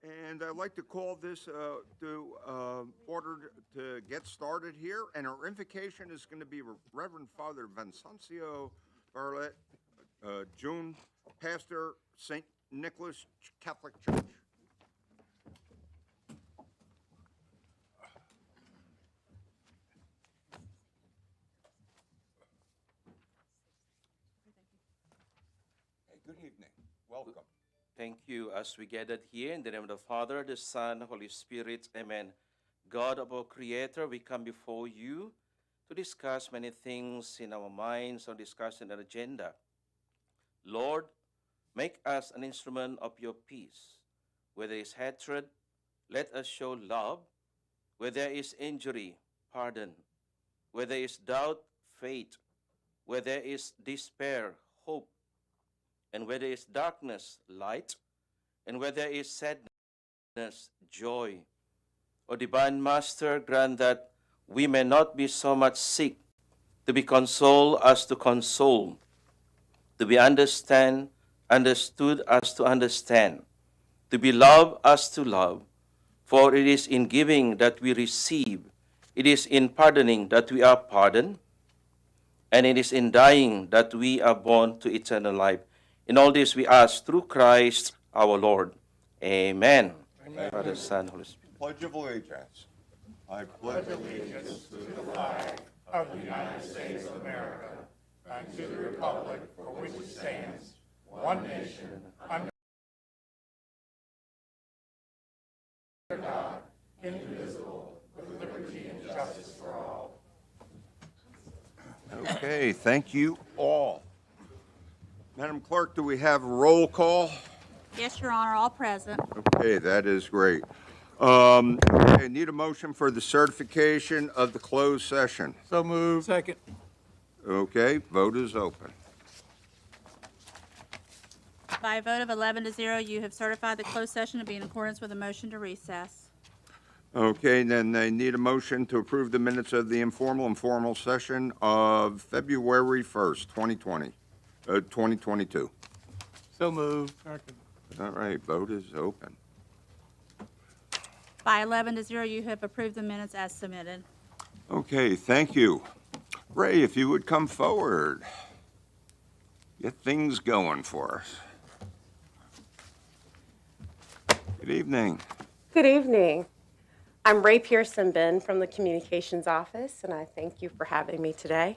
And I'd like to call this to order to get started here. And our invocation is going to be Reverend Father Vincencio Barlett, June, pastor, St. Nicholas Catholic Church. Hey, good evening. Welcome. Thank you. As we gathered here in the name of the Father, the Son, Holy Spirit, amen. God of our Creator, we come before you to discuss many things in our minds or discuss in our agenda. Lord, make us an instrument of your peace. Where there is hatred, let us show love. Where there is injury, pardon. Where there is doubt, faith. Where there is despair, hope. And where there is darkness, light, and where there is sadness, joy. O Divine Master, grant that we may not be so much sick to be consoled as to console, to be understood as to understand, to be loved as to love. For it is in giving that we receive, it is in pardoning that we are pardoned, and it is in dying that we are born to eternal life. In all this we ask through Christ our Lord. Amen. Amen. Father, Son, Holy Spirit. Pledge of Allegiance. I pledge allegiance to the flag of the United States of America and to the republic for which it stands, one nation, under God, indivisible, with liberty and justice for all. Okay, thank you all. Madam Clerk, do we have a roll call? Yes, Your Honor, all present. Okay, that is great. Okay, need a motion for the certification of the closed session. So moved. Second. Okay, vote is open. By a vote of 11-0, you have certified the closed session to be in accordance with the motion to recess. Okay, then they need a motion to approve the minutes of the informal and formal session of February 1st, 2022. So moved. Second. All right, vote is open. By 11-0, you have approved the minutes as submitted. Okay, thank you. Ray, if you would come forward. Get things going for us. Good evening. Good evening. I'm Ray Pearson-Ben from the Communications Office, and I thank you for having me today.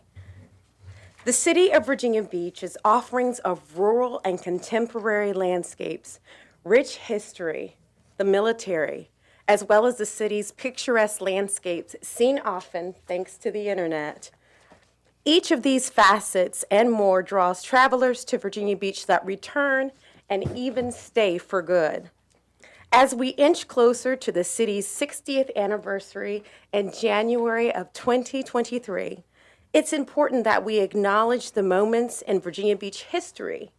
The City of Virginia Beach is offerings of rural and contemporary landscapes, rich history, the military, as well as the city's picturesque landscapes seen often thanks to the internet. Each of these facets and more draws travelers to Virginia Beach that return and even stay for good. As we inch closer to the city's 60th anniversary in January of 2023, it's important that we acknowledge the moments in Virginia Beach history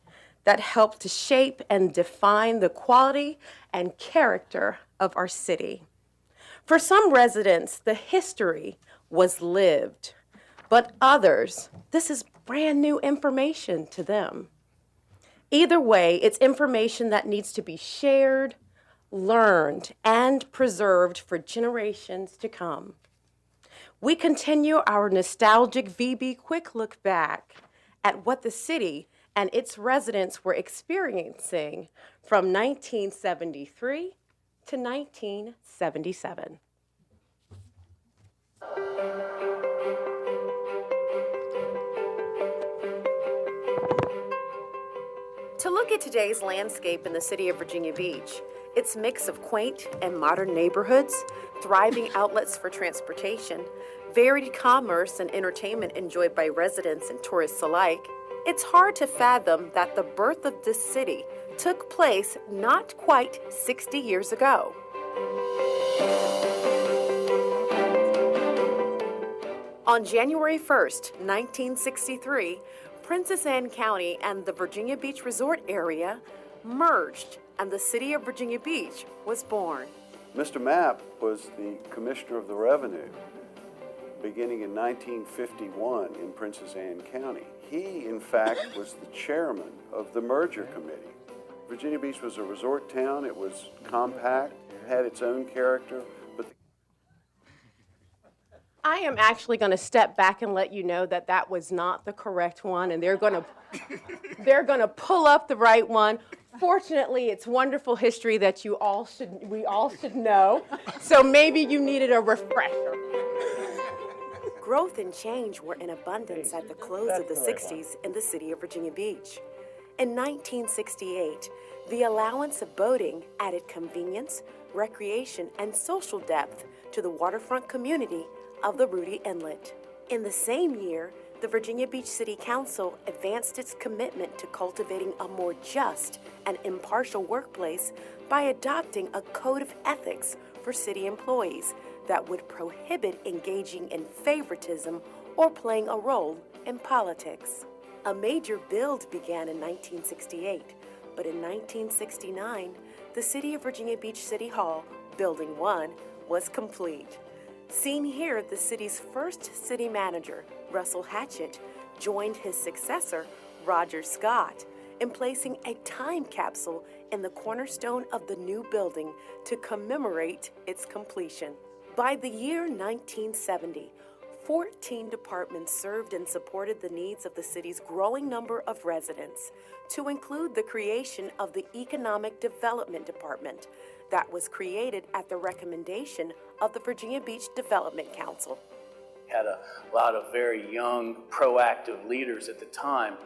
that helped to shape and define the quality and character of our city. For some residents, the history was lived, but others, this is brand new information to them. Either way, it's information that needs to be shared, learned, and preserved for generations to come. We continue our nostalgic VB quick look back at what the city and its residents were experiencing from 1973 to 1977. To look at today's landscape in the city of Virginia Beach, its mix of quaint and modern neighborhoods, thriving outlets for transportation, varied commerce and entertainment enjoyed by residents and tourists alike, it's hard to fathom that the birth of this city took place not quite 60 years ago. On January 1st, 1963, Princess Anne County and the Virginia Beach Resort area merged, and the city of Virginia Beach was born. Mr. Mapp was the Commissioner of the Revenue beginning in 1951 in Princess Anne County. He, in fact, was the chairman of the merger committee. Virginia Beach was a resort town. It was compact, it had its own character, but I am actually going to step back and let you know that that was not the correct one, and they're going to pull up the right one. Fortunately, it's wonderful history that we all should know. So maybe you needed a refresher. Growth and change were in abundance at the close of the 60s in the city of Virginia Beach. In 1968, the allowance of boating added convenience, recreation, and social depth to the waterfront community of the Rudy Inlet. In the same year, the Virginia Beach City Council advanced its commitment to cultivating a more just and impartial workplace by adopting a code of ethics for city employees that would prohibit engaging in favoritism or playing a role in politics. A major build began in 1968, but in 1969, the City of Virginia Beach City Hall, Building 1, was complete. Seen here, the city's first city manager, Russell Hatchett, joined his successor, Roger Scott, in placing a time capsule in the cornerstone of the new building to commemorate its completion. By the year 1970, 14 departments served and supported the needs of the city's growing number of residents, to include the creation of the Economic Development Department that was created at the recommendation of the Virginia Beach Development Council. Had a lot of very young, proactive leaders at the time,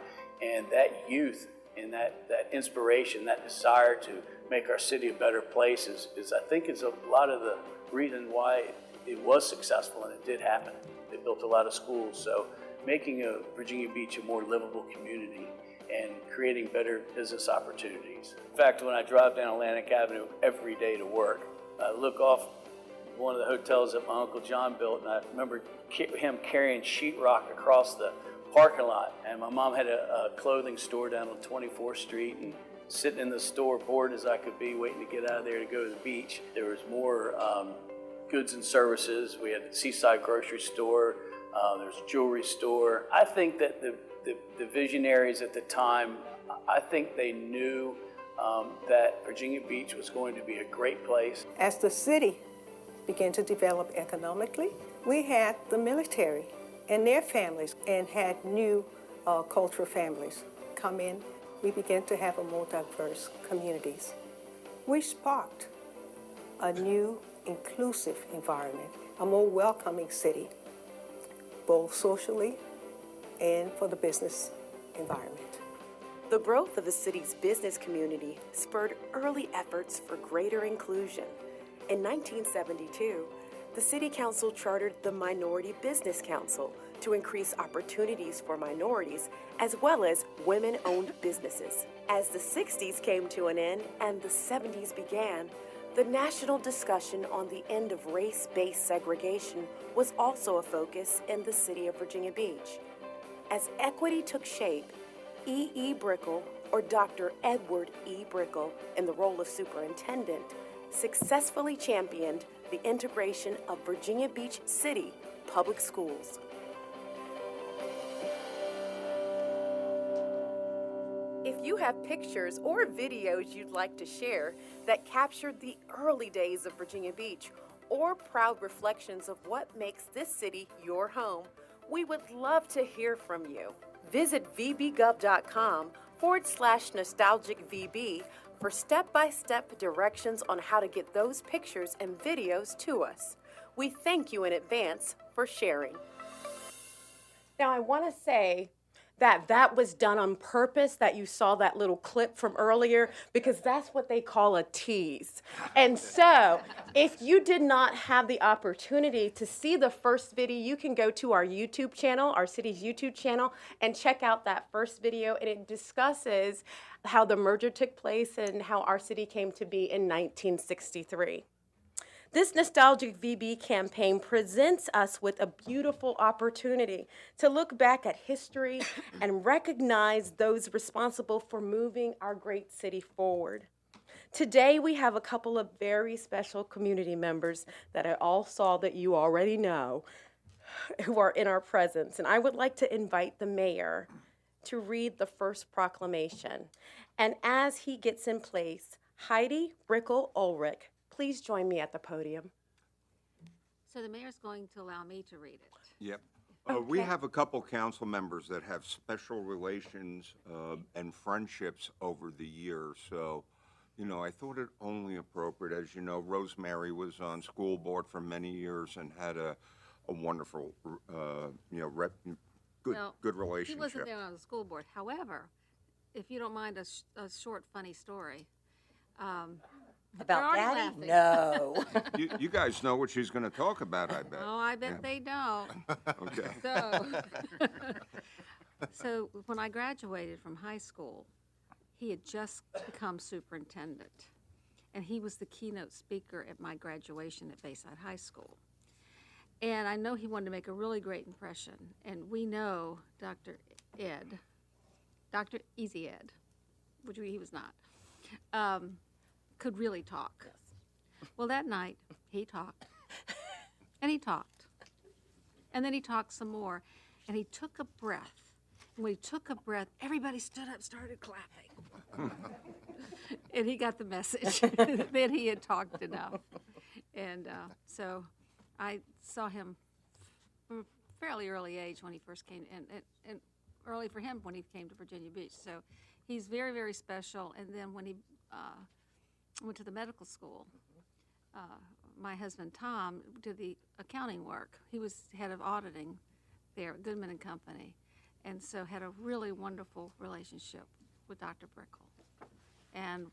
and that youth and that inspiration, that desire to make our city a better place is I think is a lot of the reason why it was successful, and it did happen. They built a lot of schools, so making Virginia Beach a more livable community and creating better business opportunities. In fact, when I drive down Atlantic Avenue every day to work, I look off one of the hotels that my Uncle John built, and I remember him carrying sheetrock across the parking lot. And my mom had a clothing store down on 24th Street, and sitting in the store, bored as I could be, waiting to get out of there to go to the beach. There was more goods and services. We had the Seaside grocery store. There's a jewelry store. I think that the visionaries at the time, I think they knew that Virginia Beach was going to be a great place. As the city began to develop economically, we had the military and their families and had new cultural families come in. We began to have a more diverse communities. We sparked a new inclusive environment, a more welcoming city, both socially and for the business environment. The growth of the city's business community spurred early efforts for greater inclusion. In 1972, the City Council chartered the Minority Business Council to increase opportunities for minorities as well as women-owned businesses. As the 60s came to an end and the 70s began, the national discussion on the end of race-based segregation was also a focus in the city of Virginia Beach. As equity took shape, E.E. Brickell, or Dr. Edward E. Brickell, in the role of superintendent, successfully championed the integration of Virginia Beach City public schools. If you have pictures or videos you'd like to share that captured the early days of Virginia Beach, or proud reflections of what makes this city your home, we would love to hear from you. Visit vbgov.com/nostalgicvb for step-by-step directions on how to get those pictures and videos to us. We thank you in advance for sharing. Now, I want to say that was done on purpose, that you saw that little clip from earlier, because that's what they call a tease. And so, if you did not have the opportunity to see the first video, you can go to our YouTube channel, our city's YouTube channel, and check out that first video, and it discusses how the merger took place and how our city came to be in 1963. This Nostalgic VB campaign presents us with a beautiful opportunity to look back at history and recognize those responsible for moving our great city forward. Today, we have a couple of very special community members that I all saw that you already know who are in our presence. And I would like to invite the mayor to read the first proclamation. And as he gets in place, Heidi Brickle Ulrich, please join me at the podium. So the mayor's going to allow me to read it. Yep. We have a couple council members that have special relations and friendships over the years. So, you know, I thought it only appropriate. As you know, Rosemary was on school board for many years and had a wonderful, good relationship. He wasn't there on the school board. However, if you don't mind a short, funny story. About They're Daddy? already No. You guys know what she's going to talk about, I bet. Oh, I bet they don't. Okay. So when I graduated from high school, he had just become superintendent. And he was the keynote speaker at my graduation at Bayside High School. And I know he wanted to make a really great impression. And we know Dr. Easy Ed, which he was not, could really talk. Well, that night, he talked. And he talked. And then he talked some more. And he took a breath. And when he took a breath, everybody stood up, started clapping. And he got the message that he had talked enough. And so I saw him from a fairly early age when he first came, and early for him when he came to Virginia Beach. So he's very, very special. And then when he went to the medical school, my husband Tom did the accounting work. He was head of auditing there at Goodman and Company, and so had a really wonderful relationship with Dr. Brickle. And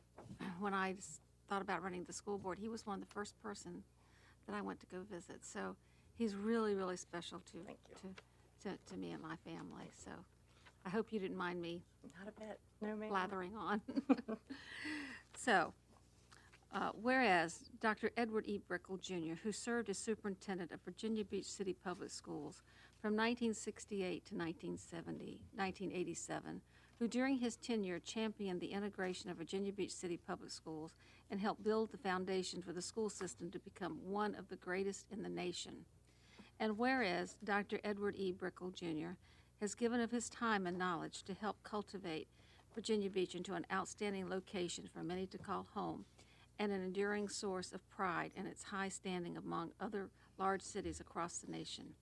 when I thought about running the school board, he was one of the first person that I went to go visit. So he's really, really special to me and my family. So I hope you didn't mind me Not a bit. No, ma'am. blathering on. So, whereas Dr. Edward E. Brickle, Jr., who served as superintendent of Virginia Beach City Public Schools from 1968 to 1987, who during his tenure championed the integration of Virginia Beach City Public Schools and helped build the foundation for the school system to become one of the greatest in the nation. And whereas Dr. Edward E. Brickle, Jr. has given of his time and knowledge to help cultivate Virginia Beach into an outstanding location for many to call home and an enduring source of pride in its high standing among other large cities across the nation.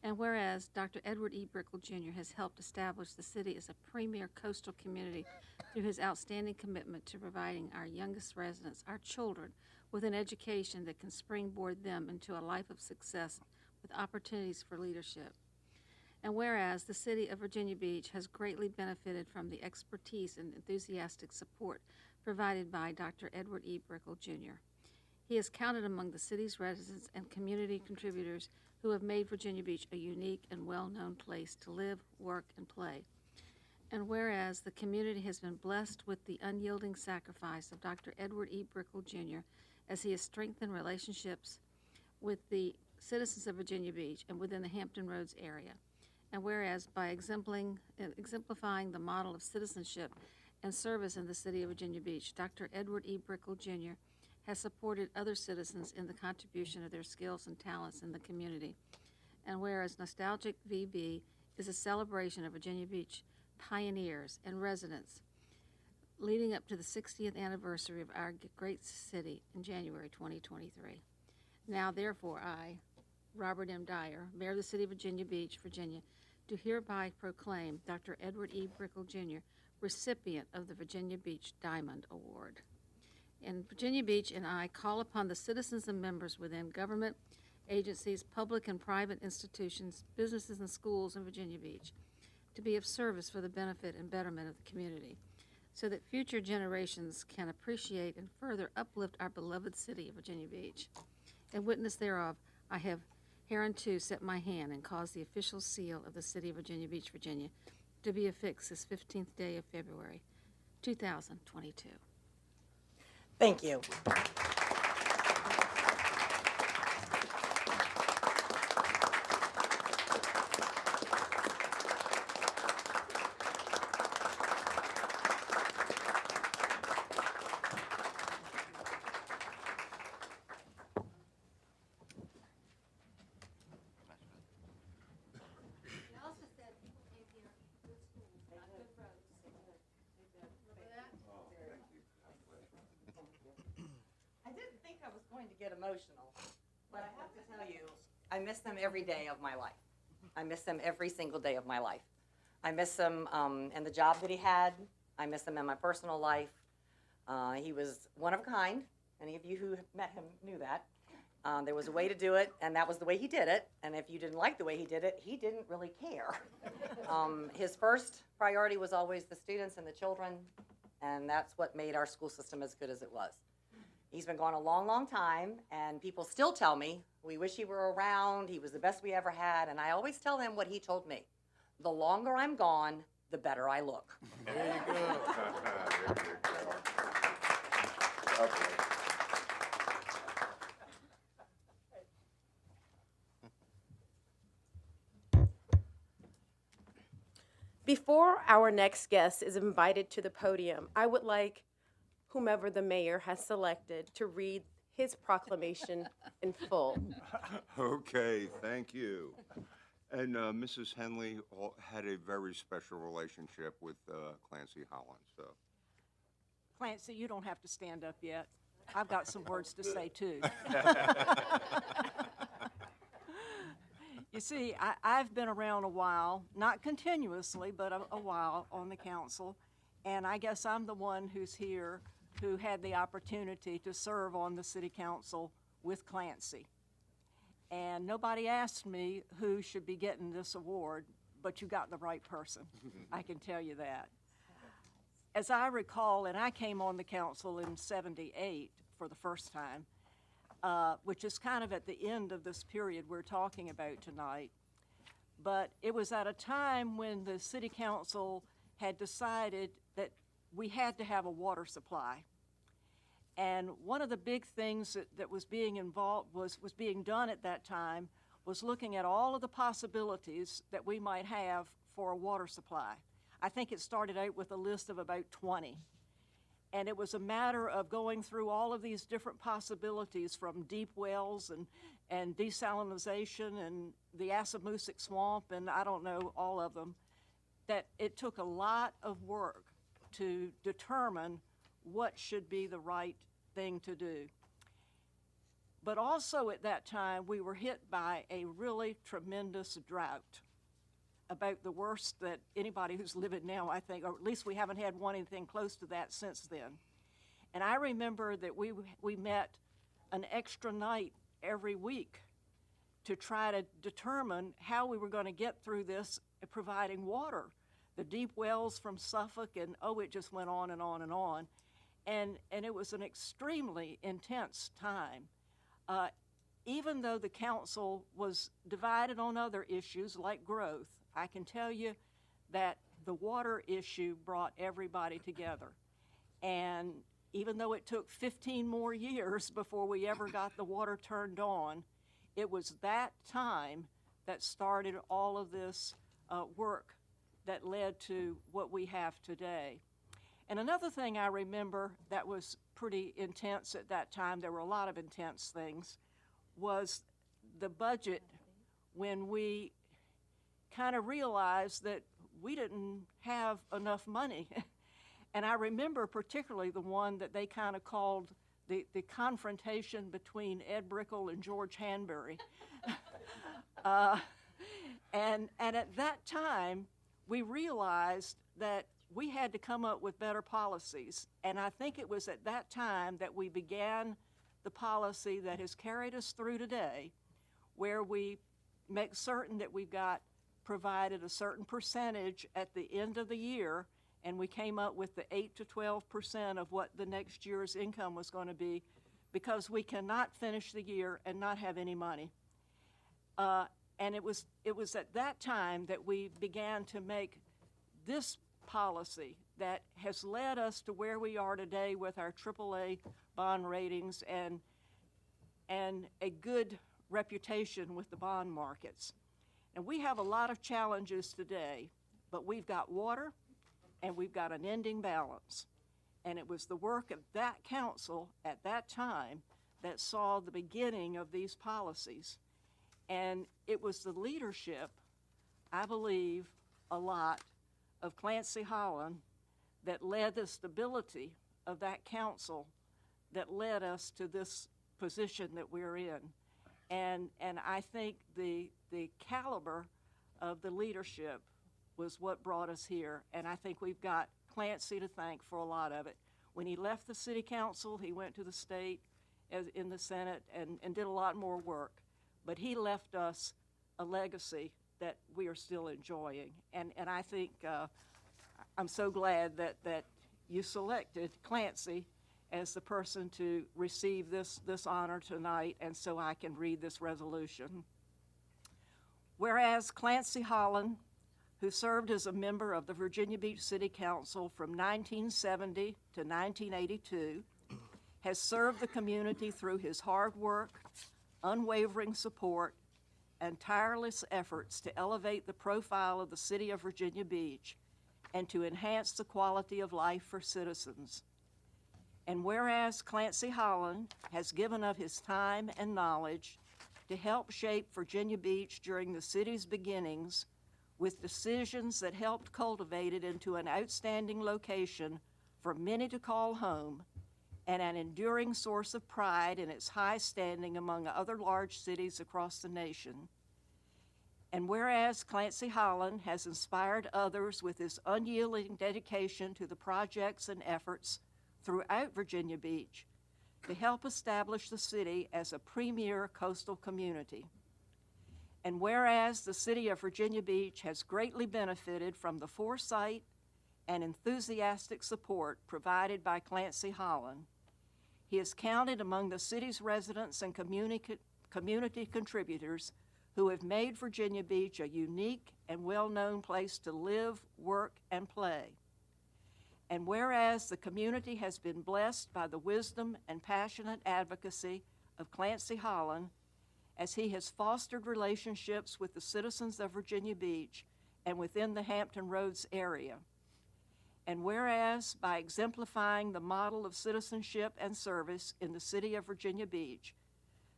And whereas Dr. Edward E. Brickle, Jr. has helped establish the city as a premier coastal community through his outstanding commitment to providing our youngest residents, our children, with an education that can springboard them into a life of success with opportunities for leadership. And whereas the city of Virginia Beach has greatly benefited from the expertise and enthusiastic support provided by Dr. Edward E. Brickle, Jr. He is counted among the city's residents and community contributors who have made Virginia Beach a unique and well-known place to live, work, and play. And whereas the community has been blessed with the unyielding sacrifice of Dr. Edward E. Brickle, Jr. as he has strengthened relationships with the citizens of Virginia Beach and within the Hampton Roads area. And whereas by exemplifying the model of citizenship and service in the city of Virginia Beach, Dr. Edward E. Brickle, Jr. has supported other citizens in the contribution of their skills and talents in the community. And whereas Nostalgic VB is a celebration of Virginia Beach pioneers and residents leading up to the 60th anniversary of our great city in January 2023. Now, therefore, I, Robert M. Dyer, Mayor of the City of Virginia Beach, Virginia, do hereby proclaim Dr. Edward E. Brickle, Jr., recipient of the Virginia Beach Diamond Award. And Virginia Beach and I call upon the citizens and members within government, agencies, public and private institutions, businesses, and schools in Virginia Beach to be of service for the benefit and betterment of the community, so that future generations can appreciate and further uplift our beloved city of Virginia Beach. In witness thereof, I have hereunto set my hand and caused the official seal of the city of Virginia Beach, Virginia, to be affixed this 15th day of February, 2022. Thank you. wanting to get emotional, but I have to tell you, I miss them every day of my life. I miss them every single day of my life. I miss him in the job that he had. I miss him in my personal life. He was one of a kind. Any of you who met him knew that. There was a way to do it, and that was the way he did it. And if you didn't like the way he did it, he didn't really care. His first priority was always the students and the children, and that's what made our school system as good as it was. He's been gone a long, long time, and people still tell me, we wish he were around, he was the best we ever had, and I always tell them what he told me. The longer I'm gone, the better I look. There you go. There you go. Lovely. Before our next guest is invited to the podium, I would like whomever the mayor has selected to read his proclamation in full. Okay, thank you. And Mrs. Henley had a very special relationship with Clancy Holland, so. Clancy, you don't have to stand up yet. I've got some words to say, too. You see, I've been around a while, not continuously, but a while on the council, and I guess I'm the one who's here who had the opportunity to serve on the city council with Clancy. And nobody asked me who should be getting this award, but you got the right person. I can tell you that. As I recall, and I came on the council in '78 for the first time, which is kind of at the end of this period we're talking about tonight. But it was at a time when the city council had decided that we had to have a water supply. And one of the big things that was being involved, was being done at that time, was looking at all of the possibilities that we might have for a water supply. I think it started out with a list of about 20. And it was a matter of going through all of these different possibilities, from deep wells and desalinization and the Assamusic Swamp, and I don't know, all of them, that it took a lot of work to determine what should be the right thing to do. But also at that time, we were hit by a really tremendous drought, about the worst that anybody who's living now, I think, or at least we haven't had one anything close to that since then. And I remember that we met an extra night every week to try to determine how we were going to get through this, providing water. The deep wells from Suffolk, and it just went on and on and on. And it was an extremely intense time. Even though the council was divided on other issues like growth, I can tell you that the water issue brought everybody together. And even though it took 15 more years before we ever got the water turned on, it was that time that started all of this work that led to what we have today. And another thing I remember that was pretty intense at that time, there were a lot of intense things, was the budget, when we kind of realized that we didn't have enough money. And I remember particularly the one that they kind of called the confrontation between Ed Brickell and George Hanbury. And at that time, we realized that we had to come up with better policies. And I think it was at that time that we began the policy that has carried us through today, where we make certain that we've got provided a certain percentage at the end of the year, and we came up with the 8 to 12% of what the next year's income was going to be, because we cannot finish the year and not have any money. And it was at that time that we began to make this policy that has led us to where we are today with our AAA bond ratings and a good reputation with the bond markets. And we have a lot of challenges today, but we've got water and we've got an ending balance. And it was the work of that council at that time that saw the beginning of these policies. And it was the leadership, I believe, a lot, of Clancy Holland that led the stability of that council that led us to this position that we're in. And I think the caliber of the leadership was what brought us here. And I think we've got Clancy to thank for a lot of it. When he left the city council, he went to the state in the Senate and did a lot more work. But he left us a legacy that we are still enjoying. And I think I'm so glad that you selected Clancy as the person to receive this honor tonight, and so I can read this resolution. Whereas Clancy Holland, who served as a member of the Virginia Beach City Council from 1970 to 1982, has served the community through his hard work, unwavering support, and tireless efforts to elevate the profile of the city of Virginia Beach and to enhance the quality of life for citizens. And whereas Clancy Holland has given of his time and knowledge to help shape Virginia Beach during the city's beginnings with decisions that helped cultivate it into an outstanding location for many to call home and an enduring source of pride in its high standing among other large cities across the nation. And whereas Clancy Holland has inspired others with his unyielding dedication to the projects and efforts throughout Virginia Beach to help establish the city as a premier coastal community. And whereas the city of Virginia Beach has greatly benefited from the foresight and enthusiastic support provided by Clancy Holland, he is counted among the city's residents and community contributors who have made Virginia Beach a unique and well-known place to live, work, and play. And whereas the community has been blessed by the wisdom and passionate advocacy of Clancy Holland, as he has fostered relationships with the citizens of Virginia Beach and within the Hampton Roads area. And whereas by exemplifying the model of citizenship and service in the city of Virginia Beach,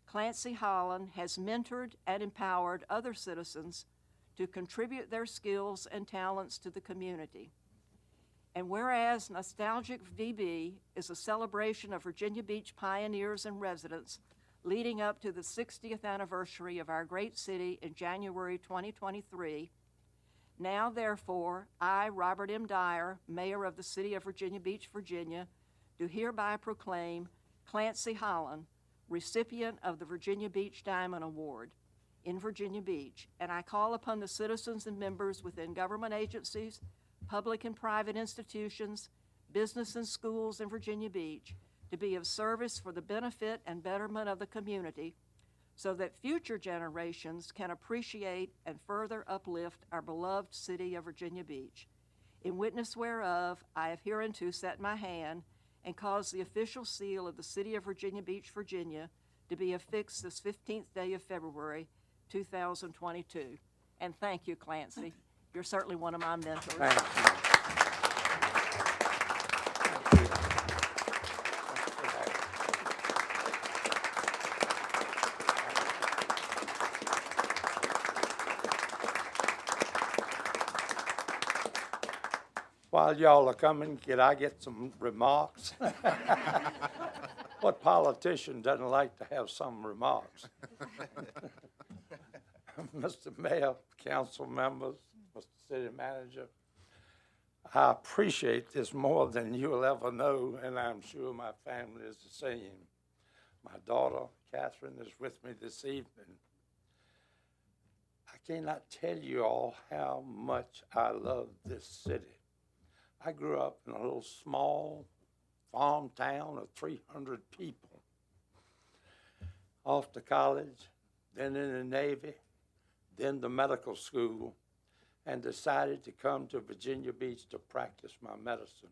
Clancy Holland has mentored and empowered other citizens to contribute their skills and talents to the community. And whereas Nostalgic VB is a celebration of Virginia Beach pioneers and residents leading up to the 60th anniversary of our great city in January 2023, now therefore, I, Robert M. Dyer, Mayor of the City of Virginia Beach, Virginia, do hereby proclaim Clancy Holland, recipient of the Virginia Beach Diamond Award in Virginia Beach, and I call upon the citizens and members within government agencies, public and private institutions, business and schools in Virginia Beach to be of service for the benefit and betterment of the community so that future generations can appreciate and further uplift our beloved city of Virginia Beach. In witness whereof, I have hereunto set my hand and caused the official seal of the city of Virginia Beach, Virginia to be affixed this 15th day of February, 2022. And thank you, Clancy. You're certainly one of my mentors. Thank you. While y'all are coming, could I get some remarks? What politician doesn't like to have some remarks? Mr. Mayor, council members, Mr. City Manager, I appreciate this more than you'll ever know, and I'm sure my family is the same. My daughter, Catherine, is with me this evening. I cannot tell you all how much I love this city. I grew up in a little small farm town of 300 people. Off to college, then in the Navy, then the medical school, and decided to come to Virginia Beach to practice my medicine.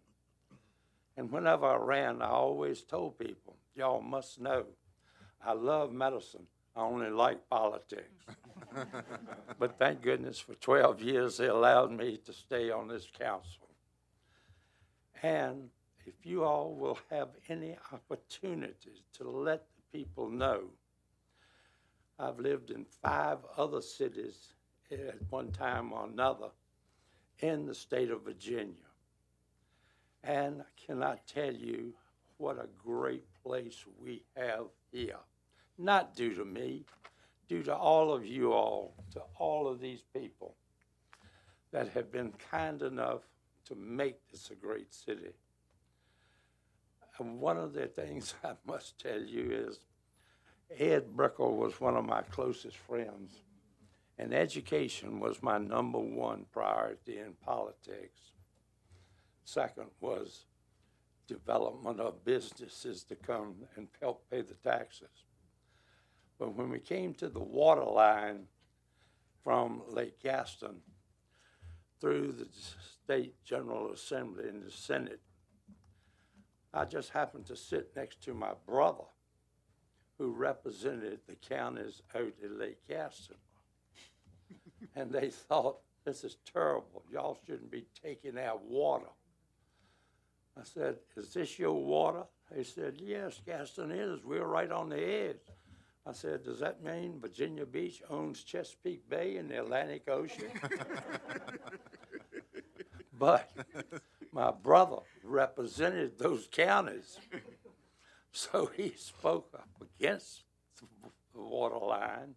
And whenever I ran, I always told people, y'all must know, I love medicine, I only like politics. But thank goodness for 12 years they allowed me to stay on this council. And if you all will have any opportunities to let the people know, I've lived in 5 other cities at one time or another in the state of Virginia. And I cannot tell you what a great place we have here. Not due to me, due to all of you all, to all of these people that have been kind enough to make this a great city. And one of the things I must tell you is Ed Brickell was one of my closest friends, and education was my number one priority in politics. Second was development of businesses to come and help pay the taxes. But when we came to the water line from Lake Gaston through the State General Assembly and the Senate, I just happened to sit next to my brother who represented the counties out at Lake Gaston. And they thought, this is terrible. Y'all shouldn't be taking our water. I said, is this your water? They said, yes, Gaston is. We're right on the edge. I said, does that mean Virginia Beach owns Chesapeake Bay in the Atlantic Ocean? But my brother represented those counties. So he spoke up against the water line,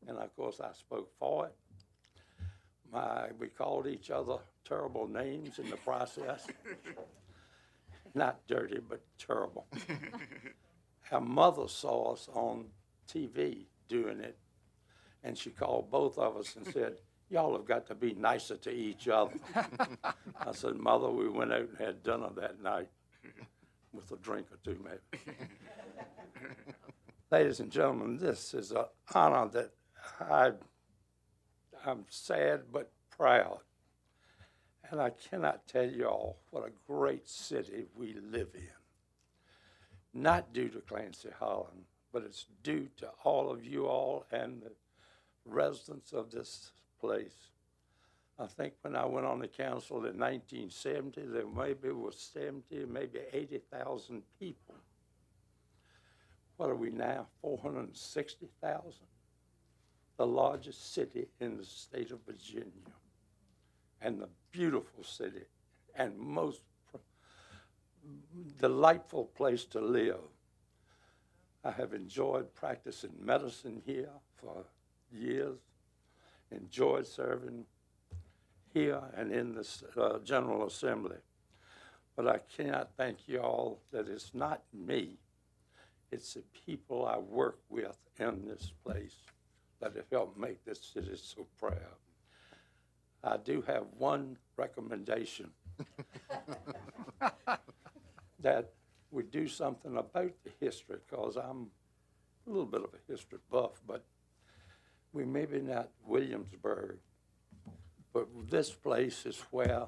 and of course I spoke for it. We called each other terrible names in the process. Not dirty, but terrible. Our mother saw us on TV doing it, and she called both of us and said, y'all have got to be nicer to each other. I said, Mother, we went out and had dinner that night with a drink or two, maybe. Ladies and gentlemen, this is an honor that I'm sad but proud. And I cannot tell you all what a great city we live in. Not due to Clancy Holland, but it's due to all of you all and the residents of this place. I think when I went on the council in 1970, there maybe was 70, maybe 80,000 people. What are we now, 460,000? The largest city in the state of Virginia, and the beautiful city, and most delightful place to live. I have enjoyed practicing medicine here for years, enjoyed serving here and in this General Assembly. But I cannot thank you all that it's not me, it's the people I work with in this place that have helped make this city so proud. I do have one recommendation, that we do something about the history, because I'm a little bit of a history buff, but we maybe not Williamsburg, but this place is where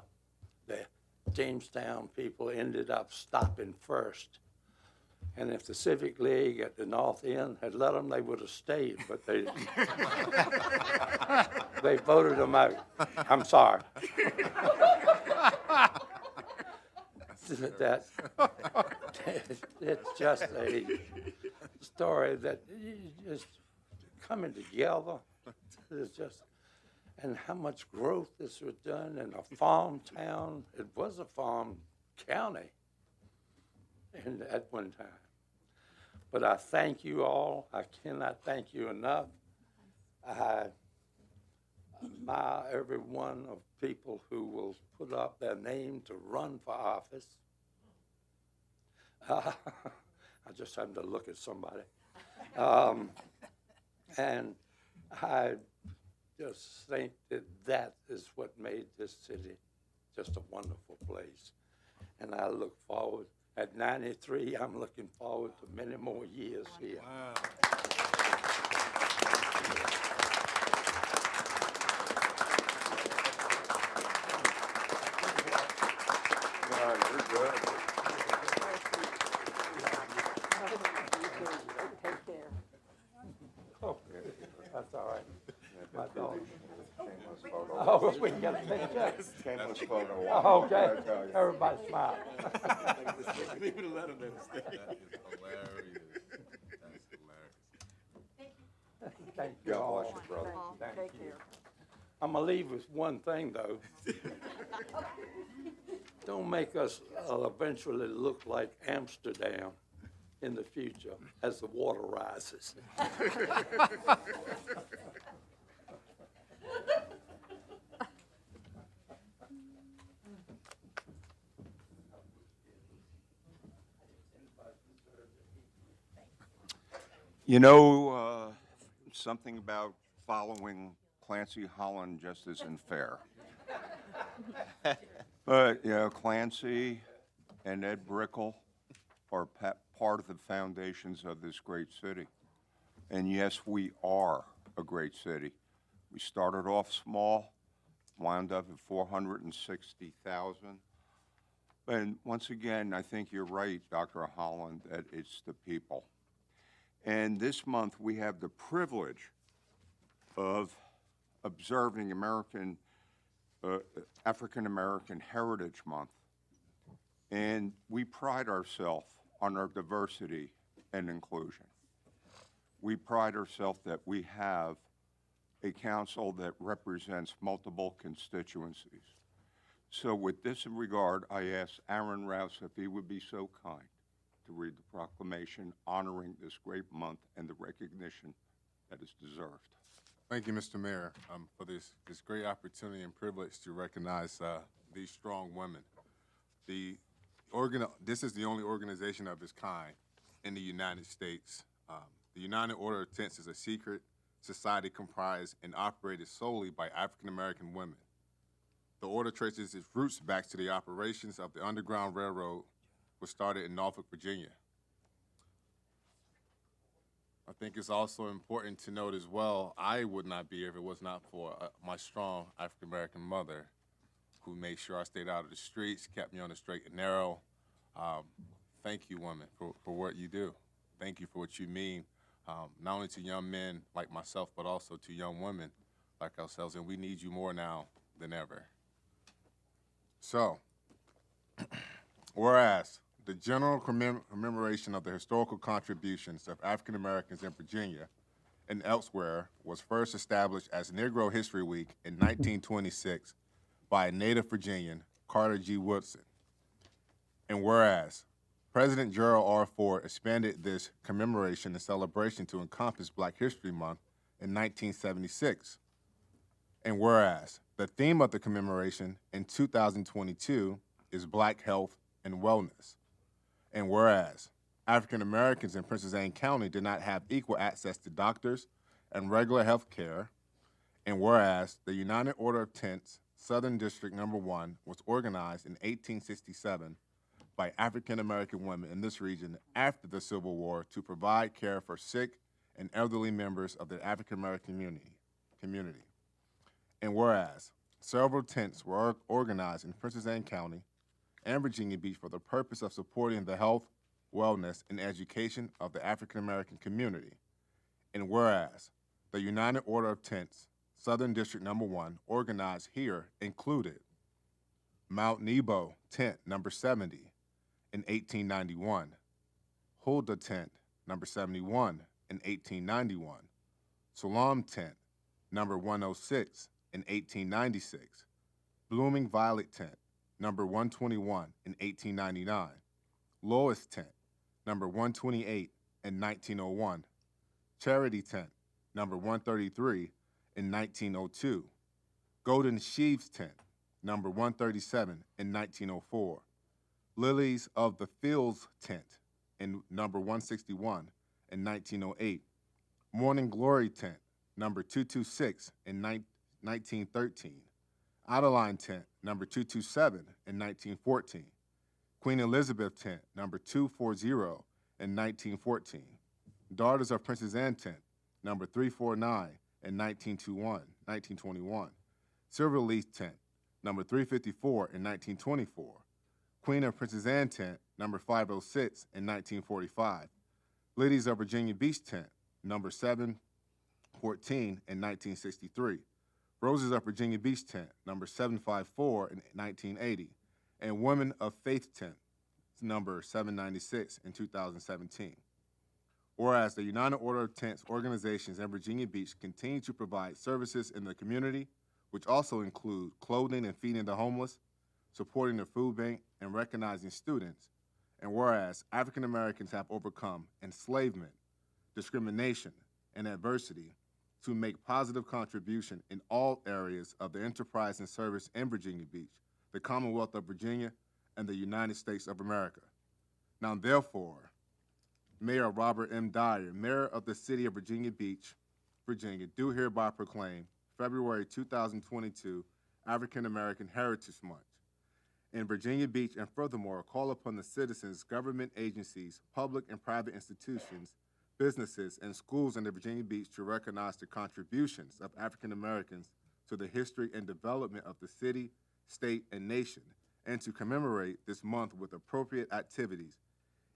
the Jamestown people ended up stopping first. And if the Civic League at the North End had let them, they would have stayed, but they they voted them out. I'm sorry. That it's just a story that just coming together is just, and how much growth this was done in a farm town. It was a farm county at one time. But I thank you all. I cannot thank you enough. I admire every one of people who will put up their name to run for office. I just happened to look at somebody. And I just think that that is what made this city just a wonderful place. And I look forward, at 93, I'm looking forward to many more years here. Wow. You're good. Take care. Oh, that's all right. My dog. Oh, we got to take a check. Shameless photo. Oh, okay. Everybody smile. Leave it alone and stay. That is hilarious. That's hilarious. Thank you God all. bless you, brother. Thank Take you. care. I'm going to leave with one thing, though. Don't make us eventually look like Amsterdam in the future as the water rises. You know, something about following Clancy Holland just isn't fair. But, you know, Clancy and Ed Brickell are part of the foundations of this great city. And yes, we are a great city. We started off small, wound up at 460,000. And once again, I think you're right, Dr. Holland, that it's the people. And this month, we have the privilege of observing African American Heritage Month. And we pride ourselves on our diversity and inclusion. We pride ourselves that we have a council that represents multiple constituencies. So with this in regard, I ask Aaron Rouse if he would be so kind to read the proclamation honoring this great month and the recognition that is deserved. Thank you, Mr. Mayor, for this great opportunity and privilege to recognize these strong women. This is the only organization of its kind in the United States. The United Order of Tents is a secret society comprised and operated solely by African American women. The order traces its roots back to the operations of the Underground Railroad, which started in Norfolk, Virginia. I think it's also important to note as well, I would not be here if it was not for my strong African-American mother, who made sure I stayed out of the streets, kept me on the straight and narrow. Thank you, women, for what you do. Thank you for what you mean, not only to young men like myself, but also to young women like ourselves, and we need you more now than ever. So, whereas the general commemoration of the historical contributions of African Americans in Virginia and elsewhere was first established as Negro History Week in 1926 by a native Virginian, Carter G. Woodson. And whereas President Gerald R. Ford expanded this commemoration and celebration to encompass Black History Month in 1976. And whereas the theme of the commemoration in 2022 is Black Health and Wellness. And whereas African Americans in Princess Anne County did not have equal access to doctors and regular health care, and whereas the United Order of Tents, Southern District No. 1, was organized in 1867 by African American women in this region after the Civil War to provide care for sick and elderly members of the African American community. And whereas several tents were organized in Princess Anne County and Virginia Beach for the purpose of supporting the health, wellness, and education of the African American community. And whereas the United Order of Tents, Southern District No. 1, organized here included Mount Nebo Tent No. 70 in 1891, Huldah Tent No. 71 in 1891, Salam Tent No. 106 in 1896, Blooming Violet Tent No. 121 in 1899, Lois Tent No. 128 in 1901, Charity Tent No. 133 in 1902, Golden Sheaves Tent No. 137 in 1904, Lilies of the Fields Tent in No. 161 in 1908, Morning Glory Tent No. 226 in 1913, Adeline Tent No. 227 in 1914, Queen Elizabeth Tent No. 240 in 1914, Daughters of Princess Anne Tent No. 349 in 1921, Silverleaf Tent No. 354 in 1924, Queen of Princess Anne Tent No. 506 in 1945, Ladies of Virginia Beach Tent No. 714 in 1963, Roses of Virginia Beach Tent No. 754 in 1980, and Women of Faith Tent No. 796 in 2017. Whereas the United Order of Tents organizations in Virginia Beach continue to provide services in the community, which also include clothing and feeding the homeless, supporting the food bank, and recognizing students. And whereas African Americans have overcome enslavement, discrimination, and adversity to make positive contribution in all areas of the enterprise and service in Virginia Beach, the Commonwealth of Virginia, and the United States of America. Now therefore, Mayor Robert M. Dyer, Mayor of the City of Virginia Beach, Virginia, do hereby proclaim February 2022 African American Heritage Month in Virginia Beach, and furthermore call upon the citizens, government agencies, public and private institutions, businesses, and schools in the Virginia Beach to recognize the contributions of African Americans to the history and development of the city, state, and nation, and to commemorate this month with appropriate activities.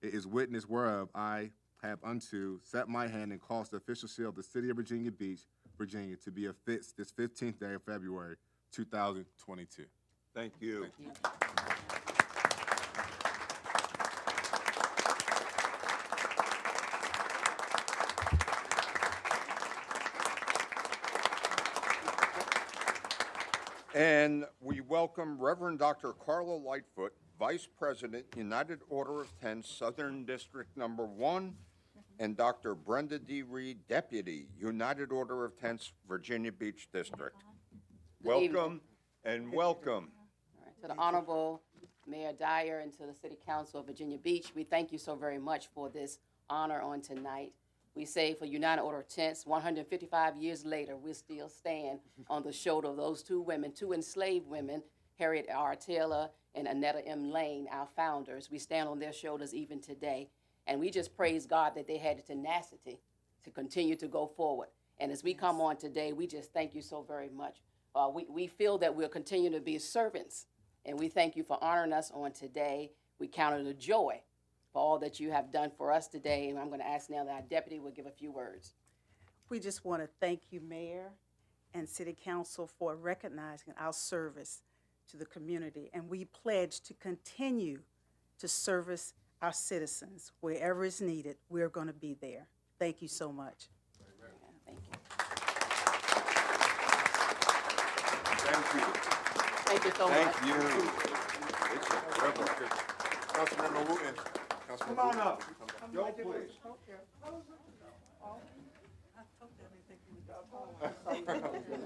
It is witness whereof I have unto set my hand and caused the official seal of the City of Virginia Beach, Virginia, to be affixed this 15th day of February, 2022. Thank you. Thank you. And we welcome Reverend Dr. Carla Lightfoot, Vice President, United Order of Tents, Southern District Number 1, and Dr. Brenda D. Reed, Deputy, United Order of Tents, Virginia Beach District. Welcome and welcome. All right, to the Honorable Mayor Dyer and to the City Council of Virginia Beach, we thank you so very much for this honor on tonight. We say for United Order of Tents, 155 years later, we still stand on the shoulder of those two women, two enslaved women, Harriet R. Taylor and Annetta M. Lane, our founders. We stand on their shoulders even today. And we just praise God that they had the tenacity to continue to go forward. And as we come on today, we just thank you so very much. We feel that we'll continue to be servants. And we thank you for honoring us on today. We count it a joy for all that you have done for us today. And I'm going to ask now that our deputy will give a few words. We just want to thank you, Mayor and City Council, for recognizing our service to the community. And we pledge to continue to service our citizens. Wherever it's needed, we're going to be there. Thank you so much. Thank you. Thank you. Thank you so much. Thank you. It's a privilege. Councilmember Wooten. Come on up. Yo, please.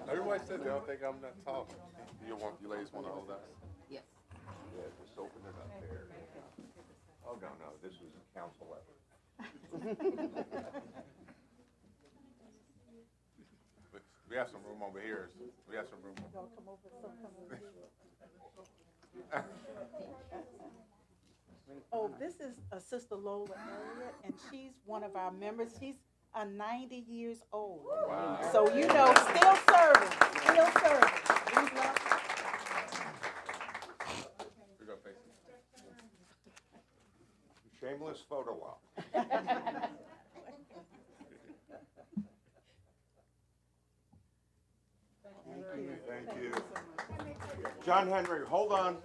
Everybody said they don't think I'm not talking. You ladies want to hold that? Yes. Yeah, just open it up there. Oh, no, this was a council effort. We have some room over here. We have some room. Oh, this is Sister Lola Elliott, and she's one of our members. She's 90 years old. Wow. So, you know, still serving, still serving. We're going to face it. Shameless photo op. Thank you. John Henry, hold on.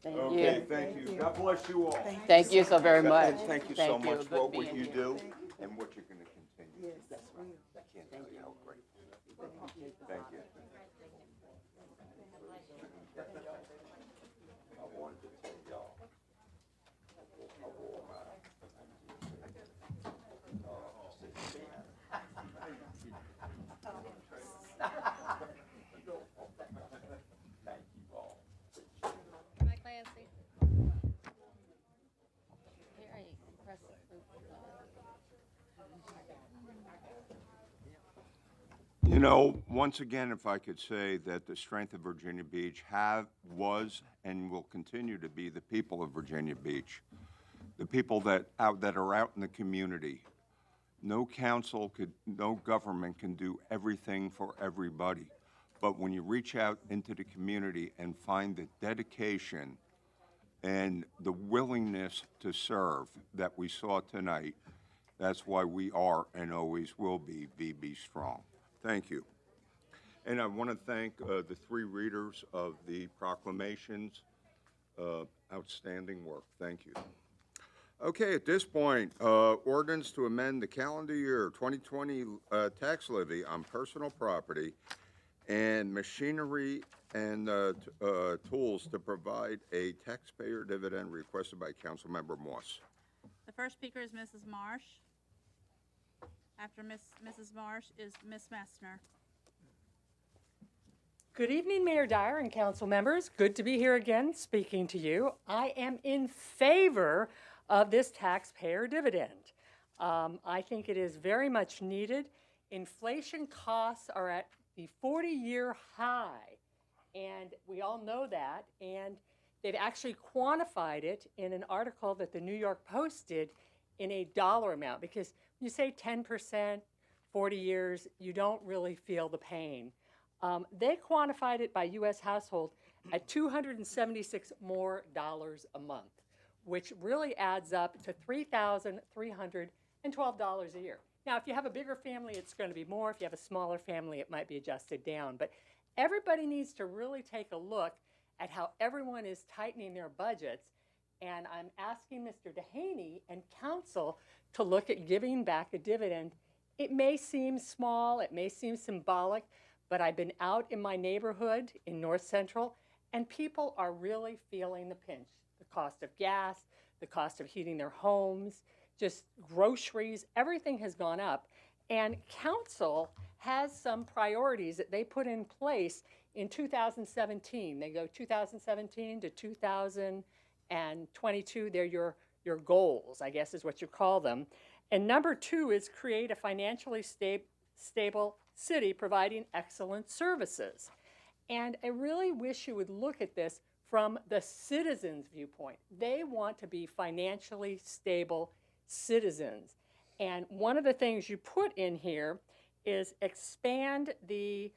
Okay, thank you. God bless you all. Thank you so very much. And thank you so much for what you do and what you're going to continue. Yes, I can't tell you how great. Thank you. I wanted to tell y'all. You know, once again, if I could say that the strength of Virginia Beach was, and will continue to be the people of Virginia Beach, the people that are out in the community. No council no government can do everything for everybody. But when you reach out into the community and find the dedication and the willingness to serve that we saw tonight, that's why we are and always will be VB Strong. Thank you. And I want to thank the three readers of the proclamations. Outstanding work. Thank you. Okay, at this point, ordinance to amend the calendar year 2020 tax levy on personal property and machinery and tools to provide a taxpayer dividend requested by Councilmember Moss. The first speaker is Mrs. Marsh. After Mrs. Marsh is Ms. Messner. Good evening, Mayor Dyer and council members. Good to be here again speaking to you. I am in favor of this taxpayer dividend. I think it is very much needed. Inflation costs are at the 40-year high, and we all know that, and they've actually quantified it in an article that the New York Post did in a dollar amount, because when you say 10%, 40 years, you don't really feel the pain. They quantified it by U.S. household at $276 more a month, which really adds up to $3,312 a year. Now, if you have a bigger family, it's going to be more. If you have a smaller family, it might be adjusted down. But everybody needs to really take a look at how everyone is tightening their budgets. And I'm asking Mr. Dehaney and council to look at giving back a dividend. It may seem small, it may seem symbolic, but I've been out in my neighborhood in North Central, and people are really feeling the pinch. The cost of gas, the cost of heating their homes, just groceries, everything has gone up. And council has some priorities that they put in place in 2017. They go 2017 to 2022. They're your goals, I guess is what you call them. And number 2 is create a financially stable city providing excellent services. And I really wish you would look at this from the citizens' viewpoint. They want to be financially stable citizens. And one of the things you put in here is expand the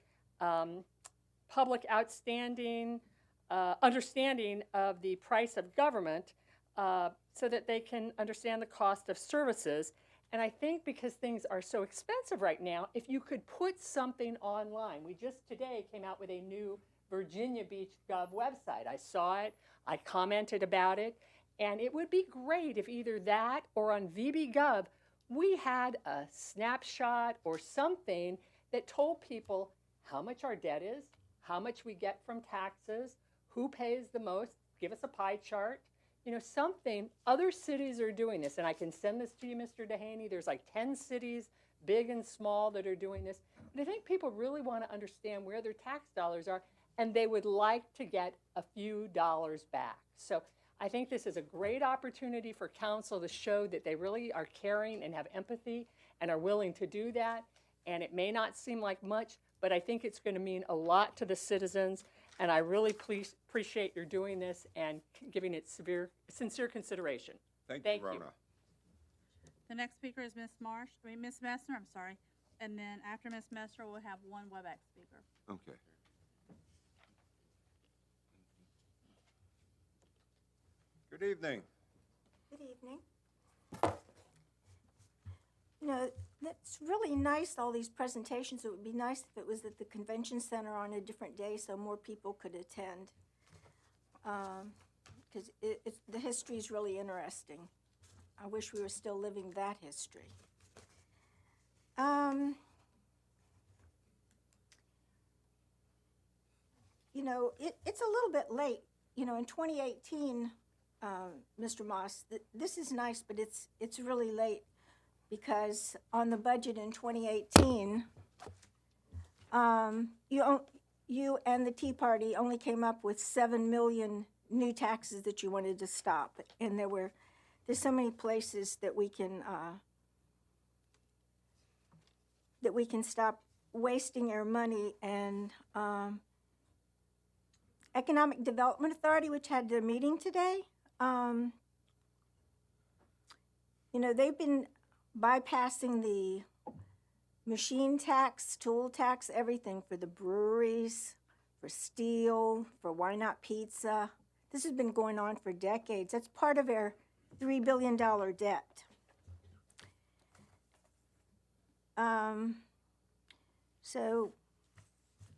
public understanding of the price of government so that they can understand the cost of services. And I think because things are so expensive right now, if you could put something online. We just today came out with a new Virginia Beach Gov website. I saw it, I commented about it, and it would be great if either that or on VB.gov we had a snapshot or something that told people how much our debt is, how much we get from taxes, who pays the most, give us a pie chart. You know, something. Other cities are doing this, and I can send this to you, Mr. Dehaney. There's like 10 cities, big and small, that are doing this. But I think people really want to understand where their tax dollars are, and they would like to get a few dollars back. So I think this is a great opportunity for council to show that they really are caring and have empathy and are willing to do that. And it may not seem like much, but I think it's going to mean a lot to the citizens. And I really appreciate your doing this and giving it sincere consideration. Thank you, Rona. The next speaker is Ms. Messner, I'm sorry. And then after Ms. Messner, we'll have one WebEx speaker. Okay. Good evening. Good evening. You know, that's really nice, all these presentations. It would be nice if it was at the convention center on a different day so more people could attend. Because the history is really interesting. I wish we were still living that history. You know, it's a little bit late. You know, in 2018, Mr. Moss, this is nice, but it's really late. Because on the budget in 2018, you and the Tea Party only came up with 7 million new taxes that you wanted to stop, and there's so many places that we can stop wasting our money. And Economic Development Authority, which had their meeting today, you know, they've been bypassing the machine tax, tool tax, everything for the breweries, for steel, for Why Not Pizza. This has been going on for decades. That's part of our $3 billion debt. So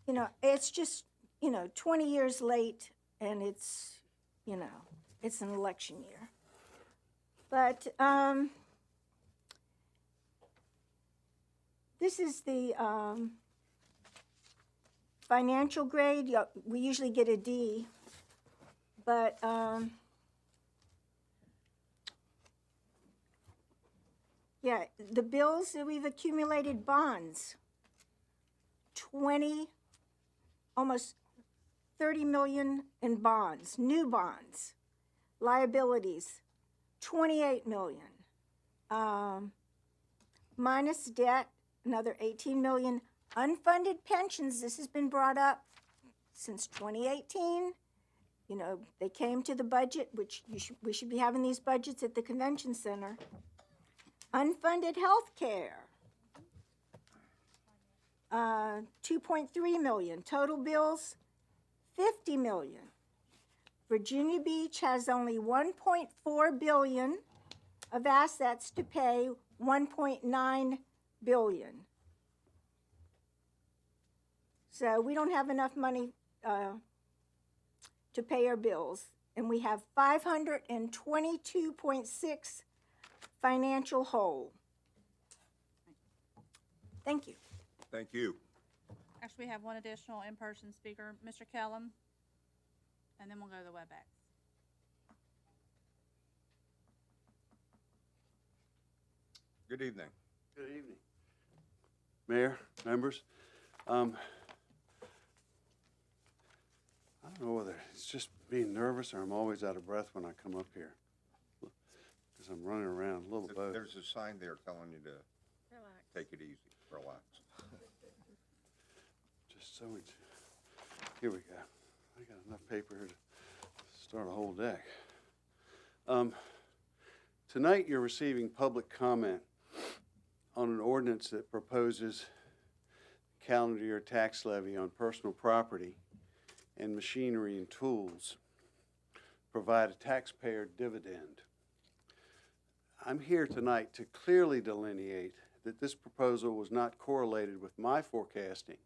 you know, it's just, you know, 20 years late, and it's, you know, it's an election year. But this is the financial grade. We usually get a D, but yeah, the bills that we've accumulated, bonds, almost 30 million in bonds, new bonds. Liabilities, 28 million. Minus debt, another 18 million. Unfunded pensions, this has been brought up since 2018. You know, they came to the budget, which we should be having these budgets at the convention center. Unfunded health care, 2.3 million. Total bills, 50 million. Virginia Beach has only 1.4 billion of assets to pay 1.9 billion. So we don't have enough money to pay our bills, and we have 522.6 financial hole. Thank you. Thank you. Actually, we have one additional in-person speaker, Mr. Kellum, and then we'll go to the WebEx. Good evening. Good evening. Mayor, members, I don't know whether it's just being nervous or I'm always out of breath when I come up here. Because I'm running around a little bit. There's a sign there telling you to take it easy, relax. Just so much. Here we go. I got enough paper here to start a whole deck. Tonight you're receiving public comment on an ordinance that proposes calendar year tax levy on personal property and machinery and tools, provide a taxpayer dividend. I'm here tonight to clearly delineate that this proposal was not correlated with my forecasting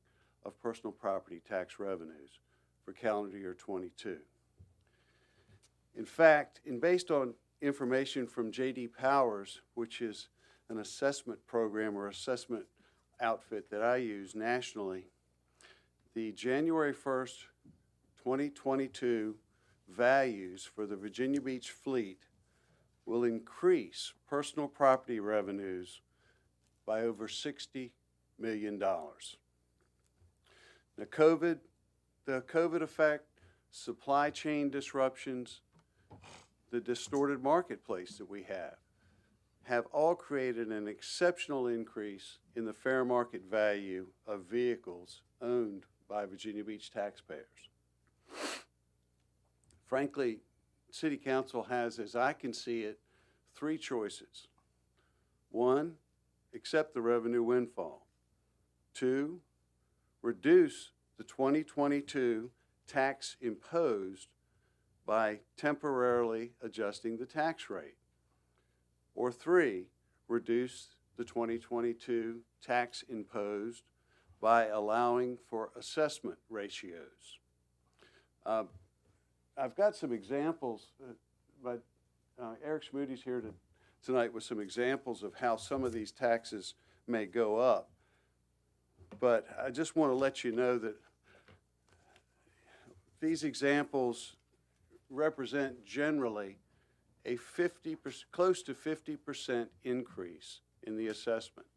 of personal property tax revenues for calendar year 22. In fact, based on information from J.D. Powers, which is an assessment program or assessment outfit that I use nationally, the January 1st, 2022 values for the Virginia Beach fleet will increase personal property revenues by over $60 million. Now, the COVID effect, supply chain disruptions, the distorted marketplace that we have all created an exceptional increase in the fair market value of vehicles owned by Virginia Beach taxpayers. Frankly, City Council has, as I can see it, three choices. One, accept the revenue windfall. Two, reduce the 2022 tax imposed by temporarily adjusting the tax rate. Or three, reduce the 2022 tax imposed by allowing for assessment ratios. I've got some examples, but Eric Schmoody's here tonight with some examples of how some of these taxes may go up. But I just want to let you know that these examples represent generally a close to 50% increase in the assessment.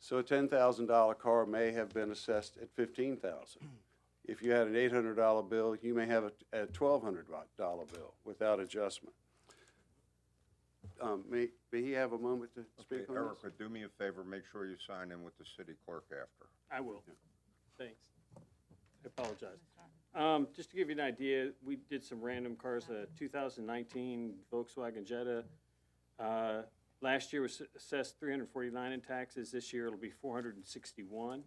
So a $10,000 car may have been assessed at $15,000. If you had an $800 bill, you may have a $1,200 bill without adjustment. May he have a moment to speak on Erica, this? do me a favor, make sure you sign in with the city clerk after. I will. Thanks. I apologize. Just to give you an idea, we did some random cars. 2019 Volkswagen Jetta. Last year was assessed $349 in taxes. This year it'll be $461.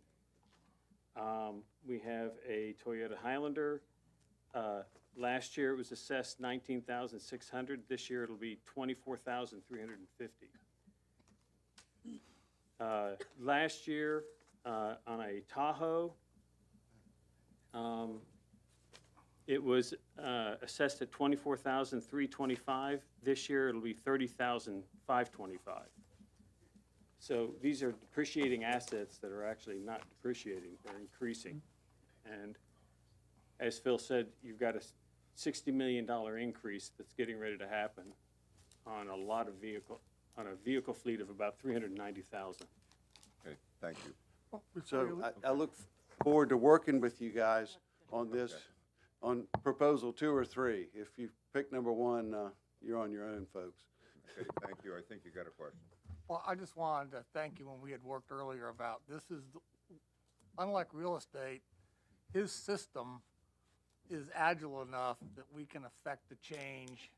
We have a Toyota Highlander. Last year it was assessed $19,600. This year it'll be $24,350. Last year on a Tahoe, It was assessed at $24,325. This year, it'll be $30,525. So these are depreciating assets that are actually not depreciating, they're increasing. And as Phil said, you've got a $60 million increase that's getting ready to happen on a vehicle fleet of about 390,000. Okay, thank you. So I look forward to working with you guys on this, on proposal 2 or 3. If you pick number 1, you're on your own, folks. Okay, thank you. I think you got a question. Well, I just wanted to thank you when we had worked earlier about this is, unlike real estate, his system is agile enough that we can affect the change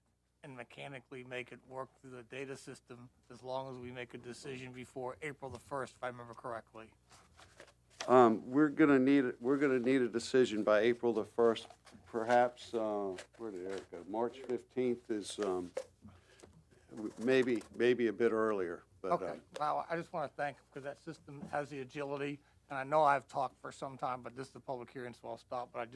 and mechanically make it work through the data system as long as we make a decision before April the 1st, if I remember correctly. We're gonna need a decision by April the 1st, perhaps. Where did Eric go? March 15th is maybe a bit earlier. But, Okay. Well, I just want to thank him because that system has the agility. And I know I've talked for some time, but this is the public hearing, so I'll stop. But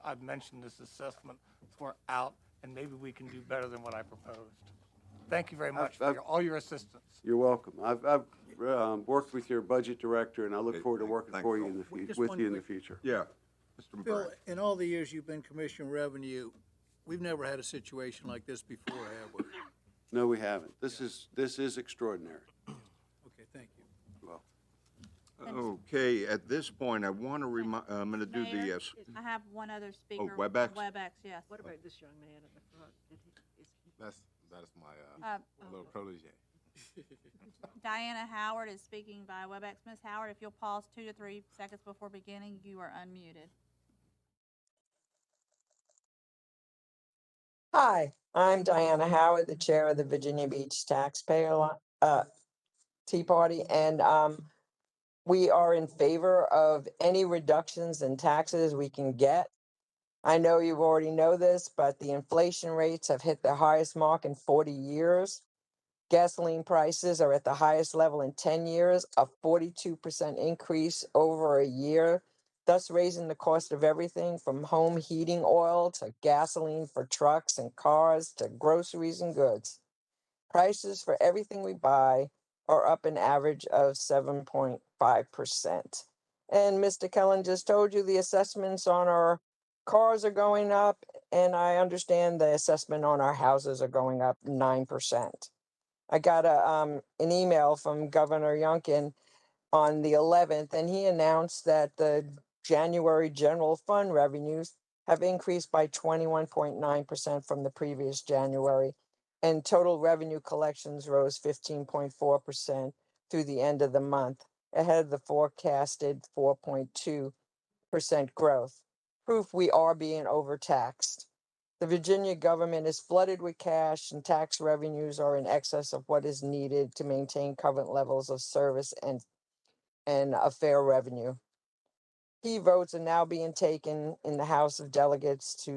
I've mentioned this assessment, so we're out, and maybe we can do better than what I proposed. Thank you very much for all your assistance. You're welcome. I've worked with your budget director, and I look forward to working for you in the future. Yeah, Mr. Phil, McBride. in all the years you've been Commissioner of Revenue, we've never had a situation like this before, have we? No, we haven't. This is extraordinary. Okay, thank you. Well, Okay, at this point, I want to remind, I'm going to do the, Mayor, I have one other speaker. WebEx? WebEx, yes. What about this young man at the front? That is my little protege. Diana Howard is speaking by WebEx. Ms. Howard, if you'll pause 2 to 3 seconds before beginning, you are unmuted. Hi, I'm Diana Howard, the chair of the Virginia Beach Taxpayer Tea Party, and we are in favor of any reductions in taxes we can get. I know you already know this, but the inflation rates have hit their highest mark in 40 years. Gasoline prices are at the highest level in 10 years, a 42% increase over a year, thus raising the cost of everything from home heating oil to gasoline for trucks and cars to groceries and goods. Prices for everything we buy are up an average of 7.5%. And Mr. Kellen just told you the assessments on our cars are going up, and I understand the assessment on our houses are going up 9%. I got an email from Governor Youngkin on the 11th, and he announced that the January general fund revenues have increased by 21.9% from the previous January, and total revenue collections rose 15.4% through the end of the month, ahead of the forecasted 4.2% growth. Proof we are being overtaxed. The Virginia government is flooded with cash, and tax revenues are in excess of what is needed to maintain current levels of service and a fair revenue. Key votes are now being taken in the House of Delegates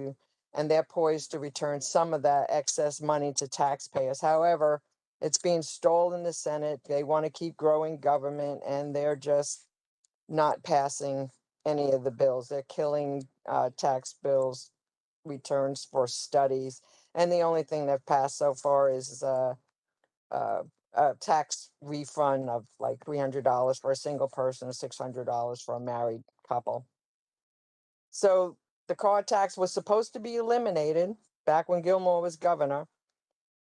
and they're poised to return some of that excess money to taxpayers. However, it's being stalled in the Senate. They want to keep growing government, and they're just not passing any of the bills. They're killing tax bills, returns for studies, and the only thing they've passed so far is a tax refund of like $300 for a single person, $600 for a married couple. So the car tax was supposed to be eliminated back when Gilmore was governor.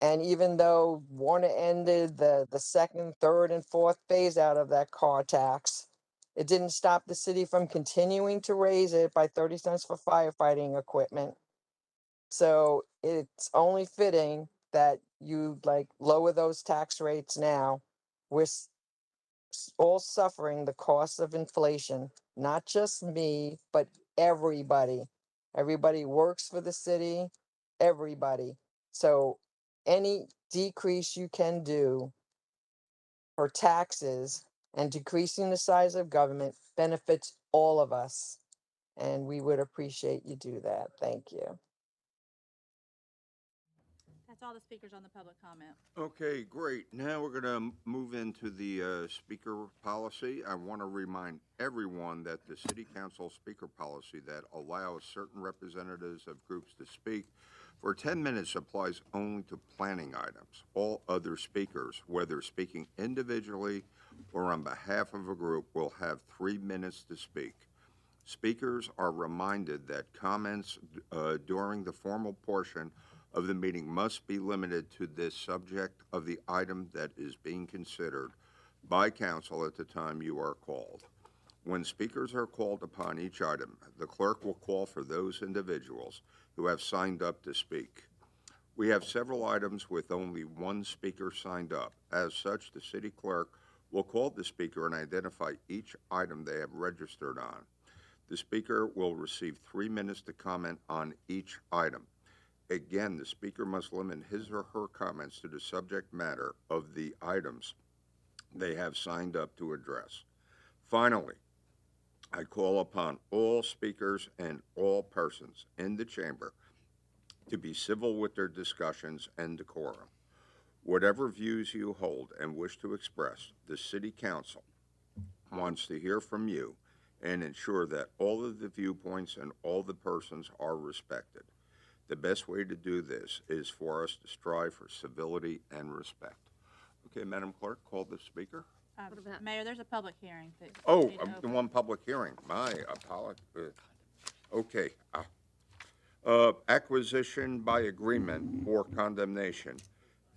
And even though Warner ended the second, third, and fourth phase out of that car tax, it didn't stop the city from continuing to raise it by 30 cents for firefighting equipment. So it's only fitting that you lower those tax rates now. We're all suffering the cost of inflation, not just me, but everybody. Everybody works for the city, everybody. So any decrease you can do for taxes and decreasing the size of government benefits all of us. And we would appreciate you do that. Thank you. all the speakers on the public comment. Okay, great. Now we're going to move into the speaker policy. I want to remind everyone that the City Council speaker policy that allows certain representatives of groups to speak for 10 minutes applies only to planning items. All other speakers, whether speaking individually or on behalf of a group, will have 3 minutes to speak. Speakers are reminded that comments during the formal portion of the meeting must be limited to this subject of the item that is being considered by council at the time you are called. When speakers are called upon each item, the clerk will call for those individuals who have signed up to speak. We have several items with only one speaker signed up. As such, the city clerk will call the speaker and identify each item they have registered on. The speaker will receive 3 minutes to comment on each item. Again, the speaker must limit his or her comments to the subject matter of the items they have signed up to address. Finally, I call upon all speakers and all persons in the chamber to be civil with their discussions and decorum. Whatever views you hold and wish to express, the City Council wants to hear from you and ensure that all of the viewpoints and all the persons are respected. The best way to do this is for us to strive for civility and respect. Okay, Madam Clerk, call the speaker. Mayor, there's a public hearing. That Oh, you need to the open. one public hearing. My apology. Okay. Acquisition by agreement or condemnation,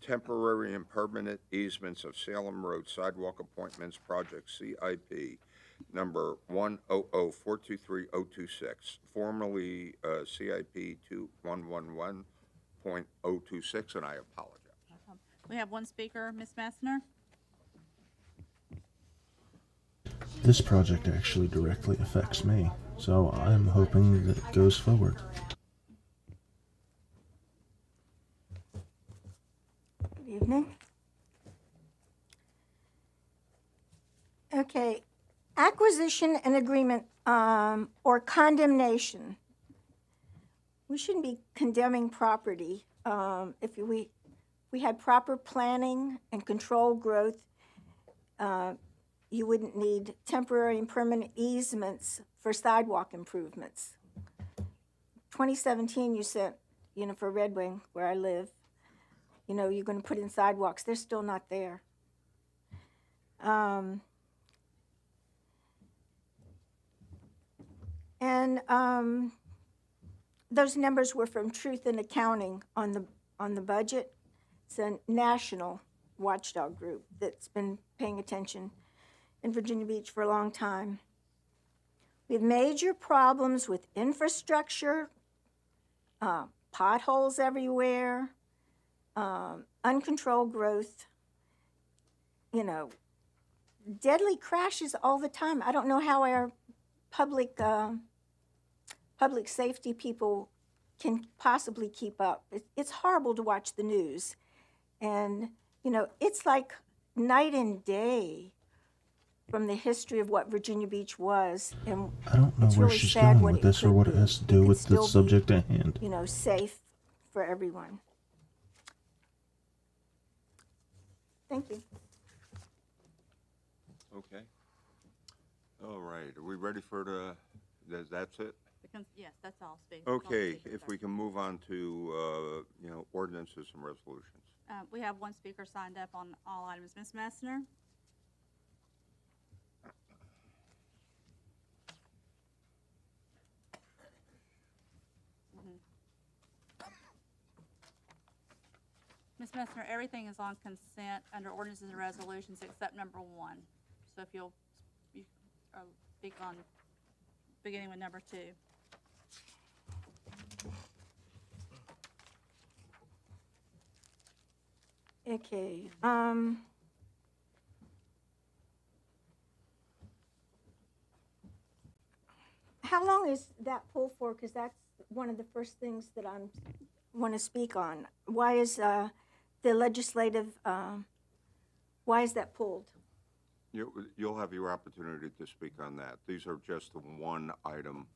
temporary and permanent easements of Salem Road Sidewalk Appointments Project CIP number 100423026, formerly CIP 2111.026, and I apologize. We have one speaker, Ms. Messner. This project actually directly affects me, so I'm hoping that it goes forward. Good evening. Okay, acquisition and agreement or condemnation. We shouldn't be condemning property. If we had proper planning and controlled growth, you wouldn't need temporary and permanent easements for sidewalk improvements. 2017, you said, for Red Wing, where I live, you're going to put in sidewalks. They're still not there. Those numbers were from Truth in Accounting on the budget. It's a national watchdog group that's been paying attention in Virginia Beach for a long time. We have major problems with infrastructure, potholes everywhere, uncontrolled growth, deadly crashes all the time. I don't know how our public safety people can possibly keep up. It's horrible to watch the news. And, it's like night and day from the history of what Virginia Beach was. And I don't know it's where really she's sad going what with it this or could what it be. has to do It with could the still be, subject at hand. Safe for everyone. Thank you. Okay. All right. Are we ready for that's it? Yes, that's all. Okay. If we can move on to, ordinances and resolutions. We have one speaker signed up on all items. Ms. Messner? Ms. Messner, everything is on consent under ordinances and resolutions except number 1. So if you speak on beginning with number 2. Okay. How long is that pulled for? Because that's one of the first things that I want to speak on. Why is the legislative, why is that pulled? You'll have your opportunity to speak on that. These are just the one item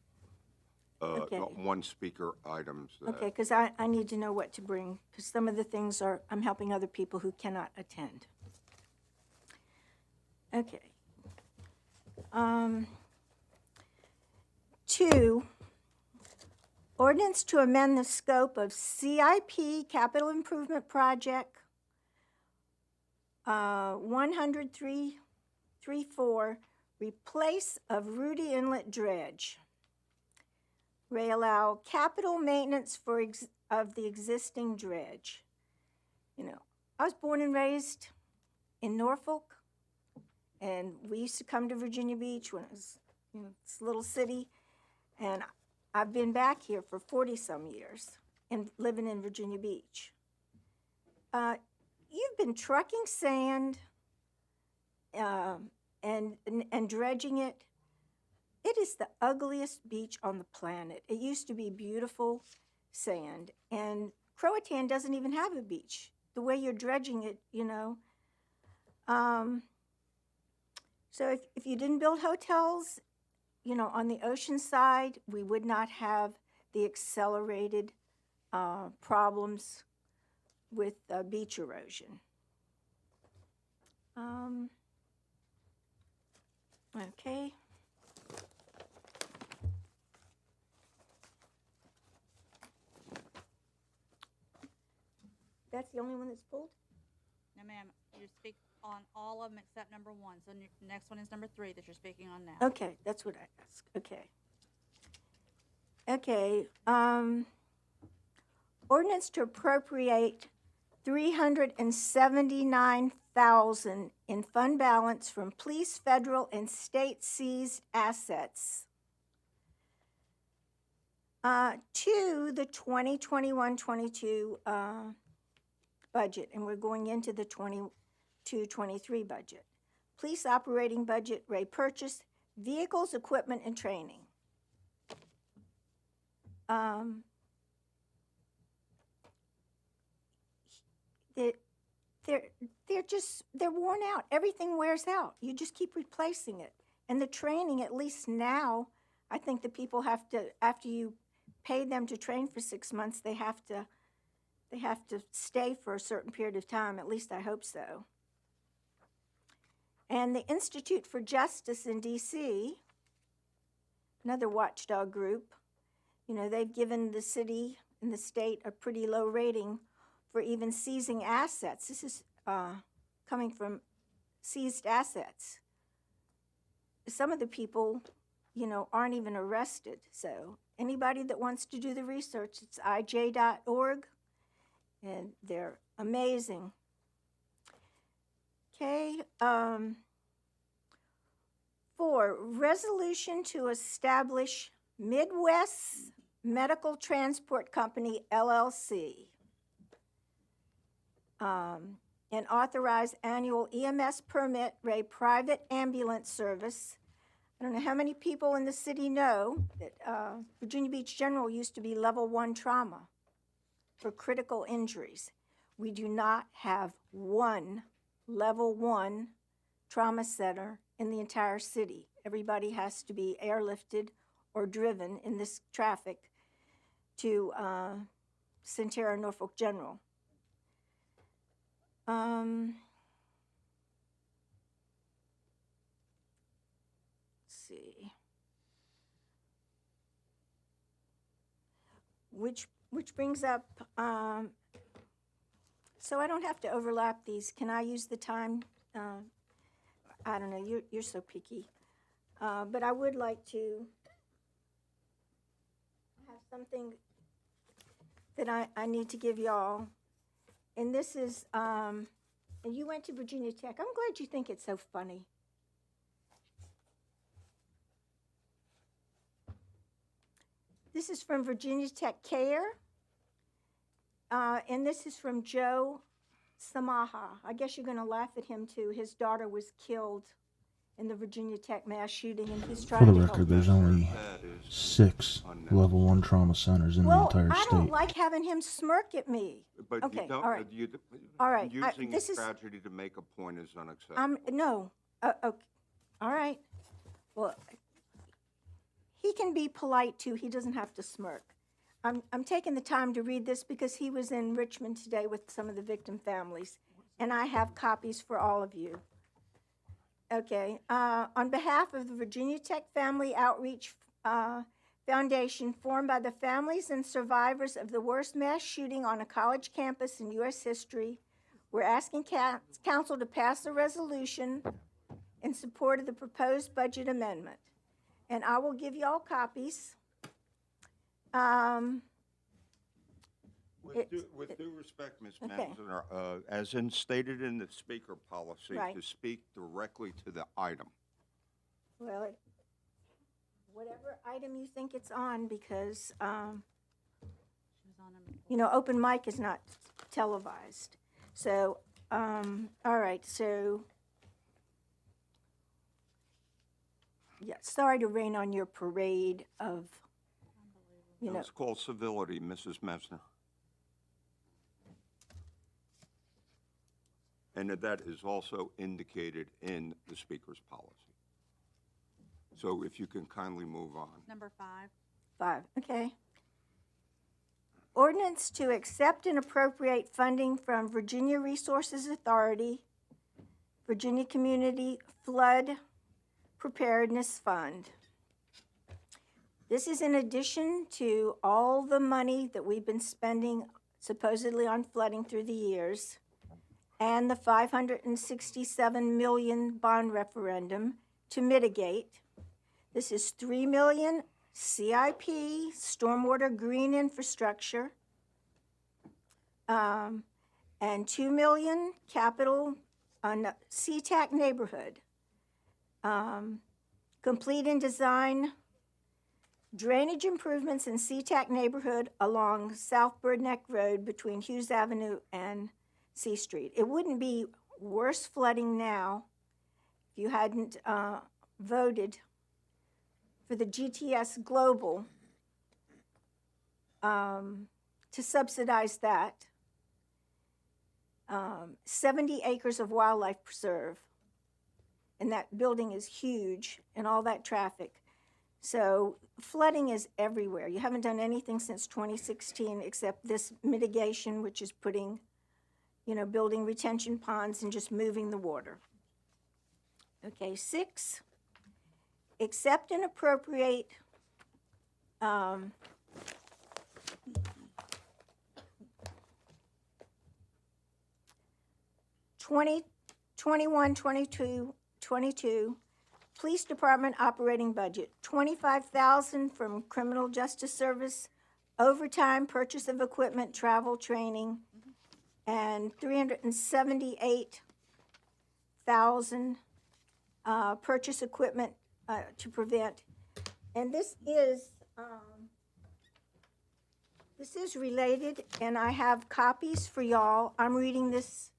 Okay. one speaker items. Okay, because I need to know what to bring, because some of the things are, I'm helping other people who cannot attend. Okay. 2, ordinance to amend the scope of CIP Capital Improvement Project 100-334, replace of Rudy Inlet Dredge. Allow capital maintenance of the existing dredge. You know, I was born and raised in Norfolk, and we used to come to Virginia Beach when it was, this little city, and I've been back here for 40-some years and living in Virginia Beach. You've been trucking sand and dredging it. It is the ugliest beach on the planet. It used to be beautiful sand, and Croatan doesn't even have a beach. The way you're dredging it, So if you didn't build hotels, on the ocean side, we would not have the accelerated problems with beach erosion. Okay. That's the only one that's pulled? No, ma'am, you speak on all of them except number 1. So the next one is number 3 that you're speaking on now. Okay, that's what I asked. Okay. Ordinance to appropriate $379,000 in fund balance from police, federal, and state seized assets to the 2021-22 budget, and we're going into the 22-23 budget. Police operating budget, purchase, vehicles, equipment, and training. They're worn out. Everything wears out. You just keep replacing it. And the training, at least now, I think the people have to, after you pay them to train for 6 months, they have to stay for a certain period of time. At least I hope so. And the Institute for Justice in D.C., another watchdog group, they've given the city and the state a pretty low rating for even seizing assets. This is coming from seized assets. Some of the people, aren't even arrested. So anybody that wants to do the research, it's ij.org, and they're amazing. Okay. 4, resolution to establish Midwest Medical Transport Company, LLC. And authorize annual EMS permit, private ambulance service. I don't know how many people in the city know that Virginia Beach General used to be level 1 trauma for critical injuries. We do not have one level 1 trauma center in the entire city. Everybody has to be airlifted or driven in this traffic to Centera Norfolk General. Let's see. Which brings up, so I don't have to overlap these. Can I use the time? I don't know, you're so picky. But I would like to have something that I need to give y'all. And this is, and you went to Virginia Tech. I'm glad you think it's so funny. This is from Virginia Tech Care. And this is from Joe Samaha. I guess you're going to laugh at him, too. His daughter was killed in the Virginia Tech mass shooting, and he's trying For the to record, help. there's only 6 level 1 trauma centers in the entire I state. don't like having him smirk at me. But Okay, you don't, all right. all right, using this a is- tragedy to make a point is unacceptable. No. Okay. All right. Well, he can be polite too. He doesn't have to smirk. I'm taking the time to read this because he was in Richmond today with some of the victim families, and I have copies for all of you. Okay. On behalf of the Virginia Tech Family Outreach Foundation, formed by the families and survivors of the worst mass shooting on a college campus in U.S. history, we're asking council to pass a resolution in support of the proposed budget amendment. And I will give you all copies. With due respect, Ms. Okay. Manzner, as in stated in the speaker policy, Right. to speak directly to the item. Well, whatever item you think it's on, because, open mic is not televised. So, all right, so, yeah, sorry to rain on your parade of, It's called civility, Mrs. Mesner. And that is also indicated in the speaker's policy. So if you can kindly move on. Number 5. 5, okay. Ordinance to accept and appropriate funding from Virginia Resources Authority, Virginia Community Flood Preparedness Fund. This is in addition to all the money that we've been spending supposedly on flooding through the years, and the $567 million bond referendum to mitigate. This is $3 million CIP, stormwater green infrastructure, and $2 million capital on SeaTac neighborhood. Complete and design drainage improvements in SeaTac neighborhood along South Bird Neck Road between Hughes Avenue and C Street. It wouldn't be worse flooding now if you hadn't voted for the GTS Global to subsidize that. 70 acres of wildlife preserve. And that building is huge and all that traffic. So flooding is everywhere. You haven't done anything since 2016 except this mitigation, which is putting, building retention ponds and just moving the water. Okay, 6, accept and appropriate $22 Police Department operating budget, $25,000 from Criminal Justice Service, overtime, purchase of equipment, travel, training, and $378,000 purchase equipment to prevent. And this is related, and I have copies for y'all. I'm reading this.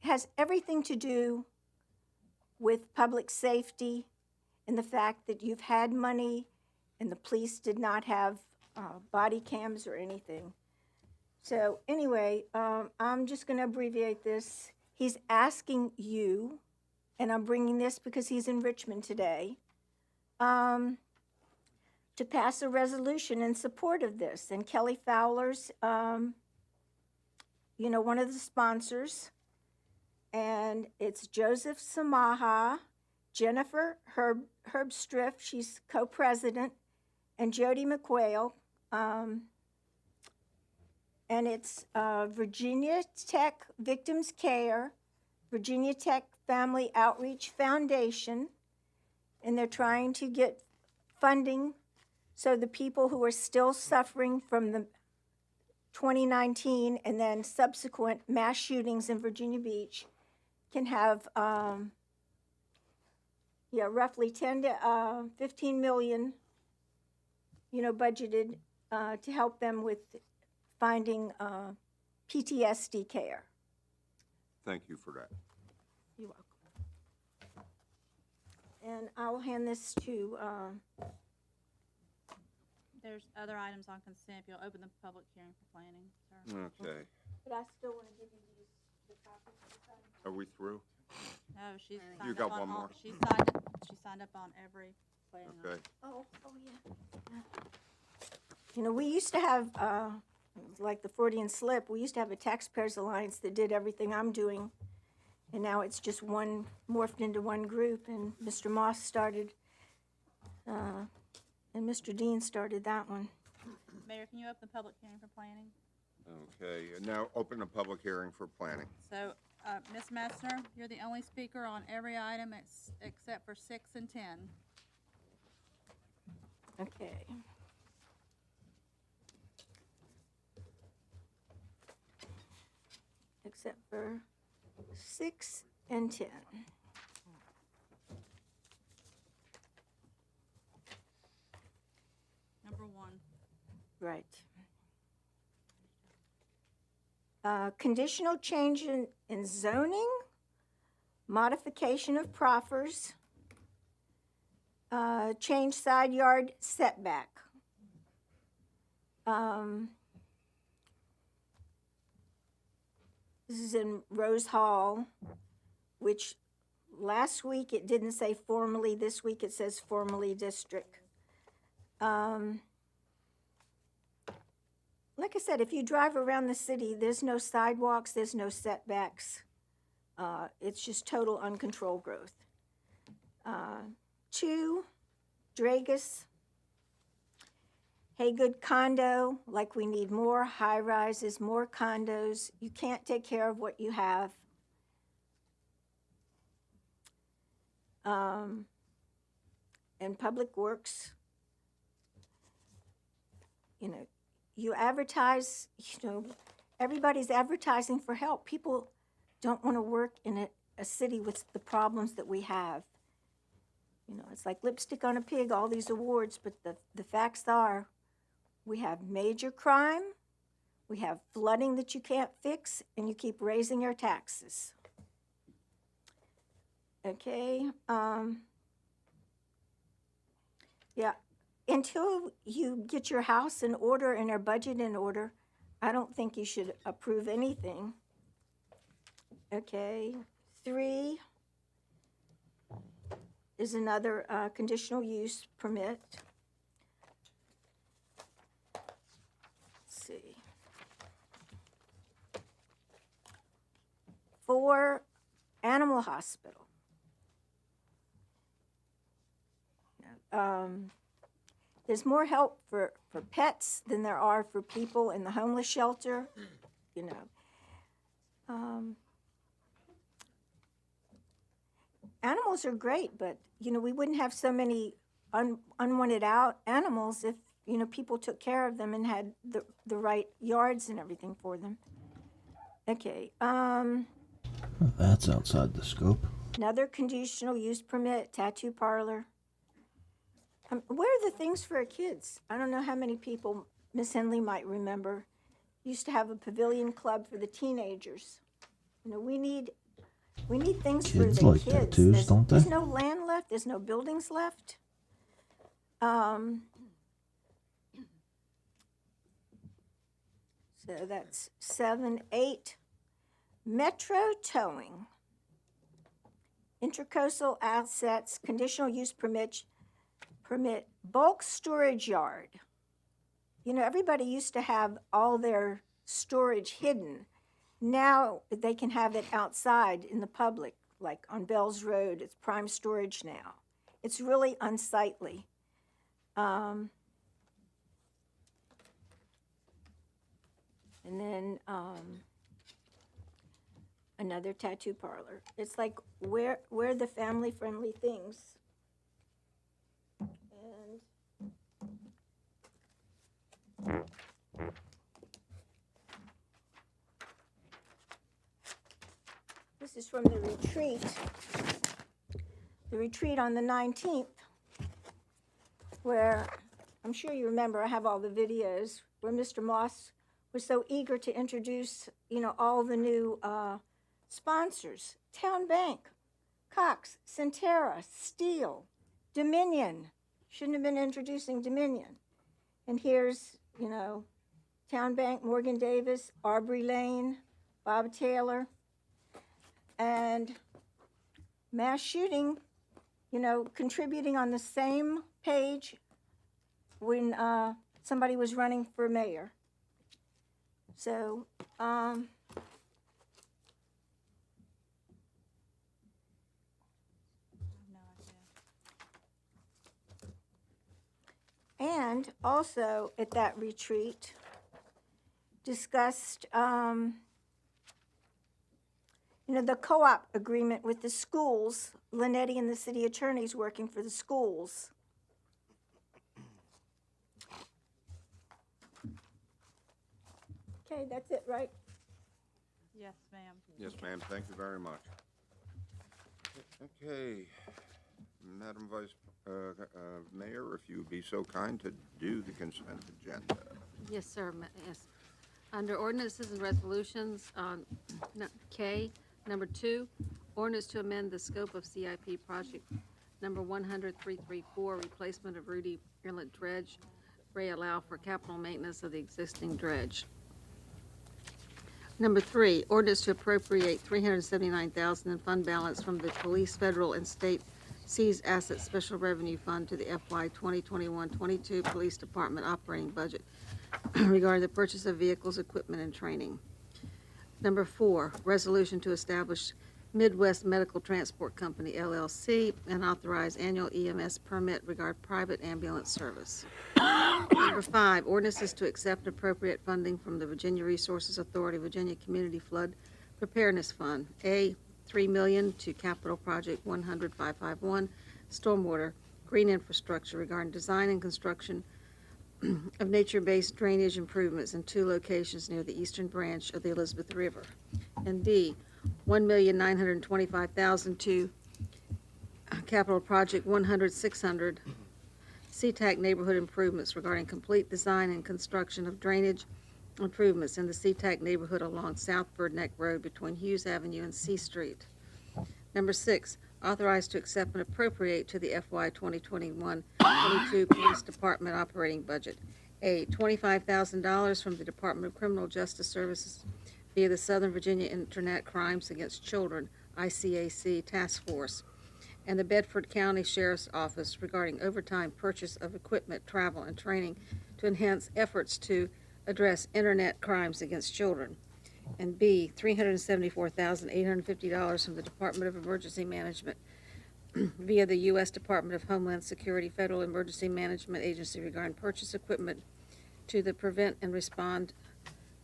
Has everything to do with public safety and the fact that you've had money and the police did not have body cams or anything. So anyway, I'm just going to abbreviate this. He's asking you, and I'm bringing this because he's in Richmond today, to pass a resolution in support of this. And Kelly Fowler's, one of the sponsors. And it's Joseph Samaha, Jennifer Herbstriff, she's co-president, and Jody McQuail. And it's Virginia Tech Victims Care, Virginia Tech Family Outreach Foundation, and they're trying to get funding so the people who are still suffering from the 2019 and then subsequent mass shootings in Virginia Beach can have, roughly 10 to 15 million, budgeted to help them with finding PTSD care. Thank you for that. You're welcome. And I'll hand this to. There's other items on consent. If you'll open the public hearing for planning, sir. Okay. But I still want to give you the copies. Are we through? No, she's signed You up got on one all- more? She signed up on every plan. Okay. Oh, yeah. You know, we used to have, like the Freudian slip, we used to have a Taxpayers Alliance that did everything I'm doing. And now it's just one, morphed into one group, and Mr. Moss started, and Mr. Dean started that one. Mayor, can you open the public hearing for planning? Okay, and now open a public hearing for planning. So, Ms. Messner, you're the only speaker on every item except for 6 and 10. Okay. Except for 6 and 10. Number 1. Right. Conditional change in zoning, modification of proffers, change side yard setback. This is in Rose Hall, which last week it didn't say formally, this week it says formally district. Like I said, if you drive around the city, there's no sidewalks, there's no setbacks. It's just total uncontrolled growth. 2, Dragus. Haygood condo, like we need more high rises, more condos. You can't take care of what you have. And Public Works, you know, you advertise, you know, everybody's advertising for help. People don't want to work in a city with the problems that we have. You know, it's like lipstick on a pig, all these awards, but the facts are we have major crime, we have flooding that you can't fix, and you keep raising your taxes. Okay, yeah. Until you get your house in order and your budget in order, I don't think you should approve anything. Okay, 3 is another conditional use permit. Let's see. 4, animal hospital. There's more help for pets than there are for people in the homeless shelter, you know. Animals are great, but, you know, we wouldn't have so many unwanted out animals if, you know, people took care of them and had the right yards and everything for them. Okay. That's outside the scope. Another conditional use permit, tattoo parlor. Where are the things for our kids? I don't know how many people Miss Henley might remember. Used to have a pavilion club for the teenagers. You know, we need things for Kids the like kids. tattoos, don't they? There's no land left. There's no buildings left. So that's 7, 8. Metro towing. Intercoastal assets, conditional use permit bulk storage yard. You know, everybody used to have all their storage hidden. Now they can have it outside in the public, like on Bells Road. It's prime storage now. It's really unsightly. And then another tattoo parlor. It's like where are the family-friendly things? This is from the retreat on the 19th, where I'm sure you remember, I have all the videos, where Mr. Moss was so eager to introduce, you know, all the new sponsors. Town Bank, Cox, Centera, Steel, Dominion. Shouldn't have been introducing Dominion. And here's, you know, Town Bank, Morgan Davis, Aubrey Lane, Bob Taylor. And mass shooting, you know, contributing on the same page when somebody was running for mayor. So, and also at that retreat, discussed, you know, the co-op agreement with the schools, Linetti and the city attorneys working for the schools. Okay, that's it, right? Yes, ma'am. Yes, ma'am. Thank you very much. Okay, Madam Vice Mayor, if you would be so kind to do the consent agenda. Yes, sir, yes. Under ordinances and resolutions, K, number 2, ordinance to amend the scope of CIP project number 100-334, replacement of Rudy Inlet dredge, may allow for capital maintenance of the existing dredge. Number 3, ordinance to appropriate $379,000 in fund balance from the police, federal, and state seized asset special revenue fund to the FY 2021-22 Police Department operating budget regarding the purchase of vehicles, equipment, and training. Number 4, resolution to establish Midwest Medical Transport Company, LLC, and authorize annual EMS permit regarding private ambulance service. Number 5, ordinances to accept appropriate funding from the Virginia Resources Authority, Virginia Community Flood Preparedness Fund. A, $3 million to Capital Project 100-551, Stormwater Green Infrastructure regarding design and construction of nature-based drainage improvements in 2 locations near the eastern branch of the Elizabeth River. And B, $1,925,000 to Capital Project 100-600, SeaTac neighborhood improvements regarding complete design and construction of drainage improvements in the SeaTac neighborhood along South Bird Neck Road between Hughes Avenue and C Street. Number 6, authorized to accept and appropriate to the FY 2021-22 Police Department operating budget. A, $25,000 from the Department of Criminal Justice Services via the Southern Virginia Internet Crimes Against Children, ICAC Task Force, and the Bedford County Sheriff's Office regarding overtime purchase of equipment, travel, and training to enhance efforts to address internet crimes against children. And B, $374,850 from the Department of Emergency Management via the U.S. Department of Homeland Security Federal Emergency Management Agency regarding purchase equipment to the prevent and respond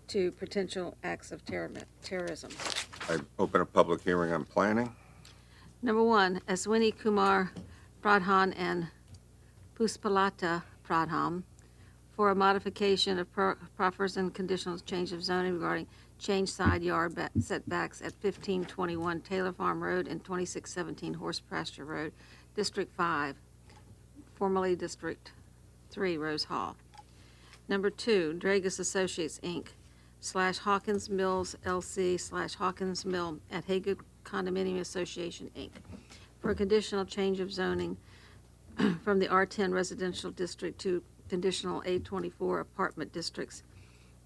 to potential acts of terrorism. I open a public hearing on planning. Number 1, Aswini Kumar Pradhan and Puspalata Pradhan for a modification of proffers and conditional change of zoning regarding change side yard setbacks at 1521 Taylor Farm Road and 2617 Horse Pasture Road, District 5, formerly District 3, Rose Hall. Number 2, Dragus Associates, Inc., / Hawkins Mills, LC, / Hawkins Mill at Haygood Condominium Association, Inc., for a conditional change of zoning from the R10 residential district to conditional A24 apartment districts,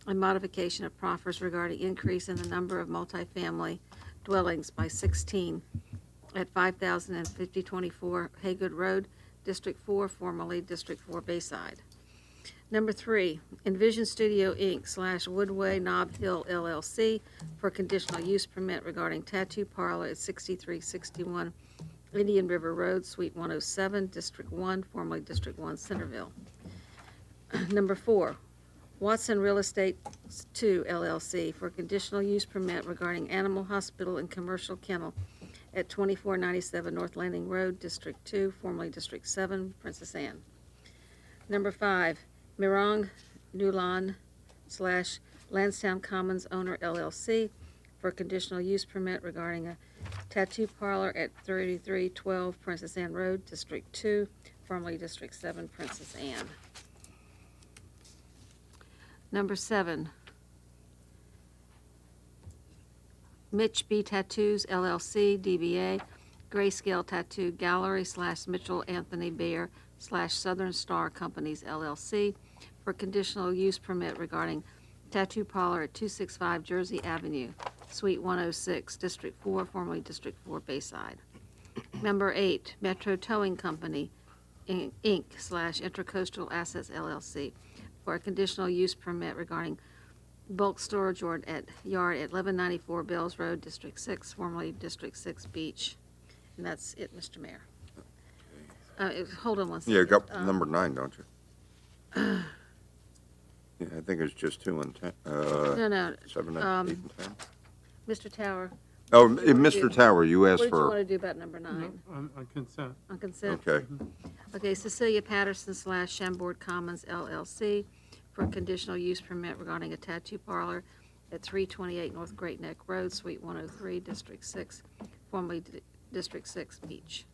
and modification of proffers regarding increase in the number of multifamily dwellings by 16 at 5,000 and 5024 Haygood Road, District 4, formerly District 4 Bayside. Number 3, Envision Studio, Inc. / Woodway Nob Hill, LLC, for conditional use permit regarding tattoo parlor at 6361 Indian River Road, Suite 107, District 1, formerly District 1, Centerville. Number 4, Watson Real Estate 2, LLC, for conditional use permit regarding animal hospital and commercial kennel at 2497 North Landing Road, District 2, formerly District 7, Princess Anne. Number 5, Mirong Nulan / Lansdowne Commons owner, LLC, for conditional use permit regarding a tattoo parlor at 3312 Princess Anne Road, District 2, formerly District 7, Princess Anne. Number 7, Mitch B. Tattoos, LLC, DBA, Grayscale Tattoo Gallery / Mitchell Anthony Bear / Southern Star Companies, LLC, for conditional use permit regarding tattoo parlor at 265 Jersey Avenue, Suite 106, District 4, formerly District 4 Bayside. Number 8, Metro Towing Company, Inc. / Intercoastal Assets LLC, for a conditional use permit regarding bulk storage yard at 1194 Bells Road, District 6, formerly District 6 Beach. And that's it, Mr. Mayor. Hold on one second. Yeah, you got number 9, don't you? Yeah, I think it's just 2 and 10. No. 7, 8, and 10. Mr. Tower. Oh, what do you wanna Mr. do? Tower, you asked What did you for. want to do about number 9? On consent. On consent? Okay. Okay, Cecilia Patterson / Chambord Commons LLC for a conditional use permit regarding a tattoo parlor at 328 North Great Neck Road, Suite 103, District 6, formerly District 6 Beach.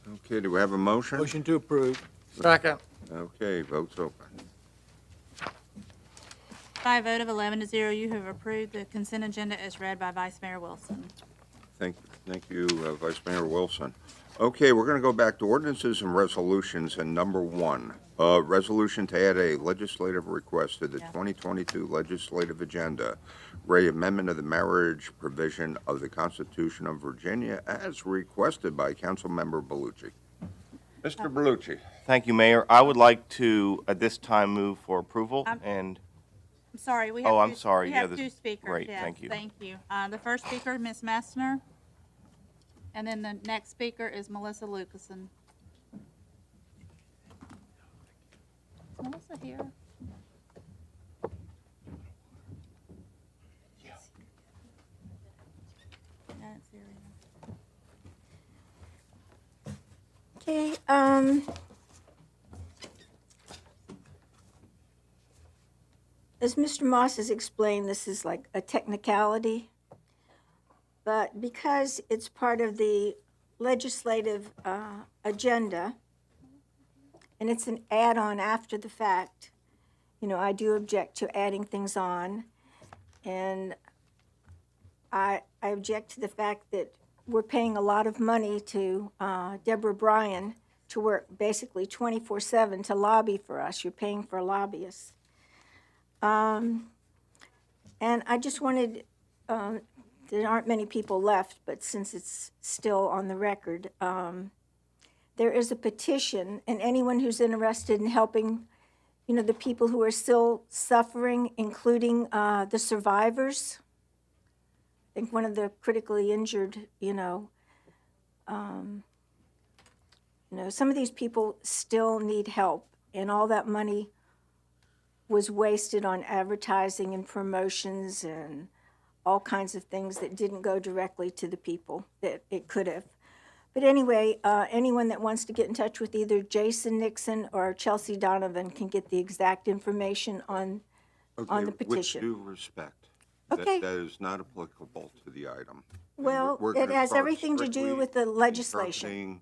Okay, do we have a motion? Motion to approve. Second. Okay, vote's open. By a vote of 11 to 0, you have approved the consent agenda as read by Vice Mayor Wilson. Thank you, Vice Mayor Wilson. Okay, we're going to go back to ordinances and resolutions, and number 1, resolution to add a legislative request to the 2022 legislative agenda, amendment of the marriage provision of the Constitution of Virginia as requested by Councilmember Bellucci. Mr. Bellucci. Thank you, Mayor. I would like to, at this time, move for approval and. I'm sorry, we have Oh, two, I'm sorry. we Yeah, have this- 2 speakers. great, Yes, thank you. Thank you. The first speaker, Ms. Messner, and then the next speaker is Melissa Lucasen. Is Melissa here? Yeah, it's here. Okay, as Mr. Moss has explained, this is like a technicality, but because it's part of the legislative agenda, and it's an add-on after the fact, I do object to adding things on, and I object to the fact that we're paying a lot of money to Deborah Bryan to work basically 24/7 to lobby for us. You're paying for lobbyists. And I just wanted, there aren't many people left, but since it's still on the record, there is a petition, and anyone who's interested in helping, the people who are still suffering, including the survivors. I think one of the critically injured, some of these people still need help, and all that money was wasted on advertising and promotions and all kinds of things that didn't go directly to the people that it could have. But anyway, anyone that wants to get in touch with either Jason Nixon or Chelsea Donovan can get the exact information on the petition. With due respect, Okay. that is not applicable to the item. Well, We're it gonna has start everything to do strictly with the legislation.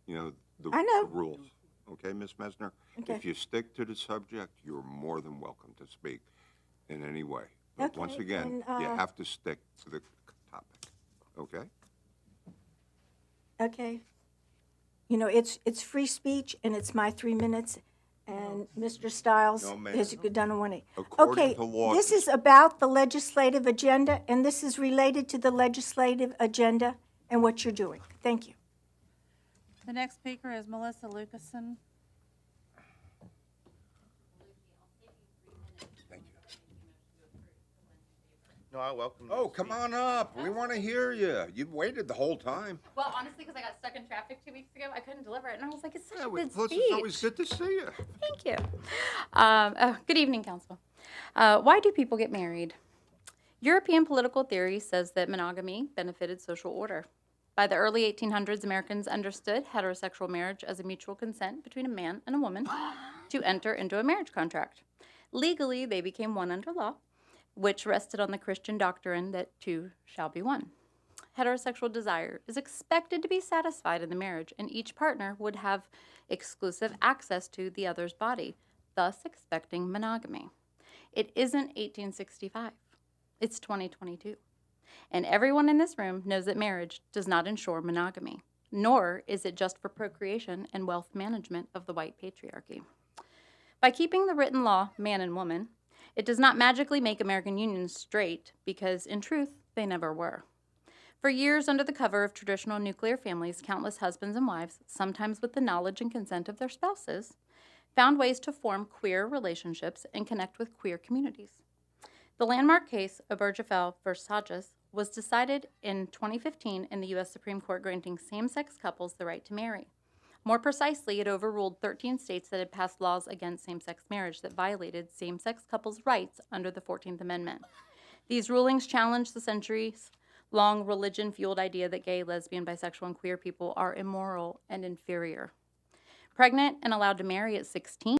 instructing, the I know. the rules. Okay, Ms. Messner? Okay. If you stick to the subject, you're more than welcome to speak in any way. But once Okay, again, and, you have to stick to the topic, okay? Okay. It's free speech, and it's my 3 minutes, and Mr. Stiles No, ma'am. has done a 1-8. According Okay, to law, this is about the legislative agenda, and this is related to the legislative agenda and what you're doing. Thank you. The next speaker is Melissa Lucasen. No, I welcome. Oh, come on up. We want to hear you. You've waited the whole time. Well, honestly, because I got stuck in traffic 2 weeks ago, I couldn't deliver it, and I was like, it's such a Plus, good it's speech. always good to see you. Thank you. Good evening, Council. Why do people get married? European political theory says that monogamy benefited social order. By the early 1800s, Americans understood heterosexual marriage as a mutual consent between a man and a woman to enter into a marriage contract. Legally, they became one under law, which rested on the Christian doctrine that two shall be one. Heterosexual desire is expected to be satisfied in the marriage, and each partner would have exclusive access to the other's body, thus expecting monogamy. It isn't 1865. It's 2022. And everyone in this room knows that marriage does not ensure monogamy, nor is it just for procreation and wealth management of the white patriarchy. By keeping the written law man and woman, it does not magically make American unions straight because, in truth, they never were. For years, under the cover of traditional nuclear families, countless husbands and wives, sometimes with the knowledge and consent of their spouses, found ways to form queer relationships and connect with queer communities. The landmark case, Obergefell v. Hodges, was decided in 2015 in the U.S. Supreme Court, granting same-sex couples the right to marry. More precisely, it overruled 13 states that had passed laws against same-sex marriage that violated same-sex couples' rights under the 14th Amendment. These rulings challenged the centuries-long religion-fueled idea that gay, lesbian, bisexual, and queer people are immoral and inferior. Pregnant and allowed to marry at 16,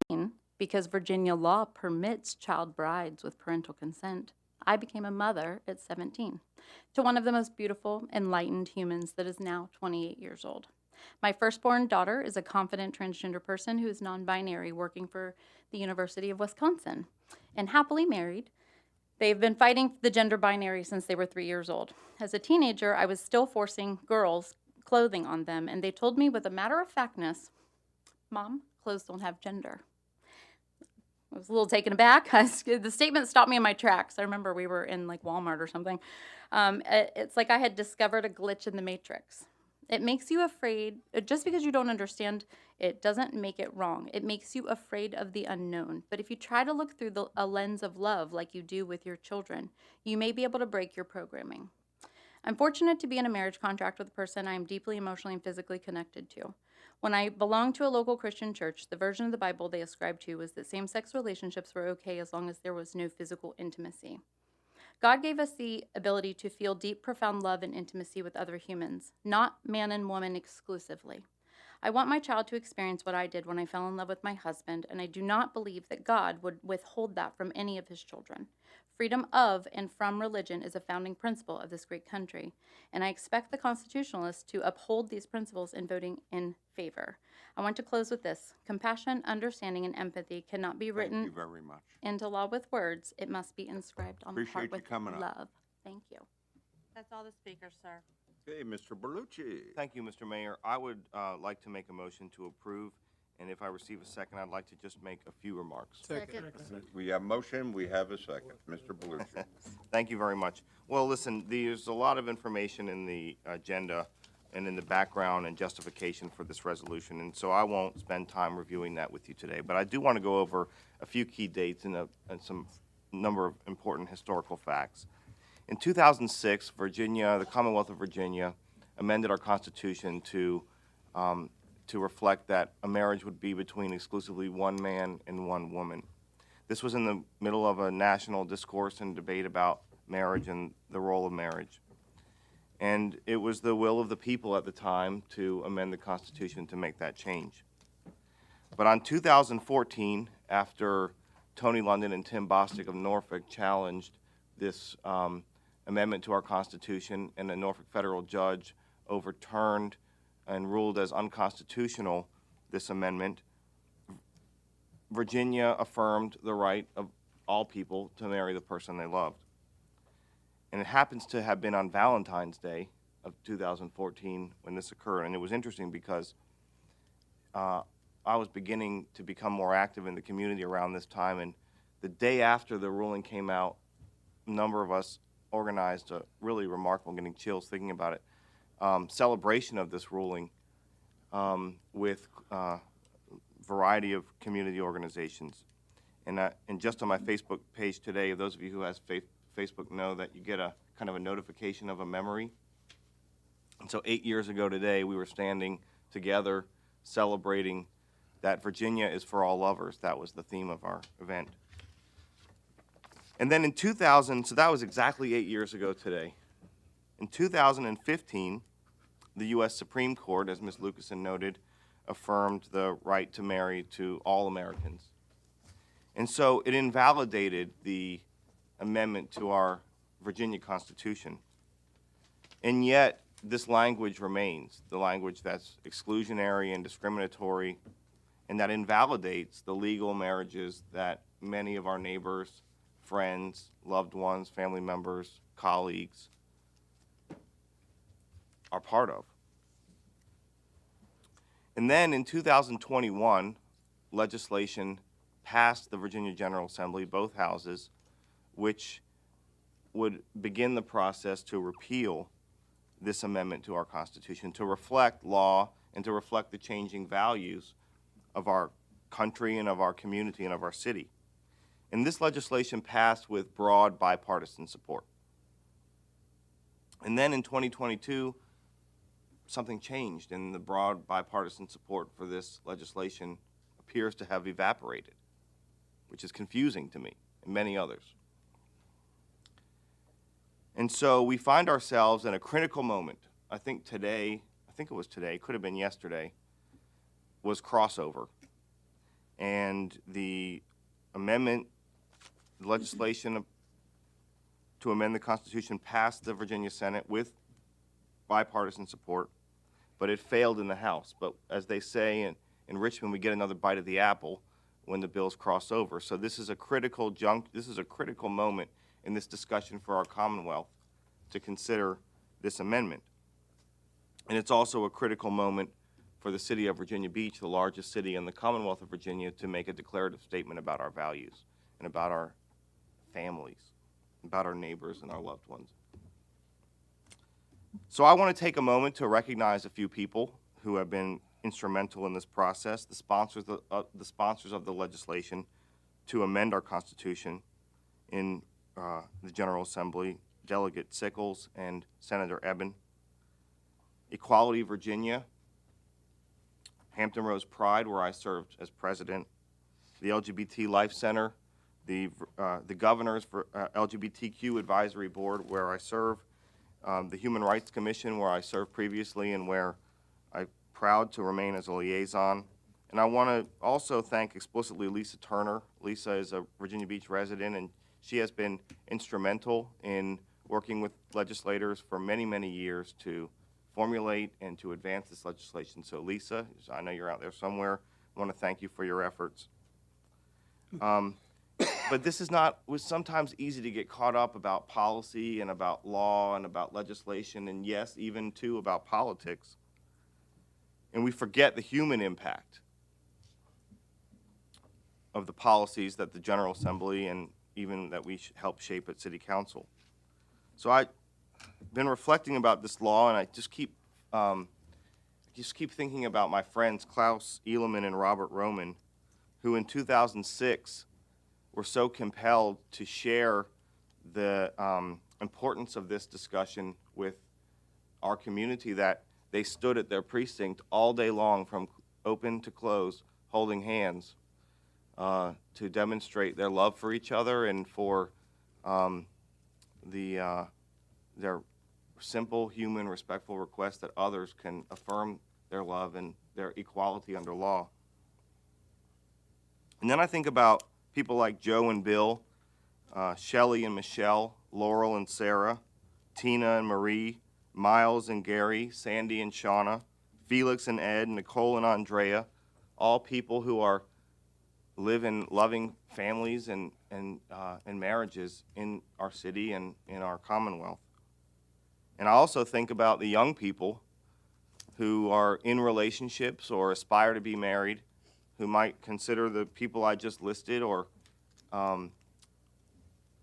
because Virginia law permits child brides with parental consent, I became a mother at 17 to one of the most beautiful, enlightened humans that is now 28 years old. My firstborn daughter is a confident transgender person who is non-binary, working for the University of Wisconsin and happily married. They've been fighting the gender binary since they were 3 years old. As a teenager, I was still forcing girls clothing on them, and they told me with a matter-of-factness, "Mom, clothes don't have gender." I was a little taken aback. The statement stopped me in my tracks. I remember we were in like Walmart or something. It's like I had discovered a glitch in the matrix. It makes you afraid. Just because you don't understand it doesn't make it wrong. It makes you afraid of the unknown. But if you try to look through a lens of love like you do with your children, you may be able to break your programming. I'm fortunate to be in a marriage contract with a person I am deeply emotionally and physically connected to. When I belonged to a local Christian church, the version of the Bible they ascribed to was that same-sex relationships were okay as long as there was no physical intimacy. God gave us the ability to feel deep, profound love and intimacy with other humans, not man and woman exclusively. I want my child to experience what I did when I fell in love with my husband, and I do not believe that God would withhold that from any of his children. Freedom of and from religion is a founding principle of this great country, and I expect the constitutionalists to uphold these principles in voting in favor. I want to close with this. Compassion, understanding, and empathy cannot be written Thank you very much. into law with words. It must be inscribed on the Appreciate heart you with coming up. love. Thank you. That's all the speakers, sir. Okay, Mr. Berlucci. Thank you, Mr. Mayor. I would like to make a motion to approve, and if I receive a second, I'd like to just make a few remarks. Second. We have motion, we have a second. Mr. Berlucci. Thank you very much. Well, listen, there's a lot of information in the agenda and in the background and justification for this resolution, and so I won't spend time reviewing that with you today. But I do want to go over a few key dates and some number of important historical facts. In 2006, Virginia, the Commonwealth of Virginia, amended our Constitution to reflect that a marriage would be between exclusively one man and one woman. This was in the middle of a national discourse and debate about marriage and the role of marriage. And it was the will of the people at the time to amend the Constitution to make that change. But on 2014, after Tony London and Tim Bostic of Norfolk challenged this amendment to our Constitution, and a Norfolk federal judge overturned and ruled as unconstitutional this amendment, Virginia affirmed the right of all people to marry the person they loved. And it happens to have been on Valentine's Day of 2014 when this occurred. And it was interesting because I was beginning to become more active in the community around this time. And the day after the ruling came out, a number of us organized a really remarkable, getting chills thinking about it, celebration of this ruling with a variety of community organizations. And just on my Facebook page today, those of you who have Facebook know that you get a kind of a notification of a memory. And so 8 years ago today, we were standing together celebrating that Virginia is for all lovers. That was the theme of our event. And then in 2000, so that was exactly 8 years ago today. In 2015, the U.S. Supreme Court, as Ms. Lucasen noted, affirmed the right to marry to all Americans. And so it invalidated the amendment to our Virginia Constitution. And yet, this language remains, the language that's exclusionary and discriminatory, and that invalidates the legal marriages that many of our neighbors, friends, loved ones, family members, colleagues are part of. And then in 2021, legislation passed the Virginia General Assembly, both houses, which would begin the process to repeal this amendment to our Constitution to reflect law and to reflect the changing values of our country and of our community and of our city. And this legislation passed with broad bipartisan support. And then in 2022, something changed, and the broad bipartisan support for this legislation appears to have evaporated, which is confusing to me and many others. And so we find ourselves in a critical moment. I think it was today, could have been yesterday, was crossover. And the amendment, the legislation to amend the Constitution passed the Virginia Senate with bipartisan support, but it failed in the House. But as they say in Richmond, we get another bite of the apple when the bills cross over. So this is a critical moment in this discussion for our Commonwealth to consider this amendment. And it's also a critical moment for the city of Virginia Beach, the largest city in the Commonwealth of Virginia, to make a declarative statement about our values and about our families, about our neighbors and our loved ones. So I want to take a moment to recognize a few people who have been instrumental in this process, the sponsors of the legislation to amend our Constitution in the General Assembly, Delegate Sickles and Senator Eben. Equality Virginia, Hampton Roads Pride, where I served as president, the LGBT Life Center, the Governor's for LGBTQ Advisory Board, where I serve, the Human Rights Commission, where I served previously and where I'm proud to remain as a liaison. And I want to also thank explicitly Lisa Turner. Lisa is a Virginia Beach resident, and she has been instrumental in working with legislators for many, many years to formulate and to advance this legislation. So Lisa, I know you're out there somewhere. I want to thank you for your efforts. But this is not, it was sometimes easy to get caught up about policy and about law and about legislation, and yes, even too about politics. And we forget the human impact of the policies that the General Assembly and even that we help shape at City Council. So I've been reflecting about this law, and I just keep thinking about my friends Klaus Ehleman and Robert Roman, who in 2006 were so compelled to share the importance of this discussion with our community that they stood at their precinct all day long from open to close, holding hands to demonstrate their love for each other and for their simple, human, respectful request that others can affirm their love and their equality under law. And then I think about people like Joe and Bill, Shelley and Michelle, Laurel and Sarah, Tina and Marie, Miles and Gary, Sandy and Shauna, Felix and Ed, Nicole and Andrea, all people who live in loving families and marriages in our city and in our Commonwealth. And I also think about the young people who are in relationships or aspire to be married, who might consider the people I just listed or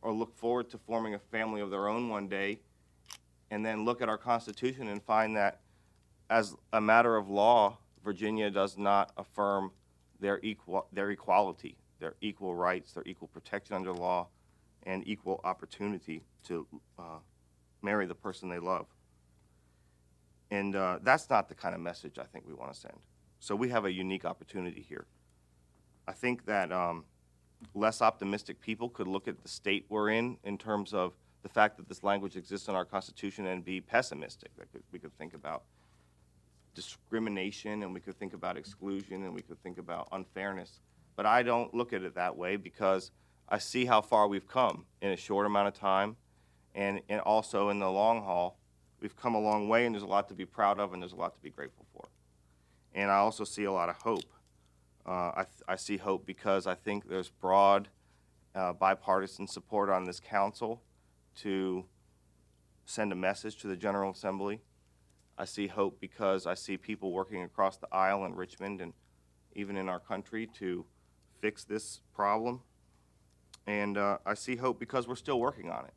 look forward to forming a family of their own one day, and then look at our Constitution and find that as a matter of law, Virginia does not affirm their equality, their equal rights, their equal protection under law, and equal opportunity to marry the person they love. And that's not the kind of message I think we want to send. So we have a unique opportunity here. I think that less optimistic people could look at the state we're in terms of the fact that this language exists in our Constitution and be pessimistic. We could think about discrimination, and we could think about exclusion, and we could think about unfairness. But I don't look at it that way because I see how far we've come in a short amount of time, and also in the long haul. We've come a long way, and there's a lot to be proud of, and there's a lot to be grateful for. And I also see a lot of hope. I see hope because I think there's broad bipartisan support on this council to send a message to the General Assembly. I see hope because I see people working across the aisle in Richmond and even in our country to fix this problem. And I see hope because we're still working on it.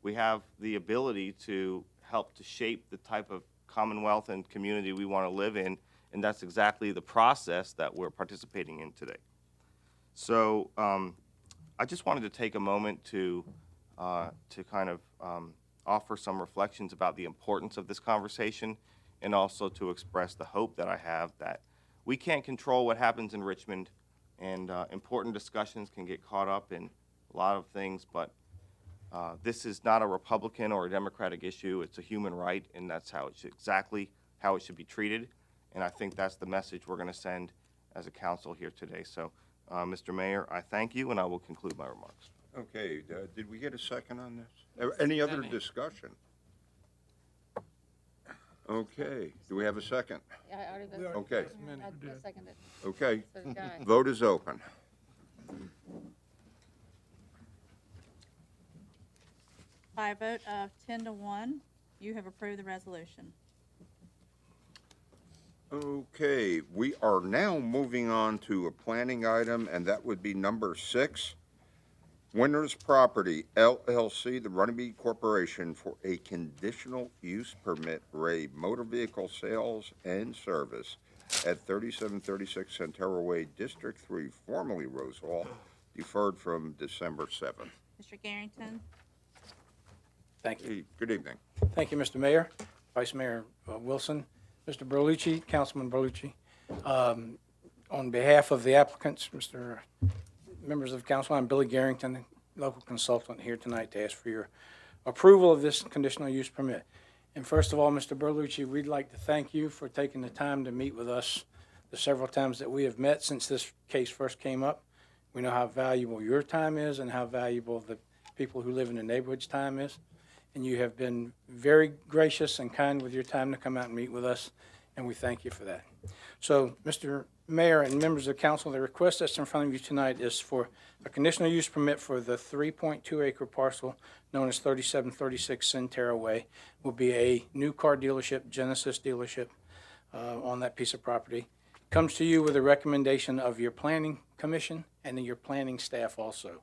We have the ability to help to shape the type of commonwealth and community we want to live in, and that's exactly the process that we're participating in today. So I just wanted to take a moment to kind of offer some reflections about the importance of this conversation, and also to express the hope that I have that we can't control what happens in Richmond, and important discussions can get caught up in a lot of things, but this is not a Republican or a Democratic issue. It's a human right, and that's exactly how it should be treated. And I think that's the message we're going to send as a council here today. So, Mr. Mayor, I thank you, and I will conclude my remarks. Okay, did we get a second on this? Any other discussion? Okay, do we have a second? Yeah, I already voted. Okay. I seconded. Okay, So did I. vote is open. By a vote of 10-1, you have approved the resolution. Okay, we are now moving on to a planning item, and that would be number 6. Winners Property LLC, the Runnymede Corporation, for a conditional use permit, Ray Motor Vehicle Sales and Service at 3736 Centero Way, District 3, formerly Rose Hall, deferred from December 7th. Mr. Garrington? Thank you. Hey, good evening. Thank you, Mr. Mayor, Vice Mayor Wilson, Mr. Berlucci, Councilman Berlucci. On behalf of the applicants, members of council, I'm Billy Garrington, local consultant here tonight to ask for your approval of this conditional use permit. And first of all, Mr. Berlucci, we'd like to thank you for taking the time to meet with us the several times that we have met since this case first came up. We know how valuable your time is and how valuable the people who live in the neighborhood's time is. And you have been very gracious and kind with your time to come out and meet with us, and we thank you for that. So, Mr. Mayor and members of the council, the request that's in front of you tonight is for a conditional use permit for the 3.2 acre parcel known as 3736 Centero Way. Will be a new car dealership, Genesis dealership, on that piece of property. Comes to you with a recommendation of your planning commission and your planning staff also.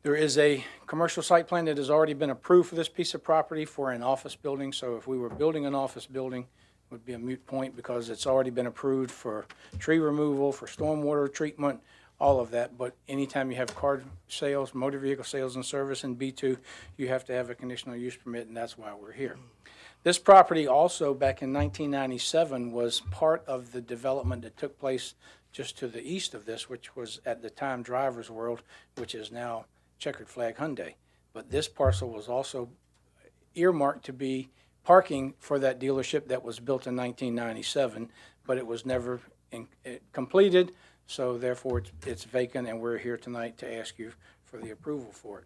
There is a commercial site plan that has already been approved for this piece of property for an office building. So if we were building an office building, it would be a moot point because it's already been approved for tree removal, for stormwater treatment, all of that. But anytime you have car sales, motor vehicle sales and service in B2, you have to have a conditional use permit, and that's why we're here. This property also, back in 1997, was part of the development that took place just to the east of this, which was at the time Drivers World, which is now Checkered Flag Hyundai. But this parcel was also earmarked to be parking for that dealership that was built in 1997, but it was never completed, so therefore it's vacant, and we're here tonight to ask you for the approval for it.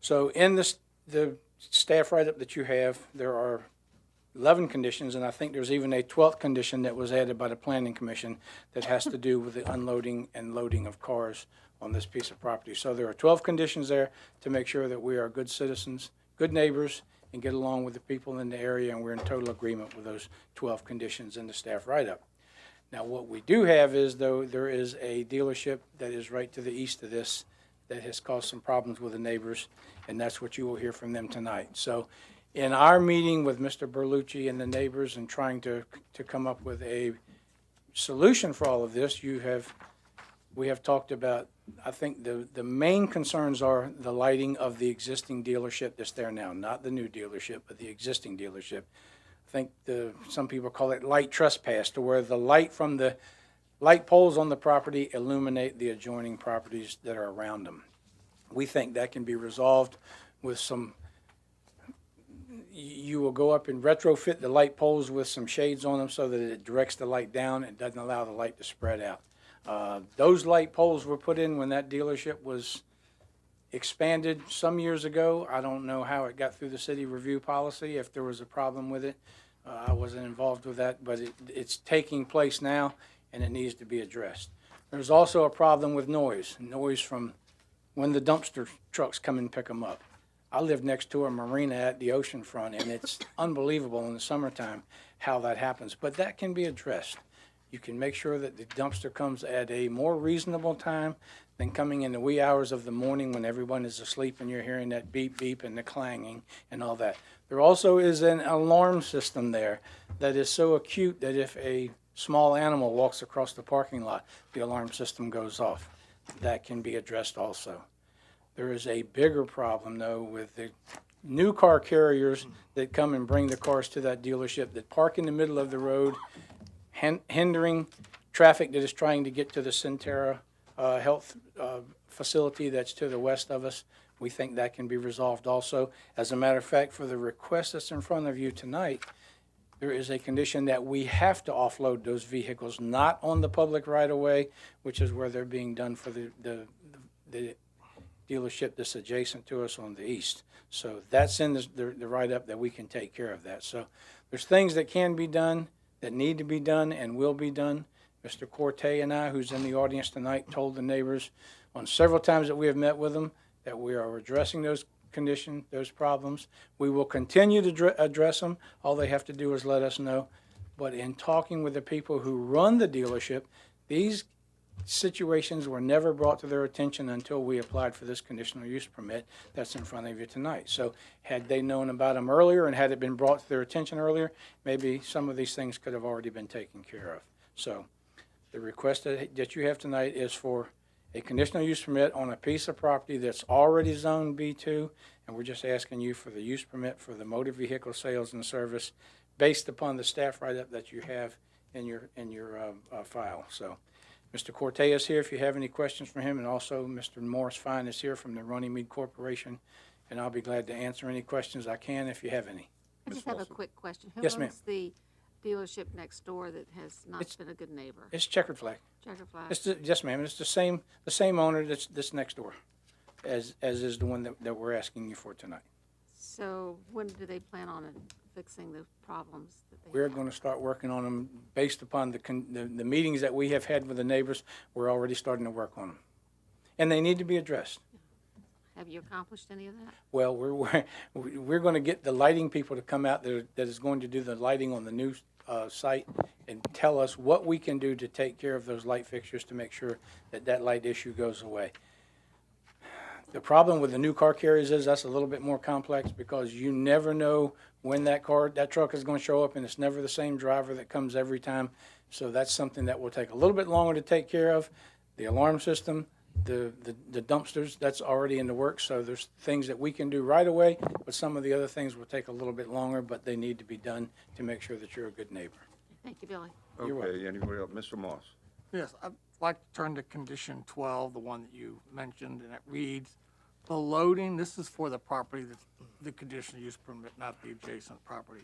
So in the staff write-up that you have, there are 11 conditions, and I think there's even a 12th condition that was added by the Planning Commission that has to do with the unloading and loading of cars on this piece of property. So there are 12 conditions there to make sure that we are good citizens, good neighbors, and get along with the people in the area, and we're in total agreement with those 12 conditions in the staff write-up. Now, what we do have is, though, there is a dealership that is right to the east of this that has caused some problems with the neighbors, and that's what you will hear from them tonight. So in our meeting with Mr. Berlucci and the neighbors and trying to come up with a solution for all of this, we have talked about, I think the main concerns are the lighting of the existing dealership that's there now, not the new dealership, but the existing dealership. I think some people call it light trespass, to where the light from the light poles on the property illuminate the adjoining properties that are around them. We think that can be resolved with some, you will go up and retrofit the light poles with some shades on them so that it directs the light down and doesn't allow the light to spread out. Those light poles were put in when that dealership was expanded some years ago. I don't know how it got through the city review policy, if there was a problem with it. I wasn't involved with that, but it's taking place now, and it needs to be addressed. There's also a problem with noise from when the dumpster trucks come and pick them up. I live next to a marina at the ocean front, and it's unbelievable in the summertime how that happens, but that can be addressed. You can make sure that the dumpster comes at a more reasonable time than coming in the wee hours of the morning when everyone is asleep and you're hearing that beep beep and the clanging and all that. There also is an alarm system there that is so acute that if a small animal walks across the parking lot, the alarm system goes off. That can be addressed also. There is a bigger problem, though, with the new car carriers that come and bring the cars to that dealership that park in the middle of the road, hindering traffic that is trying to get to the Centera health facility that's to the west of us. We think that can be resolved also. As a matter of fact, for the request that's in front of you tonight, there is a condition that we have to offload those vehicles, not on the public right-of-way, which is where they're being done for the dealership that's adjacent to us on the east. So that's in the write-up that we can take care of that. So there's things that can be done, that need to be done, and will be done. Mr. Corte and I, who's in the audience tonight, told the neighbors on several times that we have met with them that we are addressing those conditions, those problems. We will continue to address them. All they have to do is let us know. But in talking with the people who run the dealership, these situations were never brought to their attention until we applied for this conditional use permit that's in front of you tonight. So had they known about them earlier and had it been brought to their attention earlier, maybe some of these things could have already been taken care of. So the request that you have tonight is for a conditional use permit on a piece of property that's already zoned B2, and we're just asking you for the use permit for the motor vehicle sales and service based upon the staff write-up that you have in your file. So Mr. Corte is here if you have any questions for him, and also Mr. Morris Fine is here from the Runnymede Corporation, and I'll be glad to answer any questions I can if you have any. I just have a quick question. Who Yes, ma'am. owns the dealership next door that has not been a good neighbor? It's Checkered Flag. Checkered Flag. Yes, ma'am. It's the same owner that's next door, as is the one that we're asking you for tonight. So when do they plan on fixing the problems that they We're have? going to start working on them based upon the meetings that we have had with the neighbors. We're already starting to work on them, and they need to be addressed. Have you accomplished any of that? Well, we're going to get the lighting people to come out that is going to do the lighting on the new site and tell us what we can do to take care of those light fixtures to make sure that light issue goes away. The problem with the new car carriers is that's a little bit more complex because you never know when that truck is going to show up, and it's never the same driver that comes every time. So that's something that will take a little bit longer to take care of. The alarm system, the dumpsters, that's already in the works. So there's things that we can do right away, but some of the other things will take a little bit longer, but they need to be done to make sure that you're a good neighbor. Thank you, Billy. Okay, anybody else? Mr. Moss? Yes, I'd like to turn to condition 12, the one that you mentioned, and it reads, the loading, this is for the property that's the conditional use permit, not the adjacent property.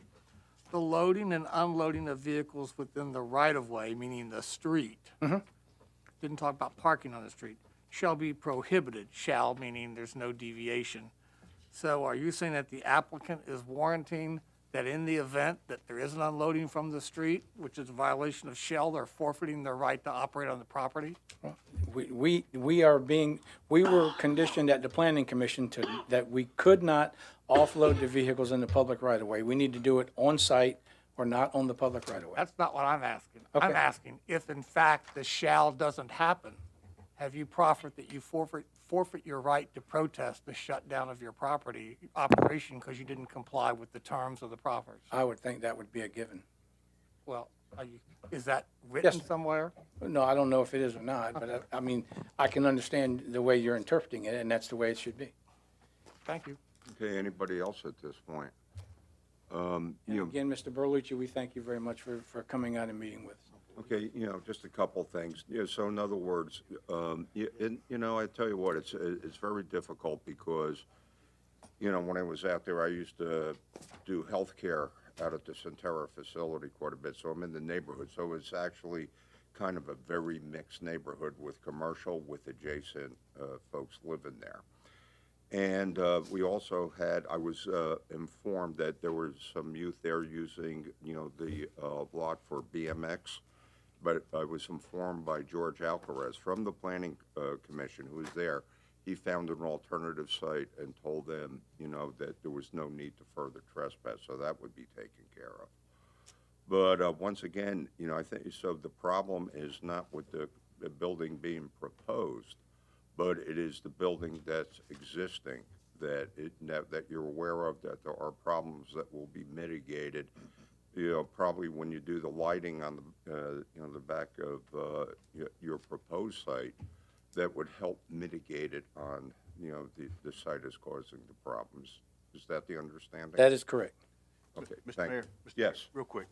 The loading and unloading of vehicles within the right-of-way, meaning the street, didn't talk about parking on the street, shall be prohibited, shall meaning there's no deviation. So are you saying that the applicant is warranting that in the event that there is an unloading from the street, which is a violation of shall, they're forfeiting their right to operate on the property? We were conditioned at the planning commission that we could not offload the vehicles in the public right of way. We need to do it on site or not on the public right of way. That's not what I'm asking. Okay. I'm asking if in fact the shall doesn't happen, have you proffered that you forfeit your right to protest the shutdown of your property operation because you didn't comply with the terms of the proffers? I would think that would be a given. Well, is that written Yes. somewhere? No, I don't know if it is or not, but I mean, I can understand the way you're interpreting it, and that's the way it should be. Thank you. Okay, anybody else at this point? Again, Mr. Berlucci, we thank you very much for coming out and meeting with us. Okay, just a couple things. So in other words, I tell you what, it's very difficult because, when I was out there, I used to do healthcare out at the Centera facility quite a bit, so I'm in the neighborhood. So it's actually kind of a very mixed neighborhood with commercial, with adjacent folks living there. And we also I was informed that there was some youth there using, the lot for BMX. But I was informed by George Alcaraz from the Planning Commission, who was there. He found an alternative site and told them, that there was no need to further trespass, so that would be taken care of. But once again, I think so. The problem is not with the building being proposed, but it is the building that's existing that you're aware of, that there are problems that will be mitigated. Probably when you do the lighting on the back of your proposed site, that would help mitigate it on, the site is causing the problems. Is that the understanding? That is correct. Okay, Mr. thank you. Mayor, Mr. Yes. Mayor, real quick.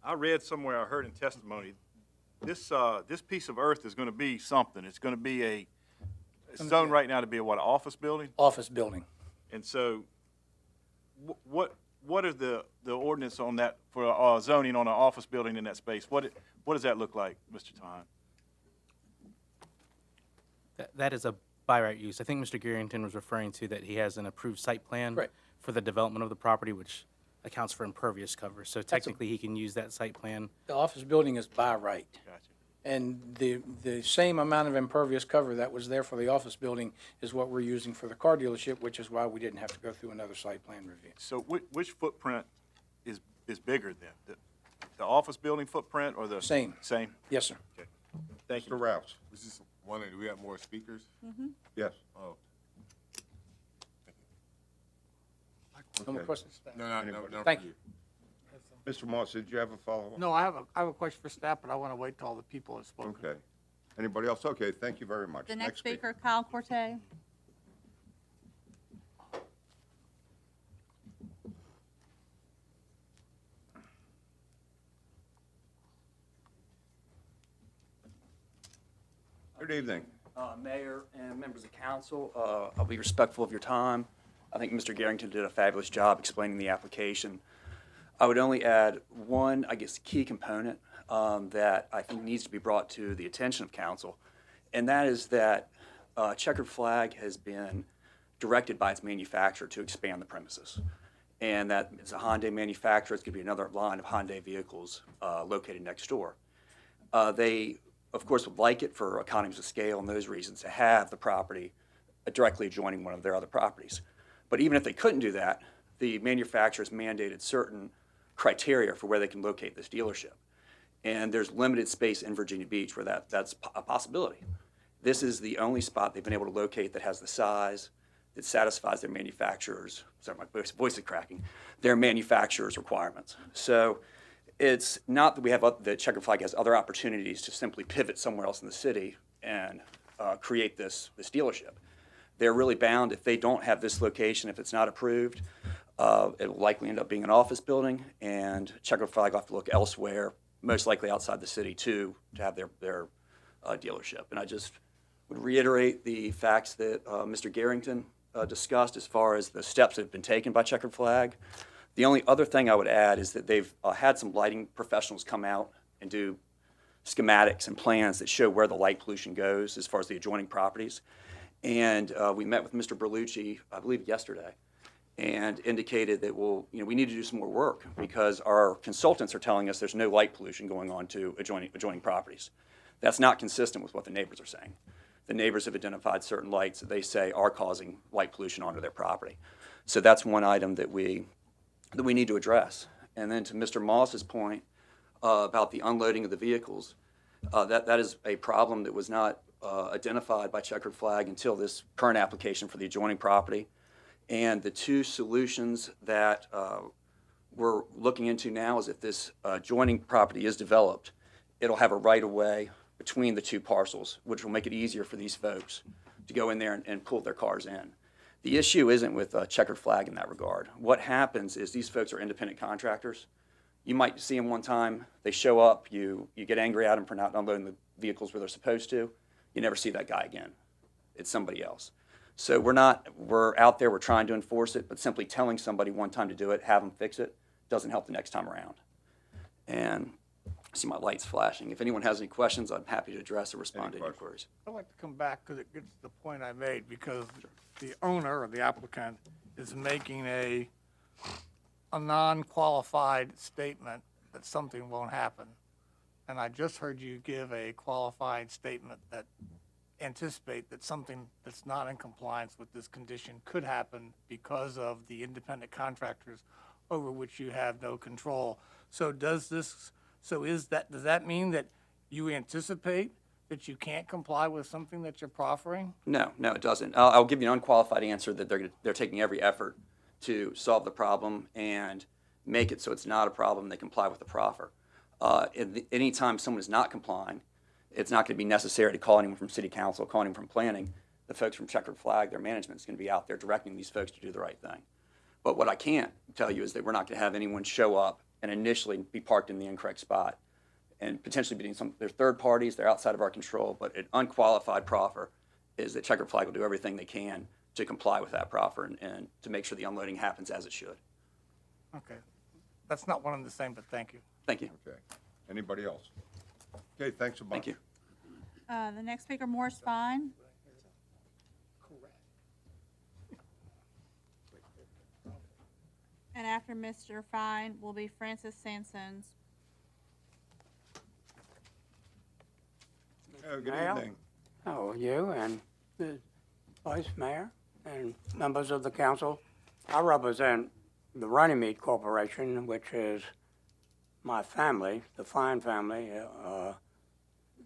I read somewhere, I heard in testimony, this piece of earth is going to be something. It's going to be it's zoned right now to be an office building? Office building. And so, what is the ordinance on that for zoning on an office building in that space? What does that look like, Mr. Tahan? That is a by right use. I think Mr. Garrington was referring to that he has an approved site plan for the development of the property, which accounts for impervious cover. So technically, he can use that site plan. The office building is by right. Gotcha. And the same amount of impervious cover that was there for the office building is what we're using for the car dealership, which is why we didn't have to go through another site plan review. So which footprint is bigger then? The office building footprint or the? Same. Same? Yes, sir. Okay. Thank you. Mr. Rouse. Was just wondering, do we have more speakers? Yes. Oh. No more Okay. questions? No, Thank you. Mr. Moss, did you have a follow-up? No, I have a question for staff, but I want to wait till all the people have spoken. Okay. Anybody else? Okay, thank you very much. The next speaker, Kyle Corte. Good evening. Mayor and members of council, I'll be respectful of your time. I think Mr. Garrington did a fabulous job explaining the application. I would only add one, I guess, key component that I think needs to be brought to the attention of council, and that is that Checkered Flag has been directed by its manufacturer to expand the premises. And that it's a Hyundai manufacturer. It's going to be another line of Hyundai vehicles located next door. They, of course, would like it for economies of scale and those reasons to have the property directly adjoining one of their other properties. But even if they couldn't do that, the manufacturers mandated certain criteria for where they can locate this dealership. And there's limited space in Virginia Beach where that's a possibility. This is the only spot they've been able to locate that has the size that satisfies their manufacturers, sorry, my voice is cracking, their manufacturers' requirements. So it's not that we have, the Checkered Flag has other opportunities to simply pivot somewhere else in the city and create this dealership. They're really bound if they don't have this location, if it's not approved, it will likely end up being an office building, and Checkered Flag will have to look elsewhere, most likely outside the city too, to have their dealership. And I just would reiterate the facts that Mr. Garrington discussed as far as the steps that have been taken by Checkered Flag. The only other thing I would add is that they've had some lighting professionals come out and do schematics and plans that show where the light pollution goes as far as the adjoining properties. And we met with Mr. Berlucci, I believe yesterday, and indicated that we need to do some more work because our consultants are telling us there's no light pollution going on to adjoining properties. That's not consistent with what the neighbors are saying. The neighbors have identified certain lights that they say are causing light pollution onto their property. So that's one item that we need to address. And then to Mr. Moss's point about the unloading of the vehicles, that is a problem that was not identified by Checkered Flag until this current application for the adjoining property. And the two solutions that we're looking into now is if this adjoining property is developed, it'll have a right-of-way between the two parcels, which will make it easier for these folks to go in there and pull their cars in. The issue isn't with Checkered Flag in that regard. What happens is these folks are independent contractors. You might see them one time, they show up, you get angry at them for not unloading the vehicles where they're supposed to. You never see that guy again. It's somebody else. So we're out there, we're trying to enforce it, but simply telling somebody one time to do it, have them fix it, doesn't help the next time around. And I see my lights flashing. If anyone has any questions, I'm happy to address or respond to any inquiries. I'd like to come back because it gets to the point I made, because the owner or the applicant is making a non-qualified statement that something won't happen. And I just heard you give a qualified statement that anticipate that something that's not in compliance with this condition could happen because of the independent contractors over which you have no control. So does that mean that you anticipate that you can't comply with something that you're proffering? No, no, it doesn't. I'll give you an unqualified answer that they're taking every effort to solve the problem and make it so it's not a problem. They comply with the proffer. Anytime someone is not complying, it's not going to be necessary to call anyone from City Council, call anyone from planning. The folks from Checkered Flag, their management is going to be out there directing these folks to do the right thing. But what I can't tell you is that we're not going to have anyone show up and initially be parked in the incorrect spot and potentially be doing they're third parties, they're outside of our control, but an unqualified proffer is that Checkered Flag will do everything they can to comply with that proffer and to make sure the unloading happens as it should. Okay. That's not one and the same, but thank you. Thank you. Okay. Anybody else? Okay, thanks a bunch. Thank you. The next speaker, Morris Fine. And after Mr. Fine will be Francis Sansons. Good Mayor, evening. how are you and the Vice Mayor and members of the council? I represent the Runnymede Corporation, which is my family, the Fine family.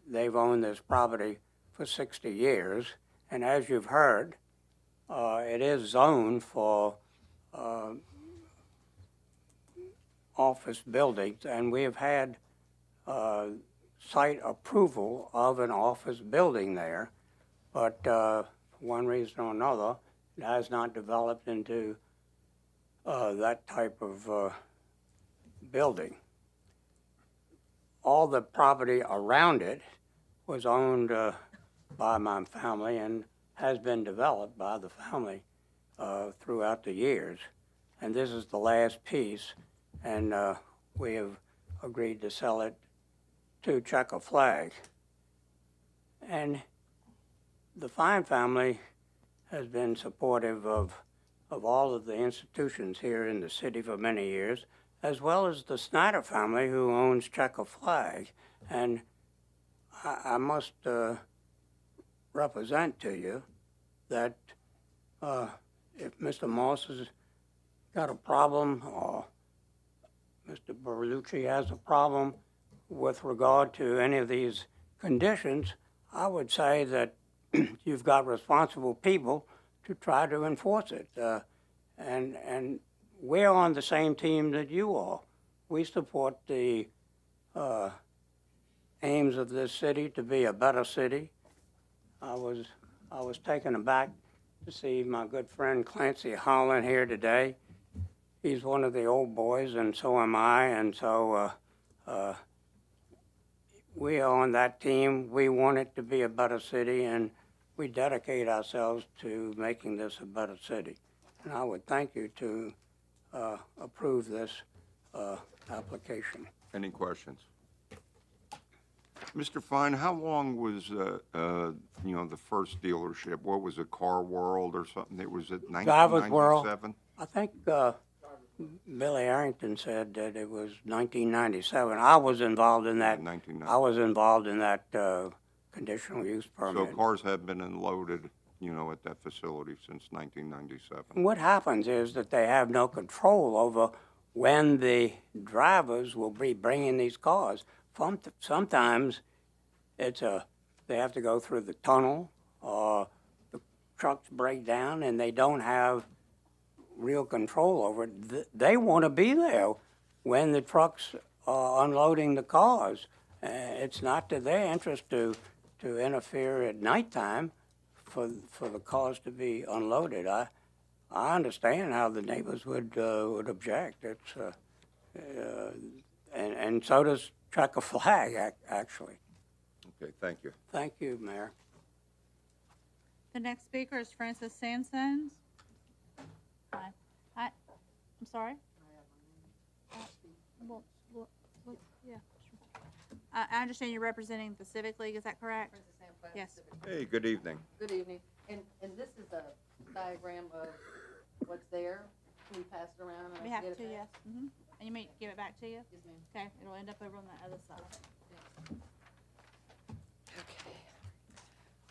They've owned this property for 60 years, and as you've heard, it is zoned for office buildings, and we have had site approval of an office building there, but for one reason or another, it has not developed into that type of building. All the property around it was owned by my family and has been developed by the family throughout the years. And this is the last piece, and we have agreed to sell it to Checkered Flag. And the Fine family has been supportive of all of the institutions here in the city for many years, as well as the Snyder family who owns Checkered Flag. And I must represent to you that if Mr. Moss has got a problem or Mr. Berlucci has a problem with regard to any of these conditions, I would say that you've got responsible people to try to enforce it. And we're on the same team that you are. We support the aims of this city to be a better city. I was taken aback to see my good friend Clancy Holland here today. He's one of the old boys, and so am I, and so we are on that team. We want it to be a better city, and we dedicate ourselves to making this a better city. And I would thank you to approve this application. Any questions? Mr. Fine, how long was, the first dealership? What was it, Car World or something? It was at Drivers World. 1997? I think Billy Arrington said that it was 1997. I was involved in that. 1990. I was involved in that conditional use permit. So cars have been unloaded, at that facility since 1997. What happens is that they have no control over when the drivers will be bringing these cars. Sometimes they have to go through the tunnel, or the trucks break down and they don't have real control over it. They want to be there when the trucks are unloading the cars. It's not to their interest to interfere at nighttime for the cars to be unloaded. I understand how the neighbors would object. It's and so does Checkered Flag actually. Okay, thank you. Thank you, Mayor. The next speaker is Francis Sansons. Hi. I'm sorry? Yeah, sure. I understand you're representing the Civic League, is that correct? Yes. Hey, good evening. Good evening. And this is a diagram of what's there. Can we pass it around? And We I have can get to, it yes. back? Mm-hmm. And you may give it back to you? Yes, ma'am. Okay, it'll end up over on the other side. Okay.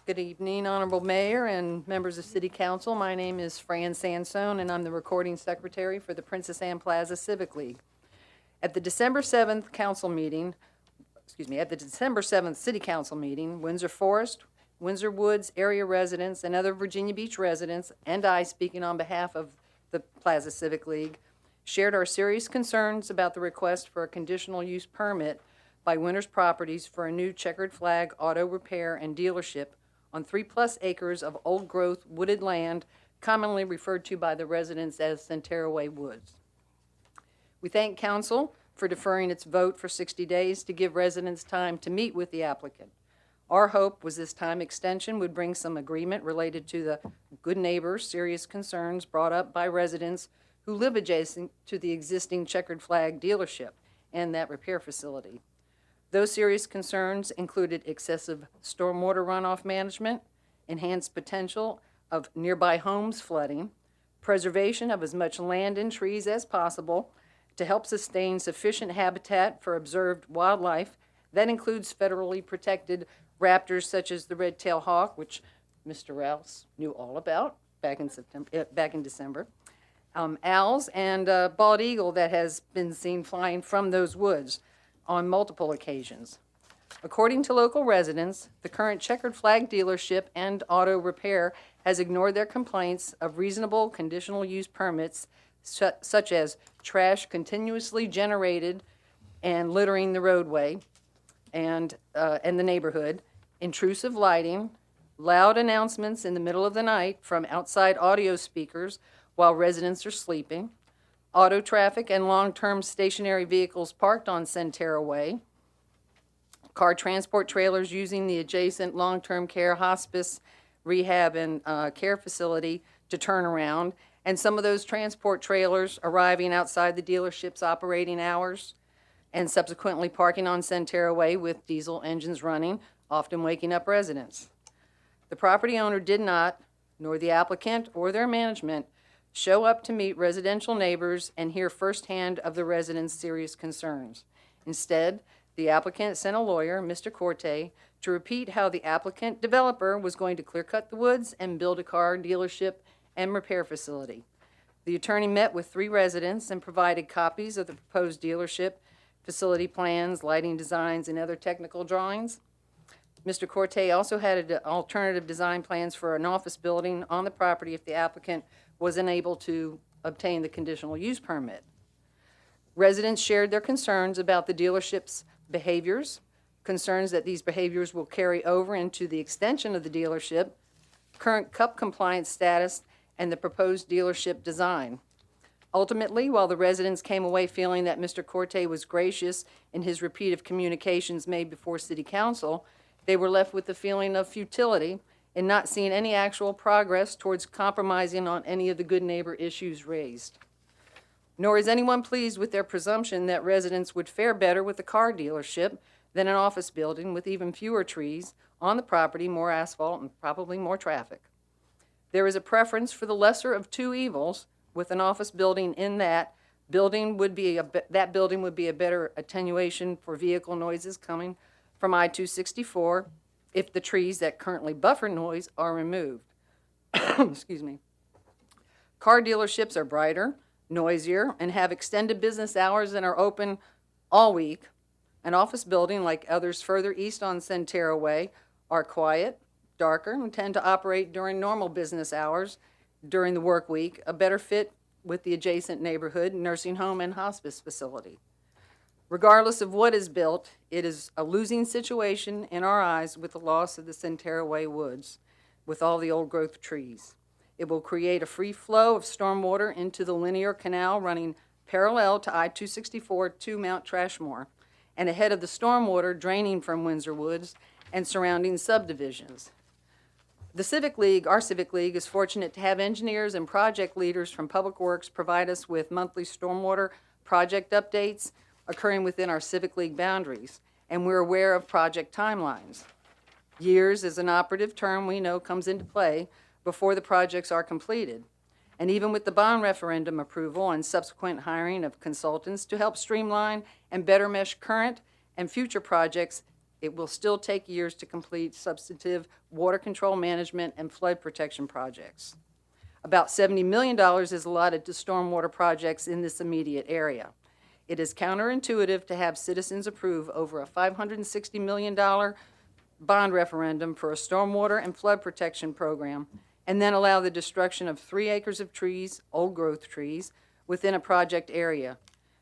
Good evening, Honorable Mayor and members of City Council. My name is Fran Sansone, and I'm the recording secretary for the Princess Anne Plaza Civic League. At the December 7th council meeting, at the December 7th City Council meeting, Windsor Forest, Windsor Woods area residents, and other Virginia Beach residents, and I, speaking on behalf of the Plaza Civic League, shared our serious concerns about the request for a conditional use permit by Winters Properties for a new checkered flag auto repair and dealership on 3+ acres of old-growth wooded land, commonly referred to by the residents as Centerway Woods. We thank council for deferring its vote for 60 days to give residents time to meet with the applicant. Our hope was this time extension would bring some agreement related to the good neighbor serious concerns brought up by residents who live adjacent to the existing checkered flag dealership and that repair facility. Those serious concerns included excessive stormwater runoff management, enhanced potential of nearby homes flooding, preservation of as much land and trees as possible to help sustain sufficient habitat for observed wildlife. That includes federally protected raptors such as the red-tailed hawk, which Mr. Rouse knew all about back in December, owls, and bald eagle that has been seen flying from those woods on multiple occasions. According to local residents, the current checkered flag dealership and auto repair has ignored their complaints of reasonable conditional use permits such as trash continuously generated and littering the roadway and the neighborhood, intrusive lighting, loud announcements in the middle of the night from outside audio speakers while residents are sleeping, auto traffic and long-term stationary vehicles parked on Centera Way, car transport trailers using the adjacent long-term care, hospice, rehab, and care facility to turn around, and some of those transport trailers arriving outside the dealership's operating hours and subsequently parking on Centera Way with diesel engines running, often waking up residents. The property owner did not, nor the applicant or their management, show up to meet residential neighbors and hear firsthand of the residents' serious concerns. Instead, the applicant sent a lawyer, Mr. Corte, to repeat how the applicant developer was going to clear-cut the woods and build a car dealership and repair facility. The attorney met with 3 residents and provided copies of the proposed dealership, facility plans, lighting designs, and other technical drawings. Mr. Corte also had alternative design plans for an office building on the property if the applicant was unable to obtain the conditional use permit. Residents shared their concerns about the dealership's behaviors, concerns that these behaviors will carry over into the extension of the dealership, current CUP compliance status, and the proposed dealership design. Ultimately, while the residents came away feeling that Mr. Corte was gracious in his repeat of communications made before City Council, they were left with the feeling of futility in not seeing any actual progress towards compromising on any of the good neighbor issues raised. Nor is anyone pleased with their presumption that residents would fare better with a car dealership than an office building with even fewer trees on the property, more asphalt, and probably more traffic. There is a preference for the lesser of 2 evils, with an office building in that building would be a better attenuation for vehicle noises coming from I-264 if the trees that currently buffer noise are removed. Excuse me. Car dealerships are brighter, noisier, and have extended business hours and are open all week. An office building, like others further east on Centera Way, are quiet, darker, and tend to operate during normal business hours during the work week, a better fit with the adjacent neighborhood, nursing home, and hospice facility. Regardless of what is built, it is a losing situation in our eyes with the loss of the Centera Way woods, with all the old-growth trees. It will create a free flow of stormwater into the linear canal running parallel to I-264 to Mount Trashmore, and ahead of the stormwater draining from Windsor Woods and surrounding subdivisions. The Civic League, our Civic League, is fortunate to have engineers and project leaders from Public Works provide us with monthly stormwater project updates occurring within our Civic League boundaries, and we're aware of project timelines. Years is an operative term we know comes into play before the projects are completed. And even with the bond referendum approval and subsequent hiring of consultants to help streamline and better mesh current and future projects, it will still take years to complete substantive water control management and flood protection projects. About $70 million is allotted to stormwater projects in this immediate area. It is counterintuitive to have citizens approve over a $560 million bond referendum for a stormwater and flood protection program, and then allow the destruction of 3 acres of trees, old-growth trees, within a project area.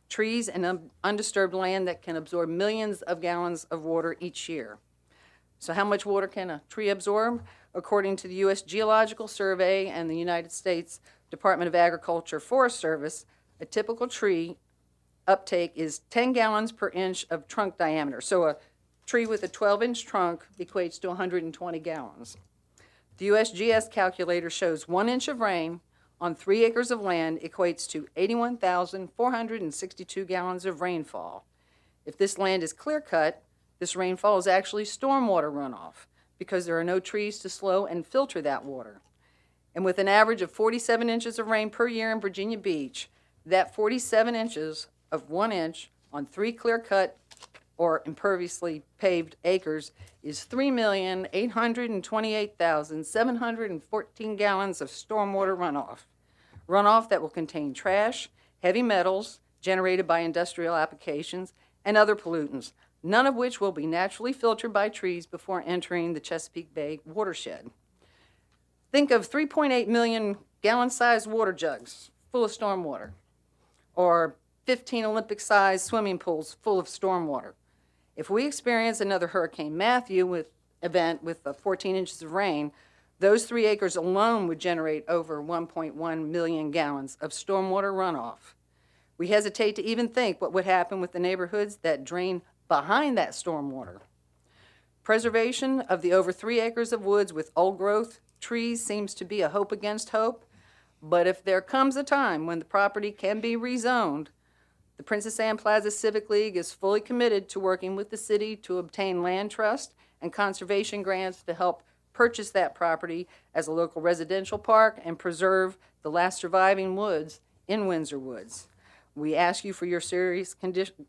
Trees and undisturbed land that can absorb millions of gallons of water each year. So how much water can a tree absorb? According to the U.S. Geological Survey and the United States Department of Agriculture Forest Service, a typical tree uptake is 10 gallons per inch of trunk diameter. So a tree with a 12-inch trunk equates to 120 gallons. The USGS calculator shows 1 inch of rain on 3 acres of land equates to 81,462 gallons of rainfall. If this land is clear-cut, this rainfall is actually stormwater runoff because there are no trees to slow and filter that water. And with an average of 47 inches of rain per year in Virginia Beach, that 47 inches of 1 inch on 3 clear-cut or imperviously paved acres is 3,828,714 gallons of stormwater runoff. Runoff that will contain trash, heavy metals generated by industrial applications, and other pollutants, none of which will be naturally filtered by trees before entering the Chesapeake Bay watershed. Think of 3.8 million gallon-sized water jugs full of stormwater, or 15 Olympic-sized swimming pools full of stormwater. If we experience another Hurricane Matthew event with 14 inches of rain, those 3 acres alone would generate over 1.1 million gallons of stormwater runoff. We hesitate to even think what would happen with the neighborhoods that drain behind that stormwater. Preservation of the over 3 acres of woods with old growth trees seems to be a hope against hope, but if there comes a time when the property can be rezoned, the Princess Anne Plaza Civic League is fully committed to working with the city to obtain land trust and conservation grants to help purchase that property as a local residential park and preserve the last surviving woods in Windsor Woods. We ask you for your serious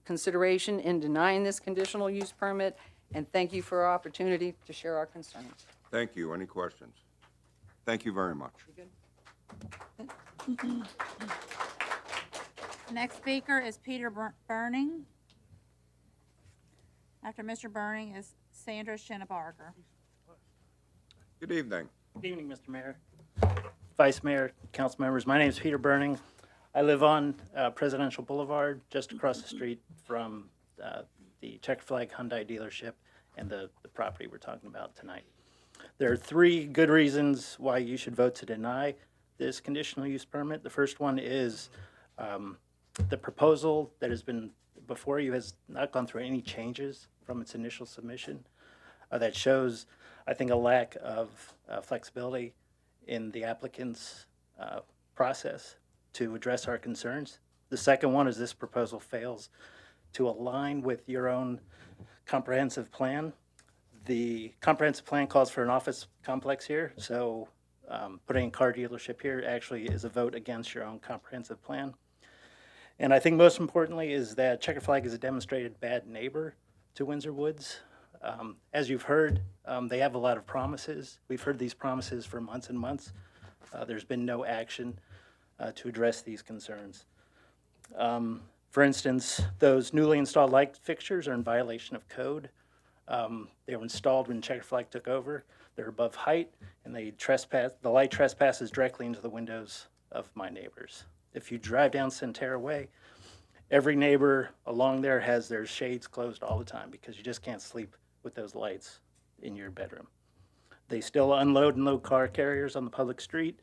consideration in denying this conditional use permit, and thank you for our opportunity to share our concerns. Thank you. Any questions? Thank you very much. Next speaker is Peter Burning. After Mr. Burning is Sandra Schennebarger. Good evening. Good evening, Mr. Mayor, Vice Mayor, council members. My name is Peter Burning. I live on Presidential Boulevard, just across the street from the Checker Flag Hyundai dealership and the property we're talking about tonight. There are 3 good reasons why you should vote to deny this conditional use permit. The first one is the proposal that has been before you has not gone through any changes from its initial submission. That shows, I think, a lack of flexibility in the applicant's process to address our concerns. The second one is this proposal fails to align with your own comprehensive plan. The comprehensive plan calls for an office complex here, so putting a car dealership here actually is a vote against your own comprehensive plan. And I think most importantly is that Checker Flag is a demonstrated bad neighbor to Windsor Woods. As you've heard, they have a lot of promises. We've heard these promises for months and months. There's been no action to address these concerns. For instance, those newly installed light fixtures are in violation of code. They were installed when Checker Flag took over. They're above height, and the light trespasses directly into the windows of my neighbors. If you drive down Centera Way, every neighbor along there has their shades closed all the time because you just can't sleep with those lights in your bedroom. They still unload and load car carriers on the public street.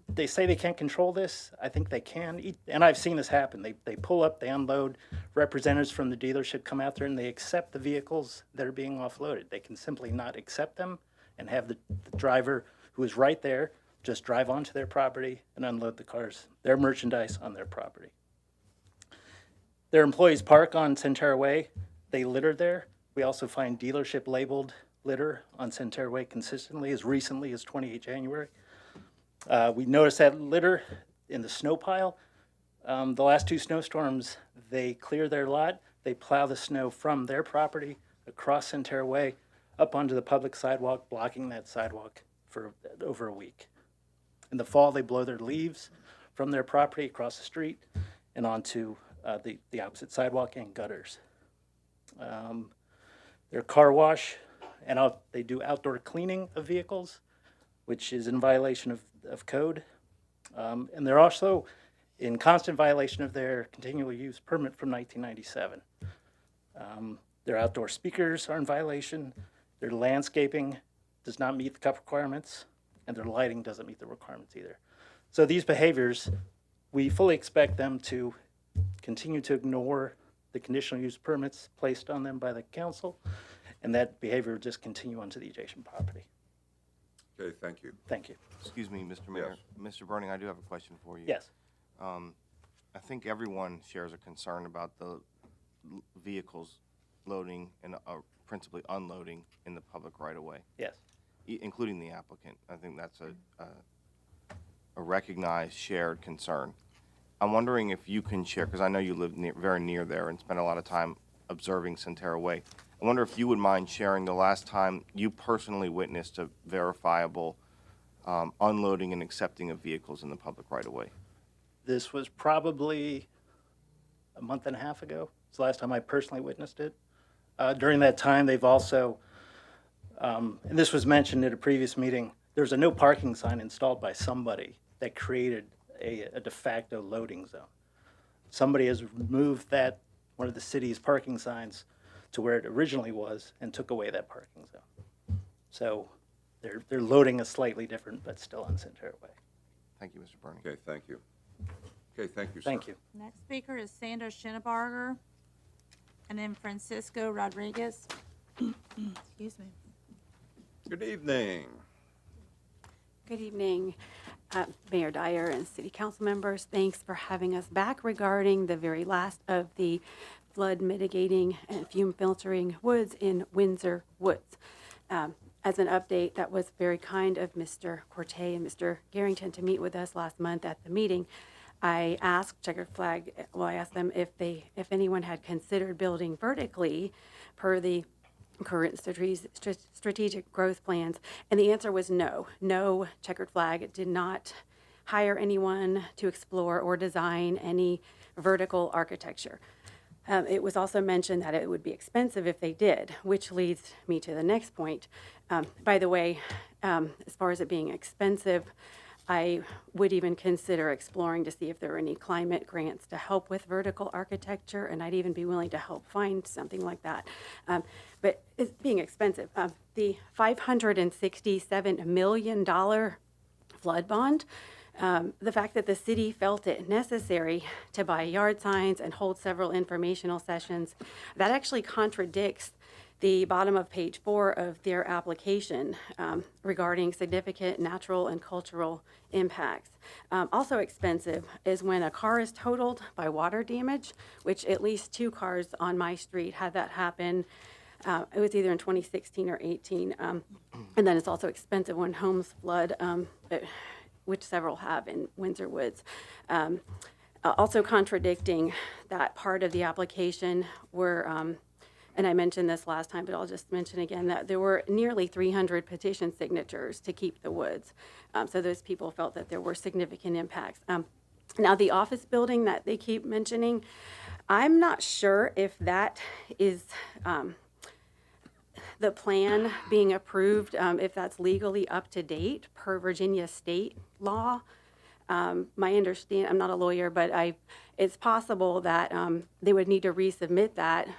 They say they can't control this. I think they can, and I've seen this happen. They pull up, they unload, representatives from the dealership come out there and they accept the vehicles that are being offloaded. They can simply not accept them and have the driver who is right there just drive onto their property and unload the cars, their merchandise on their property. Their employees park on Centera Way. They litter there. We also find dealership labeled litter on Centera Way consistently as recently as 28 January. We noticed that litter in the snow pile. The last 2 snowstorms, they clear their lot. They plow the snow from their property across Centera Way up onto the public sidewalk, blocking that sidewalk for over a week. In the fall, they blow their leaves from their property across the street and onto the opposite sidewalk and gutters. Their car wash, and they do outdoor cleaning of vehicles, which is in violation of code. And they're also in constant violation of their continual use permit from 1997. Their outdoor speakers are in violation, their landscaping does not meet the CUP requirements, and their lighting doesn't meet the requirements either. So these behaviors, we fully expect them to continue to ignore the conditional use permits placed on them by the council, and that behavior will just continue onto the adjacent property. Okay, thank you. Thank you. Excuse me, Mr. Mayor. Mr. Burning, I do have a question for you. Yes. I think everyone shares a concern about the vehicles loading and principally unloading in the public right-of-way. Yes. Including the applicant. I think that's a recognized, shared concern. I'm wondering if you can share, because I know you live very near there and spend a lot of time observing Centerra Way. I wonder if you would mind sharing the last time you personally witnessed a verifiable unloading and accepting of vehicles in the public right-of-way. This was probably a month and a half ago. It's the last time I personally witnessed it. During that time, they've also, and this was mentioned at a previous meeting, there's a no parking sign installed by somebody that created a de facto loading zone. Somebody has removed that, one of the city's parking signs, to where it originally was and took away that parking zone. So they're loading a slightly different, but still on Centerra Way. Thank you, Mr. Burning. Okay, thank you. Okay, thank you, sir. Thank you. Next speaker is Sandra Schinnebarger, and then Francisco Rodriguez. Excuse me. Good evening. Good evening, Mayor Dyer and City Council members. Thanks for having us back regarding the very last of the flood mitigating and fume filtering woods in Windsor Woods. As an update, that was very kind of Mr. Corte and Mr. Garrington to meet with us last month at the meeting. I asked Checkered Flag, well, I asked them if anyone had considered building vertically per the current strategic growth plans, and the answer was no. No, Checkered Flag did not hire anyone to explore or design any vertical architecture. It was also mentioned that it would be expensive if they did, which leads me to the next point. By the way, as far as it being expensive, I would even consider exploring to see if there are any climate grants to help with vertical architecture, and I'd even be willing to help find something like that. But it's being expensive. The $567 million flood bond, the fact that the city felt it necessary to buy yard signs and hold several informational sessions, that actually contradicts the bottom of page 4 of their application regarding significant natural and cultural impacts. Also expensive is when a car is totaled by water damage, which at least 2 cars on my street had that happen. It was either in 2016 or 18. And then it's also expensive when homes flood, which several have in Windsor Woods. Also contradicting that part of the application were, and I mentioned this last time, but I'll just mention again that there were nearly 300 petition signatures to keep the woods. So those people felt that there were significant impacts. Now, the office building that they keep mentioning, I'm not sure if that is the plan being approved, if that's legally up to date per Virginia state law. My understand, I'm not a lawyer, but it's possible that they would need to resubmit that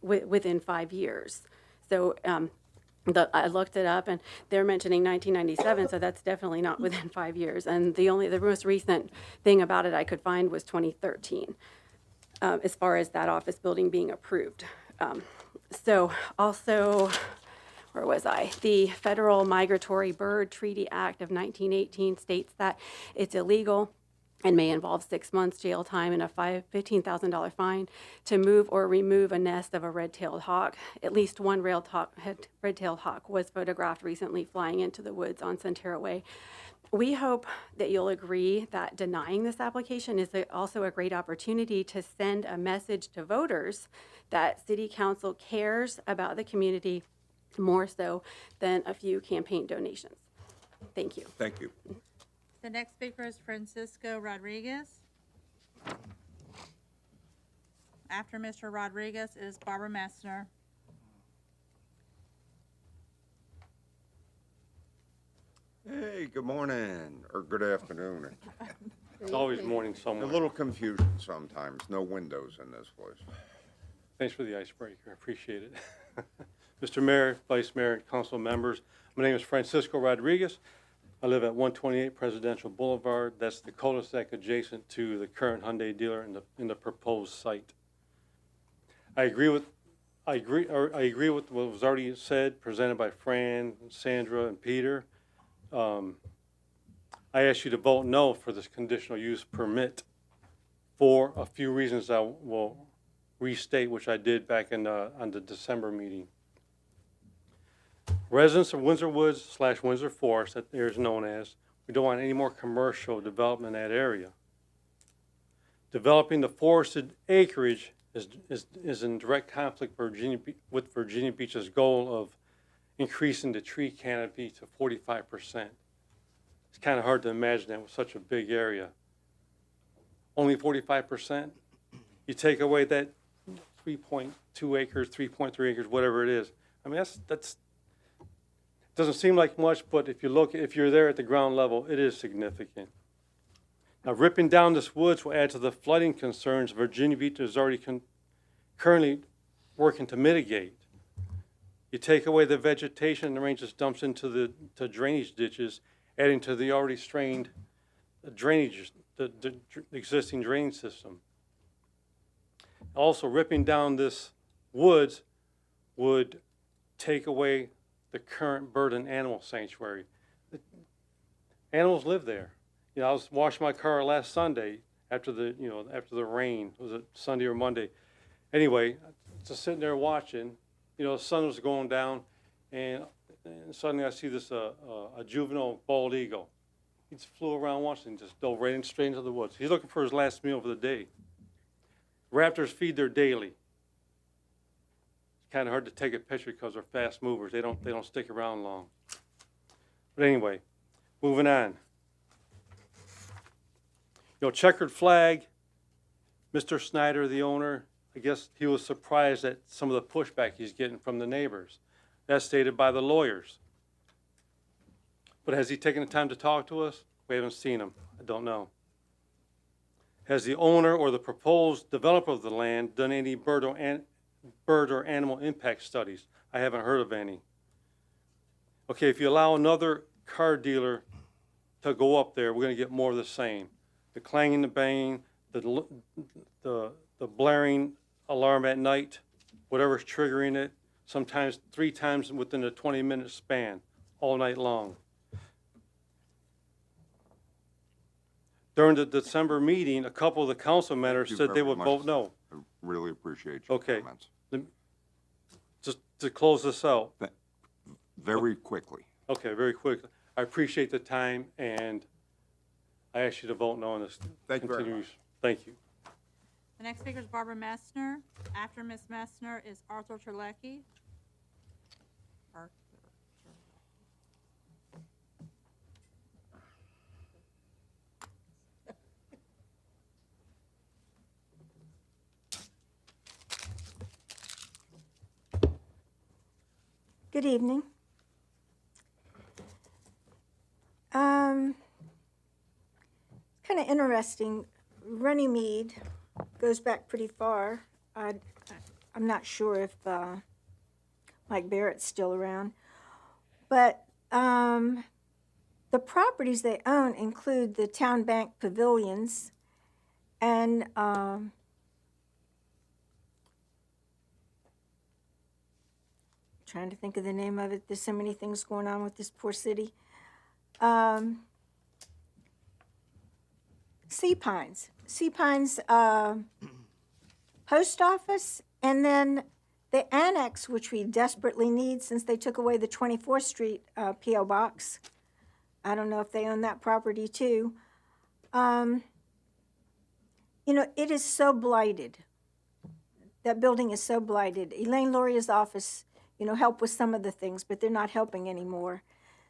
within 5 years. So I looked it up, and they're mentioning 1997, so that's definitely not within 5 years. And the most recent thing about it I could find was 2013, as far as that office building being approved. So also, where was I? The Federal Migratory Bird Treaty Act of 1918 states that it's illegal and may involve 6 months jail time and a $15,000 fine to move or remove a nest of a red-tailed hawk. At least one red-tailed hawk was photographed recently flying into the woods on Centerra Way. We hope that you'll agree that denying this application is also a great opportunity to send a message to voters that City Council cares about the community more so than a few campaign donations. Thank you. Thank you. The next speaker is Francisco Rodriguez. After Mr. Rodriguez is Barbara Messner. Hey, good morning, or good afternoon. It's always morning A somewhere. little confusion sometimes, no windows in this place. Thanks for the icebreaker, I appreciate it. Mr. Mayor, Vice Mayor, and council members, my name is Francisco Rodriguez. I live at 128 Presidential Boulevard. That's the cul-de-sac adjacent to the current Hyundai dealer in the proposed site. I agree with what was already said, presented by Fran, Sandra, and Peter. I ask you to vote no for this conditional use permit for a few reasons I will restate, which I did back on the December meeting. Residents of Windsor Woods / Windsor Forest, that area is known as, we don't want any more commercial development in that area. Developing the forested acreage is in direct conflict with Virginia Beach's goal of increasing the tree canopy to 45%. It's kind of hard to imagine that with such a big area. Only 45%? You take away that 3.2 acres, 3.3 acres, whatever it is. I mean, that's doesn't seem like much, but if you're there at the ground level, it is significant. Now, ripping down this woods will add to the flooding concerns Virginia Beach is already currently working to mitigate. You take away the vegetation, the rain just dumps into the drainage ditches, adding to the already strained drainage, the existing drainage system. Also, ripping down this woods would take away the current bird and animal sanctuary. The animals live there. You know, I was washing my car last Sunday after the rain. Was it Sunday or Monday? Anyway, just sitting there watching. You know, the sun was going down, and suddenly I see this a juvenile bald eagle. He just flew around watching, just dove right straight into the woods. He's looking for his last meal for the day. Raptors feed there daily. It's kind of hard to take a picture because they're fast movers. They don't stick around long. But anyway, moving on. You know, checkered flag. Mr. Snyder, the owner, I guess he was surprised at some of the pushback he's getting from the neighbors. That's stated by the lawyers. But has he taken the time to talk to us? We haven't seen him. I don't know. Has the owner or the proposed developer of the land done any bird or animal impact studies? I haven't heard of any. Okay, if you allow another car dealer to go up there, we're going to get more of the same. The clanging, the banging, the blaring alarm at night, whatever's triggering it, sometimes 3 times within a 20-minute span, all night long. During the December meeting, a couple of the council members said they would vote no. I really appreciate your Okay. comments. Just to close this out. Very quickly. Okay, very quickly. I appreciate the time, and I ask you to vote no on this. Thank you very much. Thank you. The next speaker is Barbara Messner. After Ms. Messner is Arthur Terlecki. Good evening. Kind of interesting. Runnymede goes back pretty far. I'm not sure if Mike Barrett's still around, but the properties they own include the Town Bank Pavilions and trying to think of the name of it. There's so many things going on with this poor city. Sea Pines post office, and then the annex, which we desperately need since they took away the 24th Street P.O. box. I don't know if they own that property too. You know, it is so blighted. That building is so blighted. Elaine Lauria's office, you know, help with some of the things, but they're not helping anymore.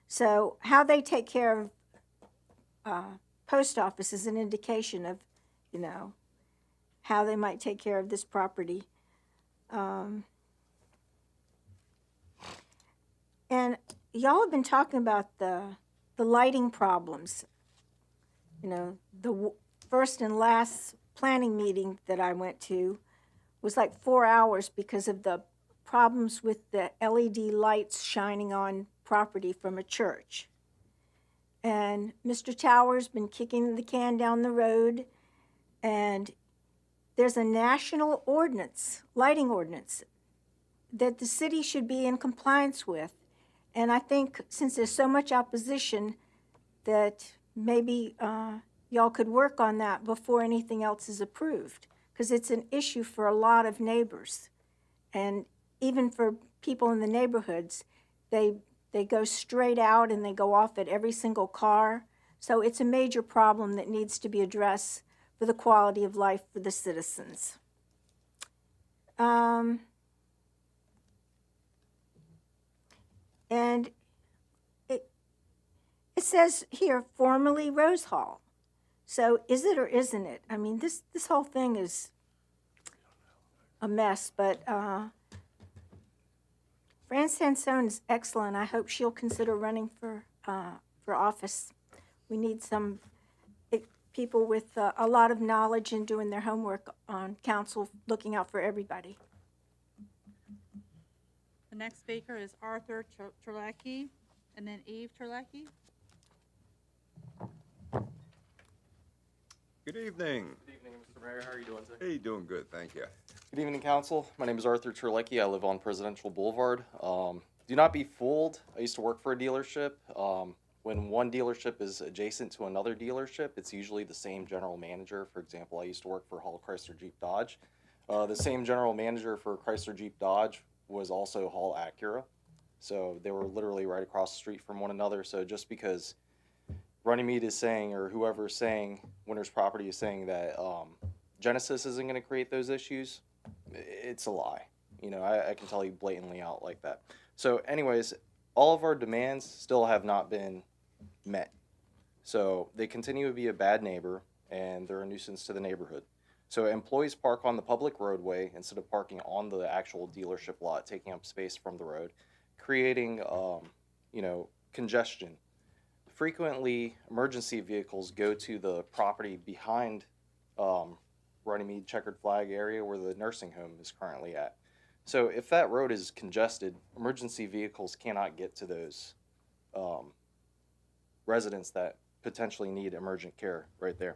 So how they take care of post office is an indication of, you know, how they might take care of this property. And y'all have been talking about the lighting problems. You know, the first and last planning meeting that I went to was like 4 hours because of the problems with the LED lights shining on property from a church. And Mr. Tower's been kicking the can down the road, and there's a national ordinance, lighting ordinance, that the city should be in compliance with. And I think since there's so much opposition that maybe y'all could work on that before anything else is approved, because it's an issue for a lot of neighbors. And even for people in the neighborhoods, they go straight out and they go off at every single car. So it's a major problem that needs to be addressed for the quality of life for the citizens. And it says here, formerly Rose Hall. So is it or isn't it? I mean, this whole thing is a mess, but Fran Sansone is excellent. I hope she'll consider running for office. We need some people with a lot of knowledge and doing their homework on council, looking out for everybody. The next speaker is Arthur Terlecki, and then Eve Terlecki. Good evening. Good evening, Mr. Mayor. How are you doing today? Hey, doing good, thank you. Good evening, Council. My name is Arthur Terlecki. I live on Presidential Boulevard. Do not be fooled. I used to work for a dealership. When one dealership is adjacent to another dealership, it's usually the same general manager. For example, I used to work for Hall Chrysler Jeep Dodge. The same general manager for Chrysler Jeep Dodge was also Hall Acura. So they were literally right across the street from one another. So just because Runnymede is saying, or whoever is saying, Winter's Property is saying that Genesis isn't going to create those issues, it's a lie. You know, I can tell you blatantly out like that. So anyways, all of our demands still have not been met. So they continue to be a bad neighbor, and they're a nuisance to the neighborhood. So employees park on the public roadway instead of parking on the actual dealership lot, taking up space from the road, creating, you know, congestion. Frequently, emergency vehicles go to the property behind Runnymede Checkered Flag area where the nursing home is currently at. So if that road is congested, emergency vehicles cannot get to those residents that potentially need emergent care right there.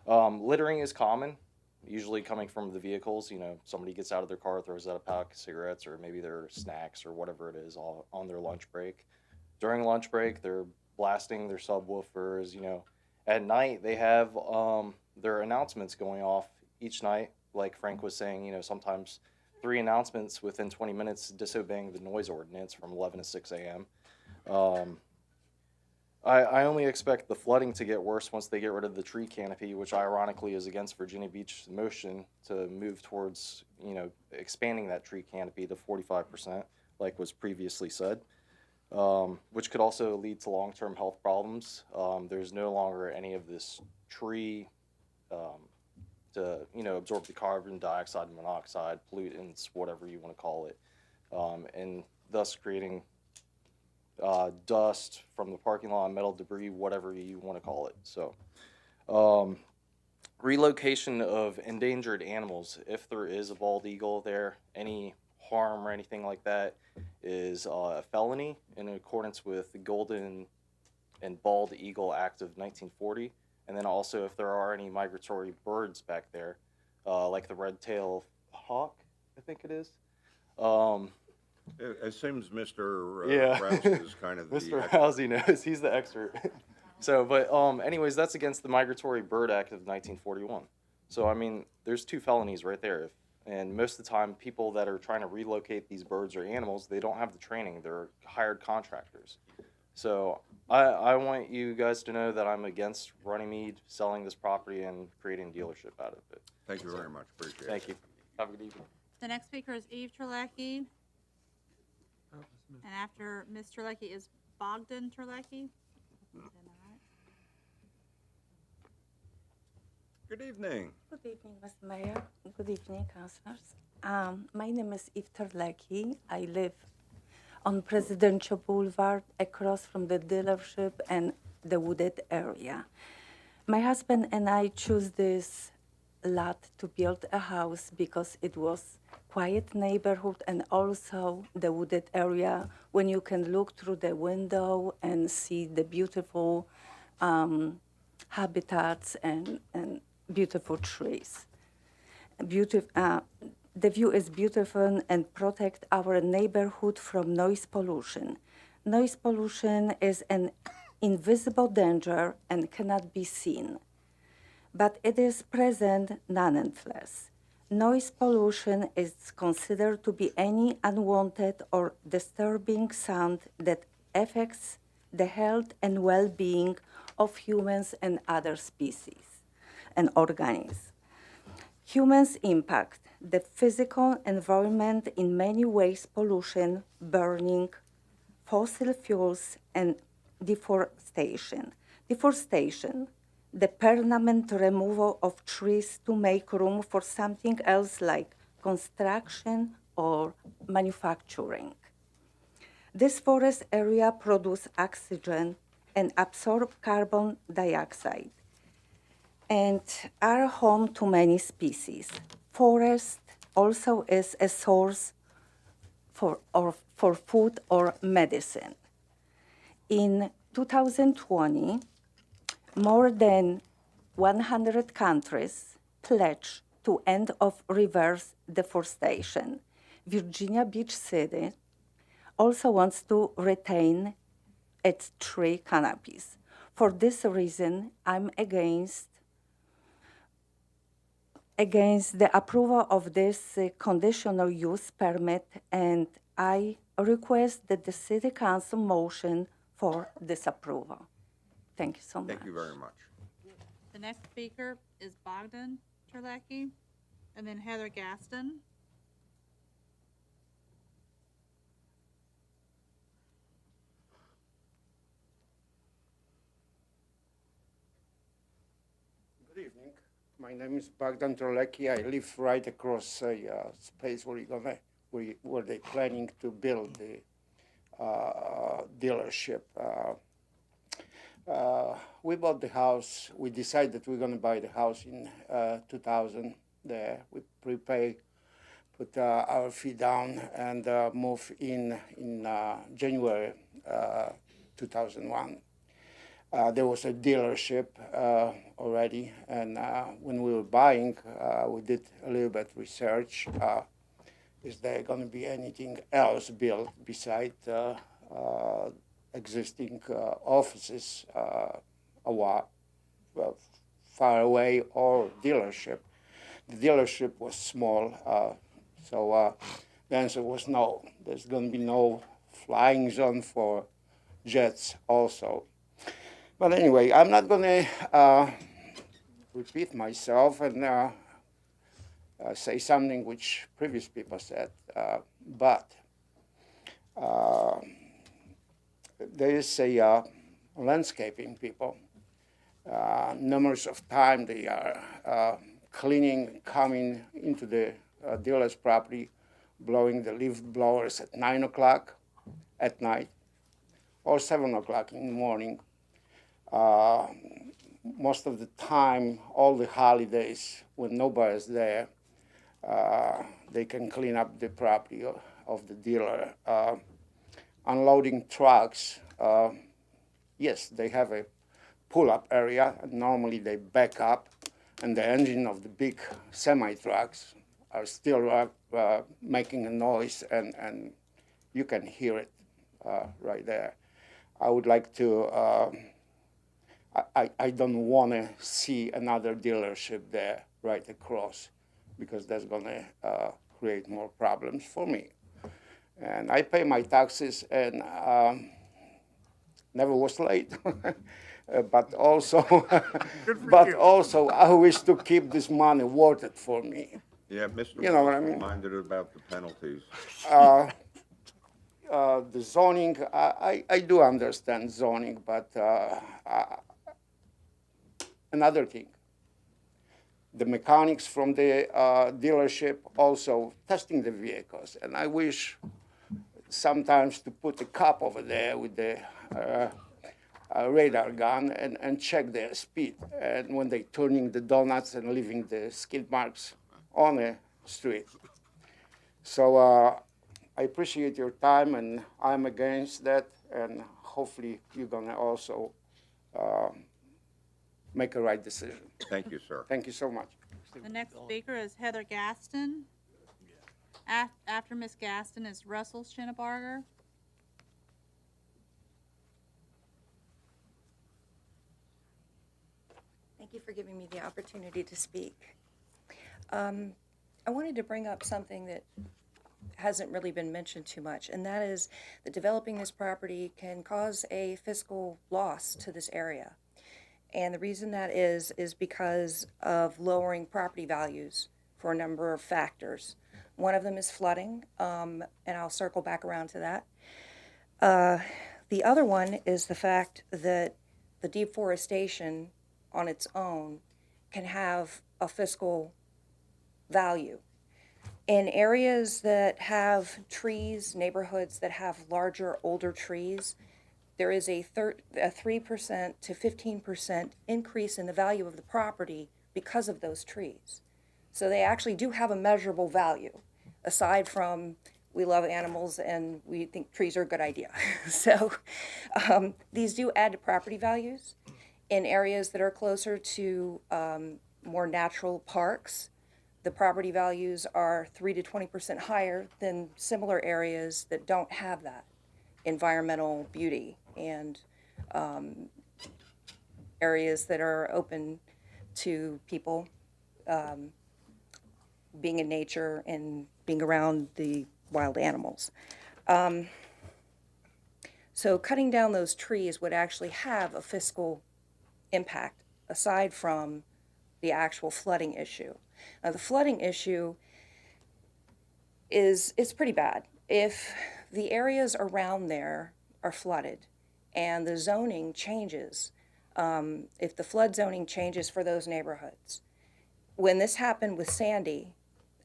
Littering is common, usually coming from the vehicles. You know, somebody gets out of their car, throws out a pack of cigarettes, or maybe their snacks or whatever it is all on their lunch break. During lunch break, they're blasting their subwoofers. You know, at night they have their announcements going off each night. Like Frank was saying, you know, sometimes 3 announcements within 20 minutes disobeying the noise ordinance from 11 to 6 a.m. I only expect the flooding to get worse once they get rid of the tree canopy, which ironically is against Virginia Beach's motion to move towards, you know, expanding that tree canopy to 45%, like was previously said, which could also lead to long-term health problems. There's no longer any of this tree to, you know, absorb the carbon dioxide, monoxide, pollutants, whatever you want to call it, and thus creating dust from the parking lot, metal debris, whatever you want to call it. So, relocation of endangered animals, if there is a bald eagle there, any harm or anything like that is a felony in accordance with the Golden and Bald Eagle Act of 1940. And then also if there are any migratory birds back there, like the red-tailed hawk, I think it is. It seems Mr. Yeah. Rouse is kind of the Mr. expert. Rousey knows, he's the expert. So, but anyways, that's against the Migratory Bird Act of 1941. So, I mean, there's 2 felonies right there. And most of the time, people that are trying to relocate these birds or animals, they don't have the training. They're hired contractors. So, I want you guys to know that I'm against Runnymede selling this property and creating a dealership out of it. Thank you very much. Appreciate it. Thank you. Have a good evening. The next speaker is Eve Terlecki. And after Ms. Terlecki is Bogdan Terlecki. Good evening. Good evening, Mr. Mayor. Good evening, councilors. My name is Iftar Laki. I live on Presidential Boulevard across from the dealership and the wooded area. My husband and I chose this lot to build a house because it was quiet neighborhood and also the wooded area when you can look through the window and see the beautiful habitats and beautiful trees. The view is beautiful and protect our neighborhood from noise pollution. Noise pollution is an invisible danger and cannot be seen, but it is present nonetheless. Noise pollution is considered to be any unwanted or disturbing sound that affects the health and well-being of humans and other species and organisms. Humans impact the physical environment in many ways: pollution, burning, fossil fuels, and deforestation. Deforestation, the permanent removal of trees to make room for something else like construction or manufacturing. This forest area produces oxygen and absorb carbon dioxide and are home to many species. Forest also is a source for food or medicine. In 2020, more than 100 countries pledged to end of reverse deforestation. Virginia Beach City also wants to retain its tree canopies. For this reason, I'm against the approval of this conditional use permit, and I request that the City Council motion for disapproval. Thank you so much. Thank you very much. The next speaker is Bogdan Terlecki, and then Heather Gaston. Good evening. My name is Bogdan Terlecki. I live right across a space where they're planning to build the dealership. We bought the house. We decided we're going to buy the house in 2000. There, we prepay, put our fee down, and move in January 2001. There was a dealership already, and when we were buying, we did a little bit research. Is there going to be anything else built beside existing offices far away or dealership? The dealership was small, so the answer was no. There's going to be no flying zone for jets also. But anyway, I'm not going to repeat myself and say something which previous people said, but there is a landscaping people. Numbers of times they are cleaning, coming into the dealer's property, blowing the leaf blowers at 9 o'clock at night or 7 o'clock in the morning. Most of the time, all the holidays, when nobody's there, they can clean up the property of the dealer. Unloading trucks, yes, they have a pull-up area. Normally they back up, and the engine of the big semi-trucks are still making a noise, and you can hear it right there. I would like to, I don't want to see another dealership there right across, because that's going to create more problems for me. And I pay my taxes and never was late. But also, also I wish to keep this money worth it for me. Yeah, Mr. You know what I mean? Reminded about the penalties. The zoning, I do understand zoning, but another thing, the mechanics from the dealership also testing the vehicles. And I wish sometimes to put a cop over there with the radar gun and check their speed. And when they turning the donuts and leaving the skid marks on the street. So I appreciate your time, and I'm against that, and hopefully you're gonna also make a right decision. Thank you, sir. Thank you so much. The next speaker is Heather Gaston. After Ms. Gaston is Russell Schinnebarger. Thank you for giving me the opportunity to speak. I wanted to bring up something that hasn't really been mentioned too much, and that is that developing this property can cause a fiscal loss to this area. And the reason that is because of lowering property values for a number of factors. One of them is flooding, and I'll circle back around to that. The other one is the fact that the deforestation on its own can have a fiscal value. In areas that have trees, neighborhoods that have larger, older trees, there is a 3% to 15% increase in the value of the property because of those trees. So they actually do have a measurable value, aside from we love animals and we think trees are a good idea. So these do add to property values. In areas that are closer to more natural parks, the property values are 3 to 20% higher than similar areas that don't have that environmental beauty, and areas that are open to people being in nature and being around the wild animals. So cutting down those trees would actually have a fiscal impact aside from the actual flooding issue. Now, the flooding issue is pretty bad. If the areas around there are flooded and the zoning changes, if the flood zoning changes for those neighborhoods, when this happened with Sandy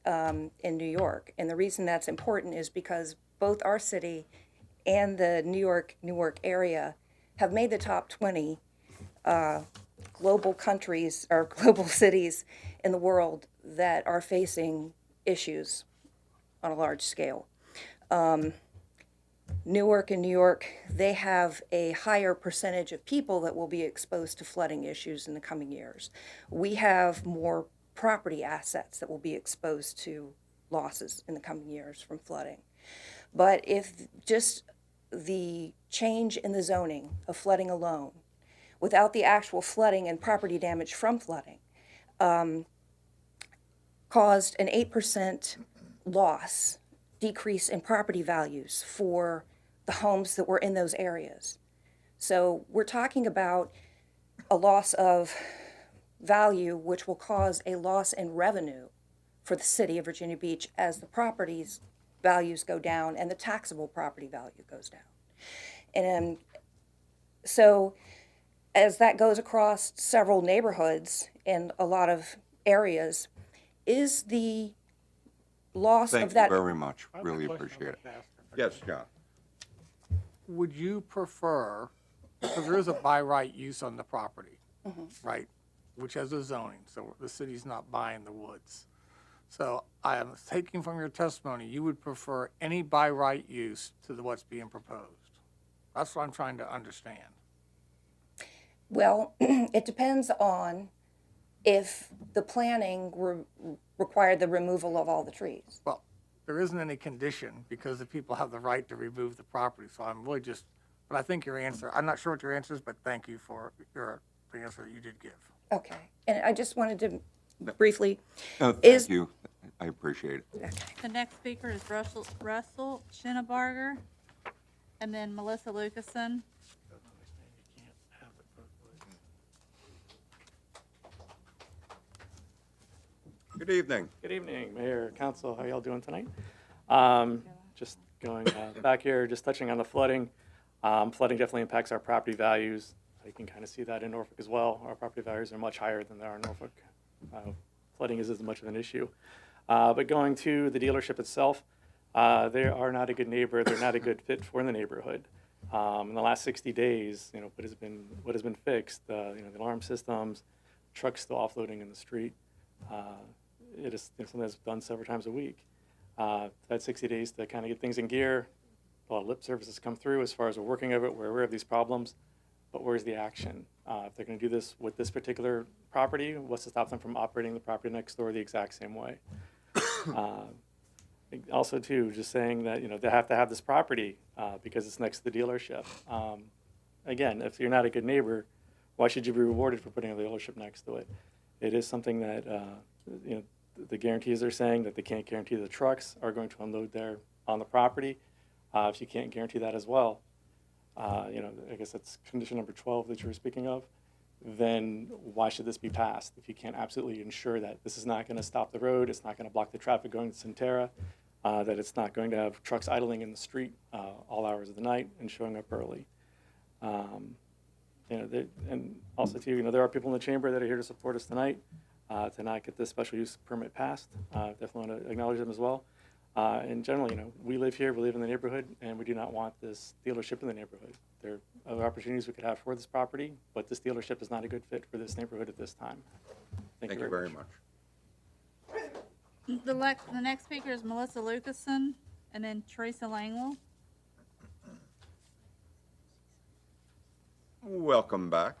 in New York, and the reason that's important is because both our city and the Newark area have made the top 20 global countries or global cities in the world that are facing issues on a large scale. Newark and New York, they have a higher percentage of people that will be exposed to flooding issues in the coming years. We have more property assets that will be exposed to losses in the coming years from flooding. But if just the change in the zoning of flooding alone, without the actual flooding and property damage from flooding, caused an 8% loss, decrease in property values for the homes that were in those areas. So we're talking about a loss of value, which will cause a loss in revenue for the city of Virginia Beach as the property's values go down and the taxable property value goes down. And so as that goes across several neighborhoods in a lot of areas, is the loss Thank of you that... very much. Really appreciate it. Yes, John. Would you prefer, because there is a by right use on the property, right, which has a zoning, so the city's not buying the woods. So I am taking from your testimony, you would prefer any by right use to what's being proposed. That's what I'm trying to understand. Well, it depends on if the planning required the removal of all the trees. Well, there isn't any condition because the people have the right to remove the property. So I'm really just, but I think your answer, I'm not sure what your answer is, but thank you for the answer that you did give. Okay. And I just wanted to briefly. Thank you. I appreciate it. Okay. The next speaker is Russell Schinnebarger, and then Melissa Lucasen. Good evening. Good evening, Mayor, Council. How y'all doing tonight? Just going back here, just touching on the flooding. Flooding definitely impacts our property values. You can kind of see that in Norfolk as well. Our property values are much higher than they are in Norfolk. flooding is as much of an issue. But going to the dealership itself, they are not a good neighbor. They're not a good fit for the neighborhood. In the last 60 days, what has been fixed, the alarm systems, trucks still offloading in the street. It is something that's done several times a week. Had 60 days to kind of get things in gear. A lot of lip services come through as far as we're working of it. We're aware of these problems, but where's the action? If they're going to do this with this particular property, what's to stop them from operating the property next door the exact same way? Also, too, just saying that they have to have this property because it's next to the dealership. Again, if you're not a good neighbor, why should you be rewarded for putting a dealership next to it? It is something that the guarantees are saying that they can't guarantee the trucks are going to unload there on the property. If you can't guarantee that as well, I guess that's condition number 12 that you were speaking of, then why should this be passed? If you can't absolutely ensure that this is not going to stop the road, it's not going to block the traffic going to Centera, that it's not going to have trucks idling in the street all hours of the night and showing up early. And also too, there are people in the chamber that are here to support us tonight to not get this special use permit passed. Definitely want to acknowledge them as well. And generally, we live here, we live in the neighborhood, and we do not want this dealership in the neighborhood. There are other opportunities we could have for this property, but this dealership is not a good fit for this neighborhood at this time. Thank you very much. The next speaker is Melissa Lucason, and then Teresa Langwell. Welcome back.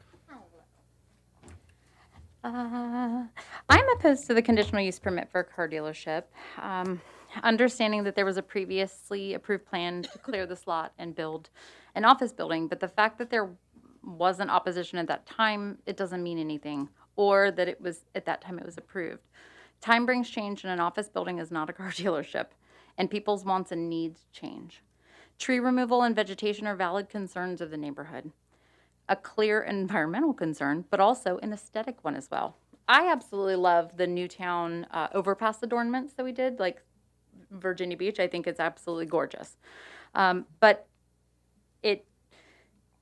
I'm opposed to the conditional use permit for a car dealership. Understanding that there was a previously approved plan to clear this lot and build an office building, but the fact that there wasn't opposition at that time, it doesn't mean anything, or that it was, at that time, it was approved. Time brings change, and an office building is not a car dealership, and people's wants and needs change. Tree removal and vegetation are valid concerns of the neighborhood. A clear environmental concern, but also an aesthetic one as well. I absolutely love the Newtown overpass adornments that we did, like Virginia Beach. I think it's absolutely gorgeous. But it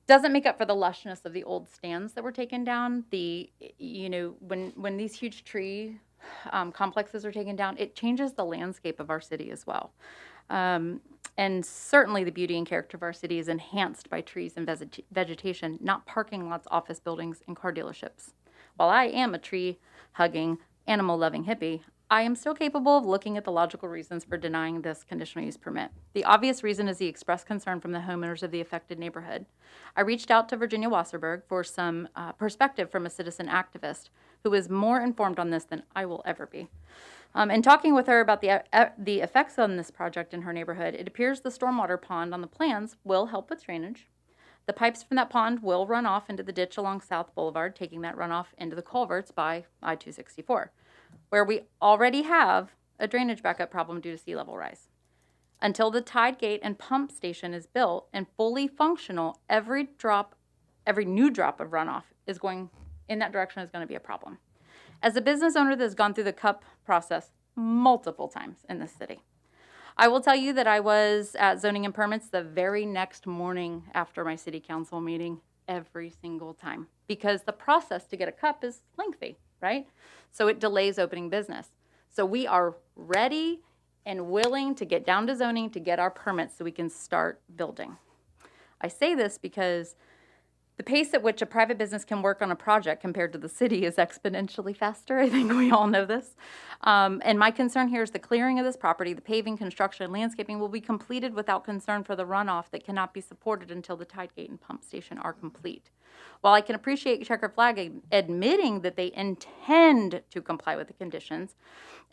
doesn't make up for the lushness of the old stands that were taken down. When these huge tree complexes are taken down, it changes the landscape of our city as well. And certainly the beauty and character of our city is enhanced by trees and vegetation, not parking lots, office buildings, and car dealerships. While I am a tree-hugging, animal-loving hippie, I am still capable of looking at the logical reasons for denying this conditional use permit. The obvious reason is the expressed concern from the homeowners of the affected neighborhood. I reached out to Virginia Wasserberg for some perspective from a citizen activist who is more informed on this than I will ever be. In talking with her about the effects on this project in her neighborhood, it appears the stormwater pond on the plans will help with drainage. The pipes from that pond will run off into the ditch along South Boulevard, taking that runoff into the culverts by I-264, where we already have a drainage backup problem due to sea level rise. Until the tide gate and pump station is built and fully functional, every new drop of runoff is going in that direction is going to be a problem. As a business owner that has gone through the CUP process multiple times in this city, I will tell you that I was at zoning and permits the very next morning after my city council meeting every single time, because the process to get a CUP is lengthy, right? So it delays opening business. So we are ready and willing to get down to zoning to get our permits so we can start building. I say this because the pace at which a private business can work on a project compared to the city is exponentially faster. I think we all know this. And my concern here is the clearing of this property, the paving, construction, and landscaping will be completed without concern for the runoff that cannot be supported until the tide gate and pump station are complete. While I can appreciate Checker Flag admitting that they intend to comply with the conditions,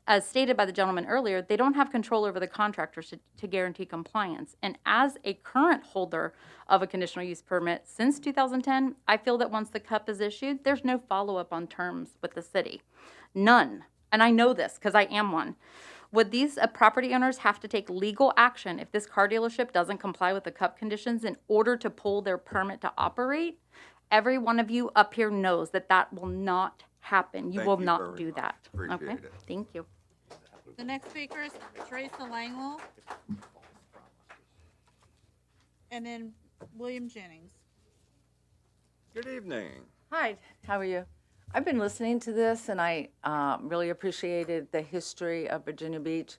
as stated by the gentleman earlier, they don't have control over the contractors to guarantee compliance. And as a current holder of a conditional use permit since 2010, I feel that once the CUP is issued, there's no follow-up on terms with the city. None. And I know this because I am one. Would these property owners have to take legal action if this car dealership doesn't comply with the CUP conditions in order to pull their permit to operate? Every one of you up here knows that that will not happen. You will not do that. Okay? Thank you. The next speaker is Teresa Langwell, and then William Jennings. Good evening. Hi, how are you? I've been listening to this, and I really appreciated the history of Virginia Beach.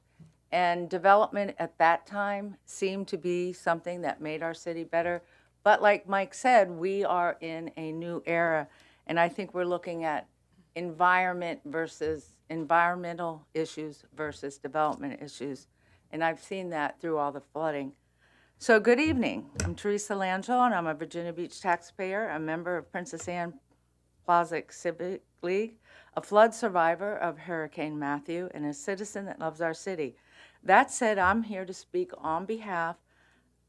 And development at that time seemed to be something that made our city better. But like Mike said, we are in a new era, and I think we're looking at environmental issues versus development issues. And I've seen that through all the flooding. So good evening. I'm Teresa Langell, and I'm a Virginia Beach taxpayer, a member of Princess Anne Plaza Civic League, a flood survivor of Hurricane Matthew, and a citizen that loves our city. That said, I'm here to speak on behalf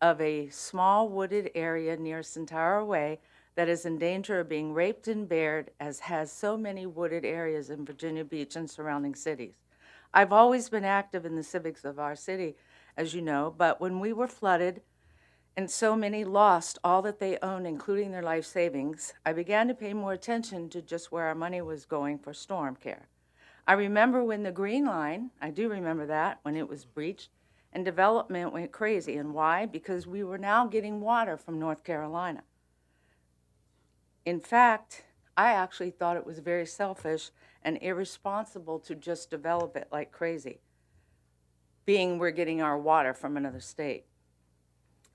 of a small wooded area near Centaur Way that is in danger of being raped and bared, as has so many wooded areas in Virginia Beach and surrounding cities. I've always been active in the civics of our city, as you know, but when we were flooded and so many lost all that they owned, including their life savings, I began to pay more attention to just where our money was going for storm care. I remember when the Green Line, I do remember that, when it was breached, and development went crazy. And why? Because we were now getting water from North Carolina. In fact, I actually thought it was very selfish and irresponsible to just develop it like crazy, being we're getting our water from another state.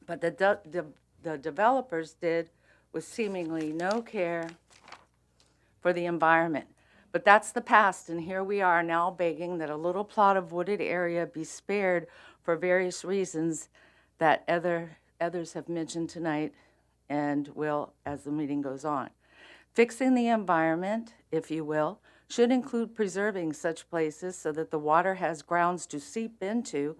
But the developers did with seemingly no care for the environment. But that's the past, and here we are now begging that a little plot of wooded area be spared for various reasons that others have mentioned tonight and will as the meeting goes on. Fixing the environment, if you will, should include preserving such places so that the water has grounds to seep into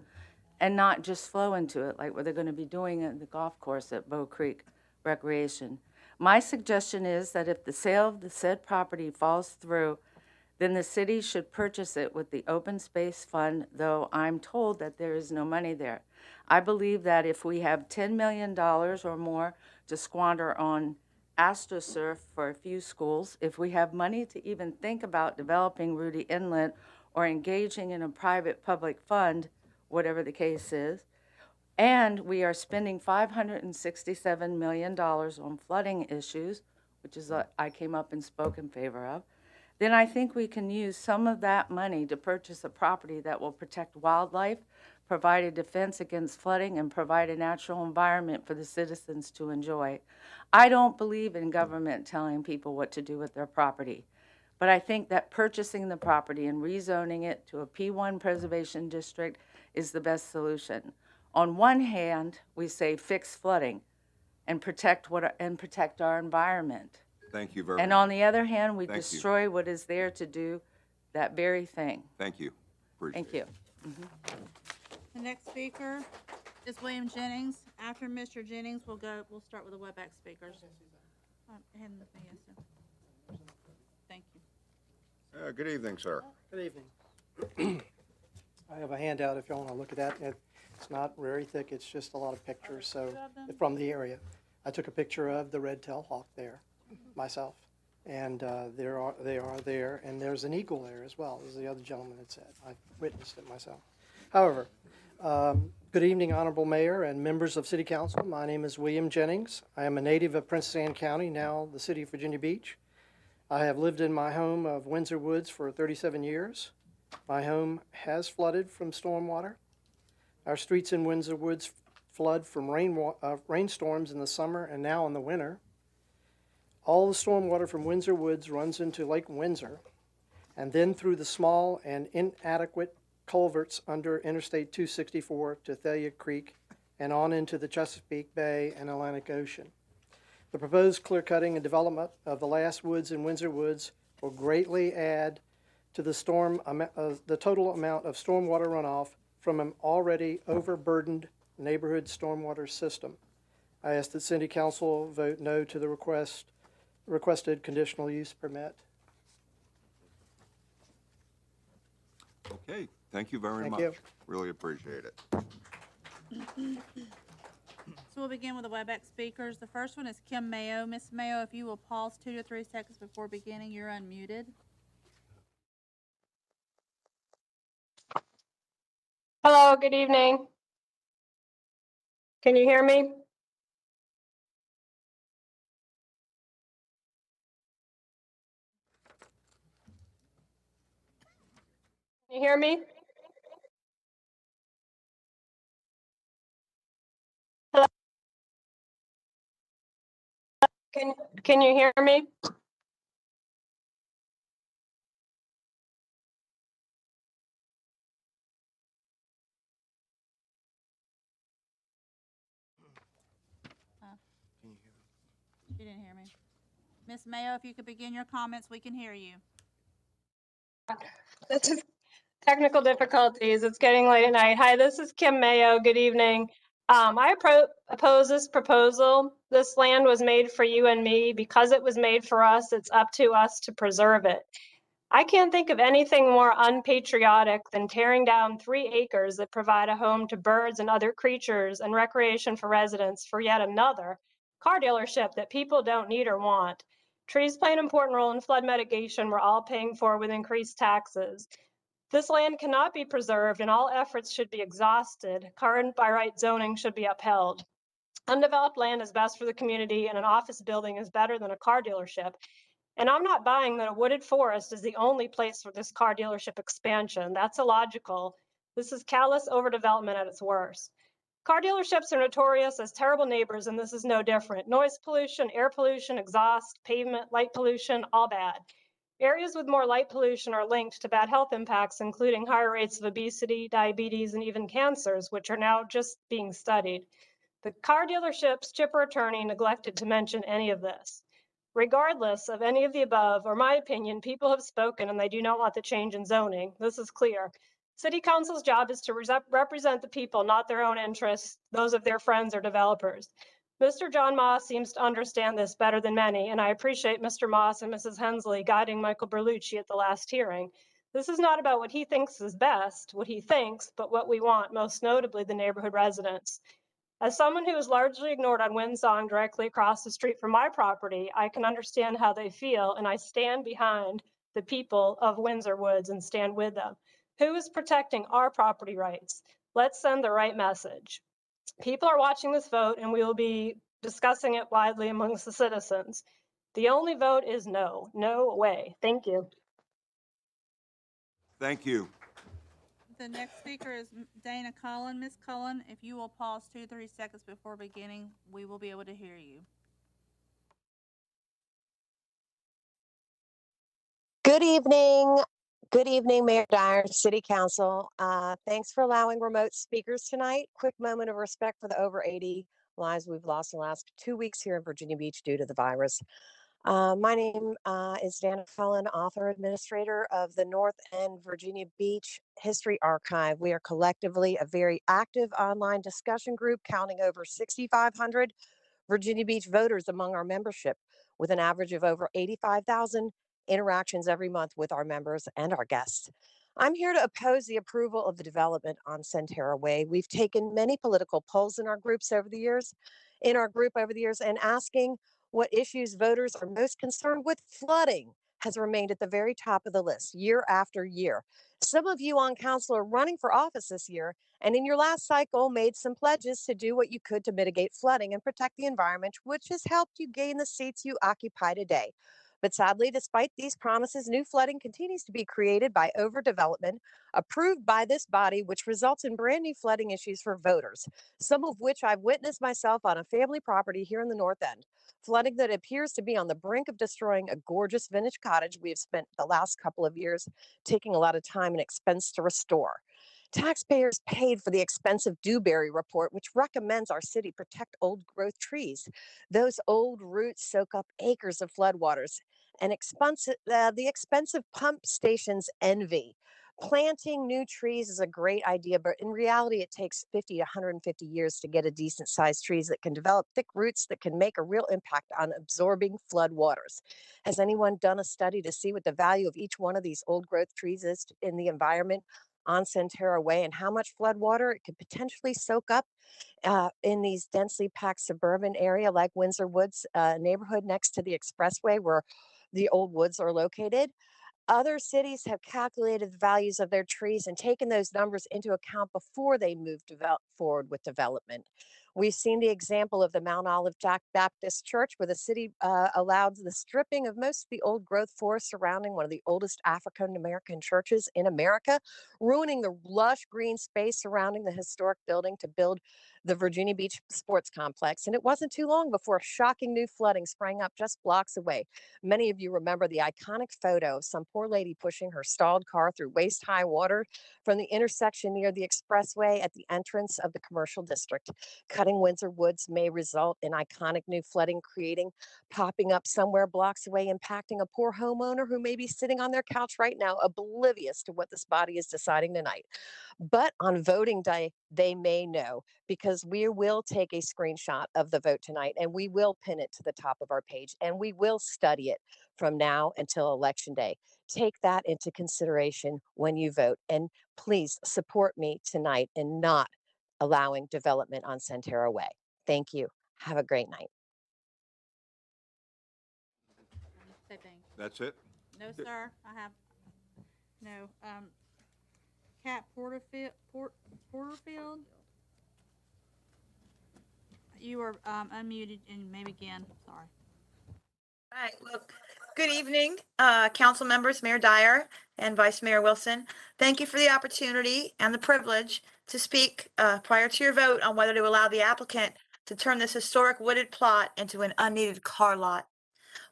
and not just flow into it like what they're going to be doing at the golf course at Bow Creek Recreation. My suggestion is that if the sale of the said property falls through, then the city should purchase it with the open space fund, though I'm told that there is no money there. I believe that if we have $10 million or more to squander on AstroSurf for a few schools, if we have money to even think about developing Rudy Inlet or engaging in a private public fund, whatever the case is, and we are spending $567 million on flooding issues, which is what I came up and spoke in favor of, then I think we can use some of that money to purchase a property that will protect wildlife, provide a defense against flooding, and provide a natural environment for the citizens to enjoy. I don't believe in government telling people what to do with their property, but I think that purchasing the property and rezoning it to a P1 preservation district is the best solution. On one hand, we say fix flooding and protect our environment. Thank you very much. And on the other hand, we Thank you. destroy what is there to do that very thing. Thank you. Appreciate Thank you. The next speaker is William Jennings. After Mr. Jennings, we'll start with the WebEx speakers. Thank you. Good evening, sir. Good evening. I have a handout if you want to look at that. It's not very thick, it's just a lot of pictures, so from the area. I took a picture of the red-tailed hawk there myself, and they are there, and there's an eagle there as well, as the other gentleman had said. I witnessed it myself. However, good evening, Honorable Mayor and members of City Council. My name is William Jennings. I am a native of Princess Anne County, now the city of Virginia Beach. I have lived in my home of Windsor Woods for 37 years. My home has flooded from stormwater. Our streets in Windsor Woods flood from rainstorms in the summer and now in the winter. All the stormwater from Windsor Woods runs into Lake Windsor and then through the small and inadequate culverts under Interstate 264 to Thalia Creek and on into the Chesapeake Bay and Atlantic Ocean. The proposed clear cutting and development of the last woods in Windsor Woods will greatly add to the total amount of stormwater runoff from an already overburdened neighborhood stormwater system. I ask that City Council vote no to the requested conditional use permit. Okay, thank you very much. Thank you. Really appreciate it. So we'll begin with the WebEx speakers. The first one is Kim Mayo. Ms. Mayo, if you will pause 2 to 3 seconds before beginning, you're unmuted. Hello, good evening. Can you hear me? hear me? Hello? Can you hear me? She didn't hear me. Miss Mayo, if you could begin your comments, we can hear you. This is technical difficulties. It's getting late at night. Hi, this is Kim Mayo. Good evening. I oppose this proposal. This land was made for you and me. Because it was made for us, it's up to us to preserve it. I can't think of anything more unpatriotic than tearing down 3 acres that provide a home to birds and other creatures and recreation for residents for yet another car dealership that people don't need or want. Trees play an important role in flood mitigation we're all paying for with increased taxes. This land cannot be preserved and all efforts should be exhausted. Current by right zoning should be upheld. Undeveloped land is best for the community and an office building is better than a car dealership. And I'm not buying that a wooded forest is the only place for this car dealership expansion. That's illogical. This is callous overdevelopment at its worst. Car dealerships are notorious as terrible neighbors, and this is no different. Noise pollution, air pollution, exhaust, pavement, light pollution, all bad. Areas with more light pollution are linked to bad health impacts, including higher rates of obesity, diabetes, and even cancers, which are now just being studied. The car dealership's chipper attorney neglected to mention any of this. Regardless of any of the above, or my opinion, people have spoken and they do not want the change in zoning. This is clear. City Council's job is to represent the people, not their own interests, those of their friends or developers. Mr. John Moss seems to understand this better than many, and I appreciate Mr. Moss and Mrs. Hensley guiding Michael Berlucci at the last hearing. This is not about what he thinks is best, what he thinks, but what we want, most notably the neighborhood residents. As someone who is largely ignored on Windsong directly across the street from my property, I can understand how they feel, and I stand behind the people of Windsor Woods and stand with them. Who is protecting our property rights? Let's send the right message. People are watching this vote, and we will be discussing it widely amongst the citizens. The only vote is no. No way. Thank you. Thank you. The next speaker is Dana Cullen. Ms. Cullen, if you will pause 2 to 3 seconds before beginning, we will be able to hear you. Good evening. Good evening, Mayor Dyer, City Council. Thanks for allowing remote speakers tonight. Quick moment of respect for the over 80 lives we've lost in the last 2 weeks here in Virginia Beach due to the virus. My name is Dana Cullen, author, administrator of the North End Virginia Beach History Archive. We are collectively a very active online discussion group counting over 6,500 Virginia Beach voters among our membership, with an average of over 85,000 interactions every month with our members and our guests. I'm here to oppose the approval of the development on Centera Way. We've taken many political polls in our group over the years, and asking what issues voters are most concerned with. Flooding has remained at the very top of the list year after year. Some of you on council are running for office this year, and in your last cycle made some pledges to do what you could to mitigate flooding and protect the environment, which has helped you gain the seats you occupy today. But sadly, despite these promises, new flooding continues to be created by overdevelopment approved by this body, which results in brand new flooding issues for voters, some of which I've witnessed myself on a family property here in the North End. Flooding that appears to be on the brink of destroying a gorgeous vintage cottage we have spent the last couple of years taking a lot of time and expense to restore. Taxpayers paid for the expensive Dewberry report, which recommends our city protect old growth trees. Those old roots soak up acres of floodwaters, and the expensive pump stations envy. Planting new trees is a great idea, but in reality, it takes 50 to 150 years to get a decent sized trees that can develop thick roots that can make a real impact on absorbing flood waters. Has anyone done a study to see what the value of each one of these old growth trees is in the environment on Centera Way, and how much flood water it could potentially soak up in these densely packed suburban area like Windsor Woods neighborhood next to the expressway where the old woods are located? Other cities have calculated the values of their trees and taken those numbers into account before they move forward with development. We've seen the example of the Mount Olive Baptist Church, where the city allowed the stripping of most of the old growth forest surrounding one of the oldest African American churches in America, ruining the lush green space surrounding the historic building to build the Virginia Beach Sports Complex. And it wasn't too long before shocking new flooding sprang up just blocks away. Many of you remember the iconic photo of some poor lady pushing her stalled car through waist high water from the intersection near the expressway at the entrance of the commercial district. Cutting Windsor Woods may result in iconic new flooding, popping up somewhere blocks away, impacting a poor homeowner who may be sitting on their couch right now, oblivious to what this body is deciding tonight. But on voting day, they may know, because we will take a screenshot of the vote tonight and we will pin it to the top of our page and we will study it from now until Election Day. Take that into consideration when you vote, and please support me tonight in not allowing development on Centera Way. Thank you. Have a great night. Same thing. That's it? No, sir, I have, no, Cat Porterfield, you are, unmuted and maybe again, sorry. All right, well, good evening, council members, Mayor Dyer and Vice Mayor Wilson. Thank you for the opportunity and the privilege to speak prior to your vote on whether to allow the applicant to turn this historic wooded plot into an unneeded car lot.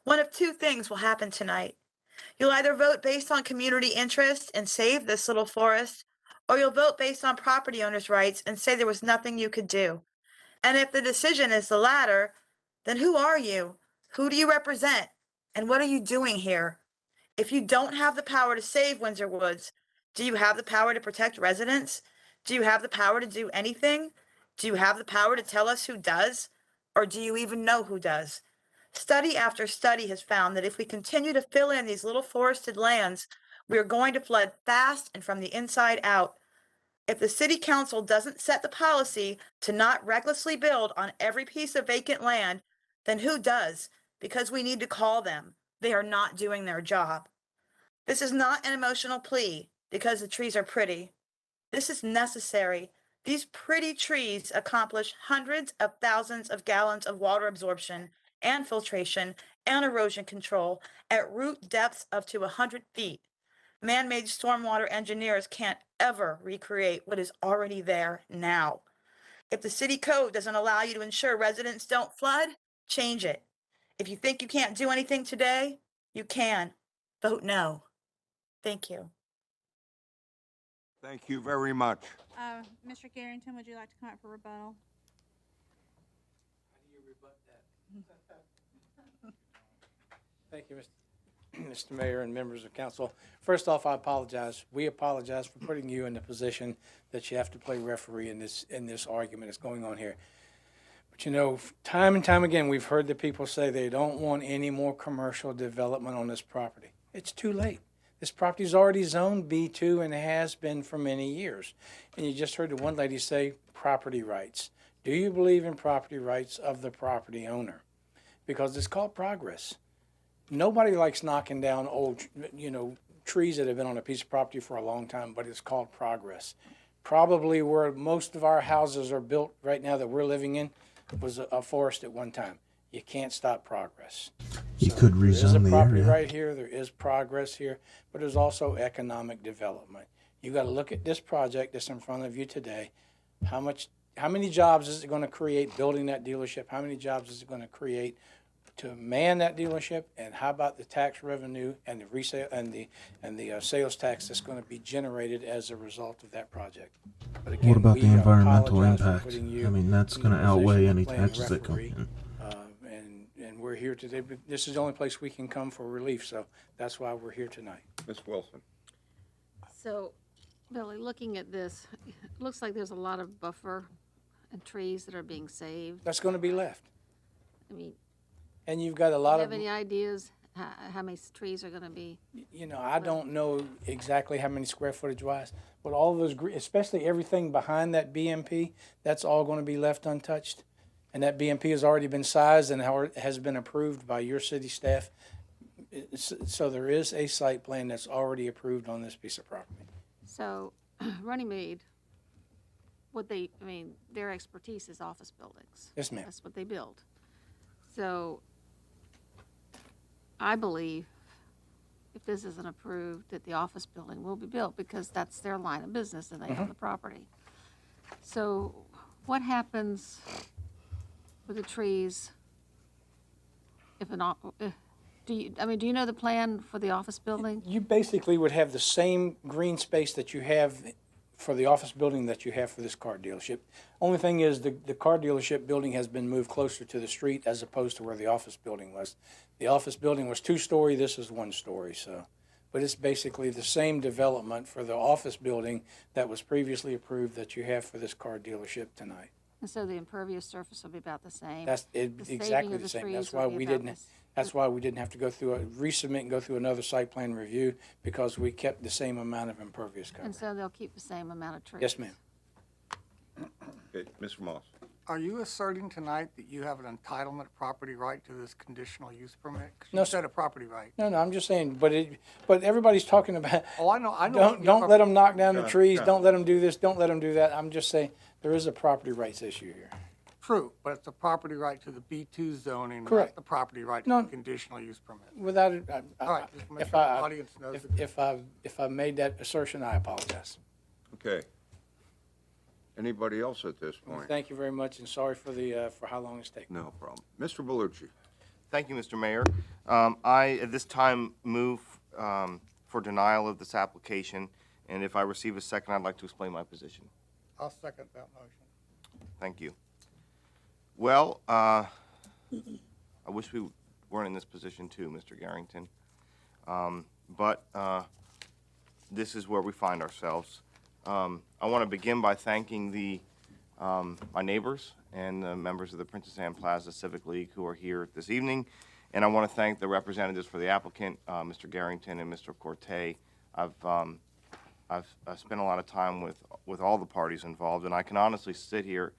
One of two things will happen tonight. You'll either vote based on community interest and save this little forest, or you'll vote based on property owners' rights and say there was nothing you could do. And if the decision is the latter, then who are you? Who do you represent? And what are you doing here? If you don't have the power to save Windsor Woods, do you have the power to protect residents? Do you have the power to do anything? Do you have the power to tell us who does? Or do you even know who does? Study after study has found that if we continue to fill in these little forested lands, we are going to flood fast and from the inside out. If the city council doesn't set the policy to not recklessly build on every piece of vacant land, then who does? Because we need to call them. They are not doing their job. This is not an emotional plea because the trees are pretty. This is necessary. These pretty trees accomplish hundreds of thousands of gallons of water absorption and filtration and erosion control at root depths up to 100 feet. Man-made stormwater engineers can't ever recreate what is already there now. If the city code doesn't allow you to ensure residents don't flood, change it. If you think you can't do anything today, you can. Vote no. Thank you. Thank you very much. Mr. Garrington, would you like to come up for rebuttal? Thank you, Mr. Mayor and members of council. First off, I apologize. We apologize for putting you in the position that you have to play referee in this argument that's going on here. But you know, time and time again, we've heard the people say they don't want any more commercial development on this property. It's too late. This property is already zoned B2 and has been for many years. And you just heard the one lady say property rights. Do you believe in property rights of the property owner? Because it's called progress. Nobody likes knocking down old, trees that have been on a piece of property for a long time, but it's called progress. Probably where most of our houses are built right now that we're living in was a forest at one time. You can't stop progress. You could rezone the area. There is a property right here, there is progress here, but there's also economic development. You got to look at this project that's in front of you today. How many jobs is it going to create building that dealership? How many jobs is it going to create to man that dealership? And how about the tax revenue and the resale and the sales tax that's going to be generated as a result of that project? But again, what about the environmental apologize for impact? putting you I mean, that's in going to the position outweigh of any playing taxes that come referee. in. And we're here today, but this is the only place we can come for relief, so that's why we're here tonight. Ms. Wilson. So, Billy, looking at this, it looks like there's a lot of buffer and trees that are being saved. That's going to be left. I mean, And you've got a lot do you of... have any ideas how many trees are going to be? I don't know exactly how many square footage wise, but all of those, especially everything behind that BMP, that's all going to be left untouched. And that BMP has already been sized and has been approved by your city staff. So there is a site plan that's already approved on this piece of property. So, Runnymede what they, I mean, their expertise is office buildings. Yes, ma'am. That's what they build. So I believe if this isn't approved, that the office building will be built because that's their line of business and they own the property. So what happens with the trees if an, do you know the plan for the office building? You basically would have the same green space that you have for the office building that you have for this car dealership. Only thing is the car dealership building has been moved closer to the street as opposed to where the office building was. The office building was 2-story, this is 1-story, so. But it's basically the same development for the office building that was previously approved that you have for this car dealership tonight. And so the impervious surface will be about the same? That's saving exactly of the same. trees That's will why be we about didn't, this. that's why we didn't have to go through resubmit and go through another site plan review because we kept the same amount of impervious cover. And so they'll keep the same amount of trees? Yes, ma'am. Okay, Mr. Moss. Are you asserting tonight that you have an entitlement property right to this conditional use permit? 'Cause No, you sir. said a property right. No, I'm just saying, but everybody's talking about, Oh, I know. don't let them knock down the Got it, trees, got it. don't let them do this, don't let them do that. I'm just saying, there is a property rights issue here. True, but it's a property right to the B2 zoning, Correct. not the property right to No. the conditional use permit. Without it, All right, just make if sure the I, audience knows it. if I made that assertion, I apologize. Okay. Anybody else at this point? Thank you very much, and sorry for for how long it's taken. No problem. Mr. Bellucci. Thank you, Mr. Mayor. I, at this time, move for denial of this application, and if I receive a second, I'd like to explain my position. I'll second that motion. Thank you. Well, I wish we weren't in this position too, Mr. Garrington. But this is where we find ourselves. I want to begin by thanking my neighbors and the members of the Princess Anne Plaza Civic League who are here this evening. And I want to thank the representatives for the applicant, Mr. Garrington and Mr. Corte. I've spent a lot of time with all the parties involved, and I can honestly sit here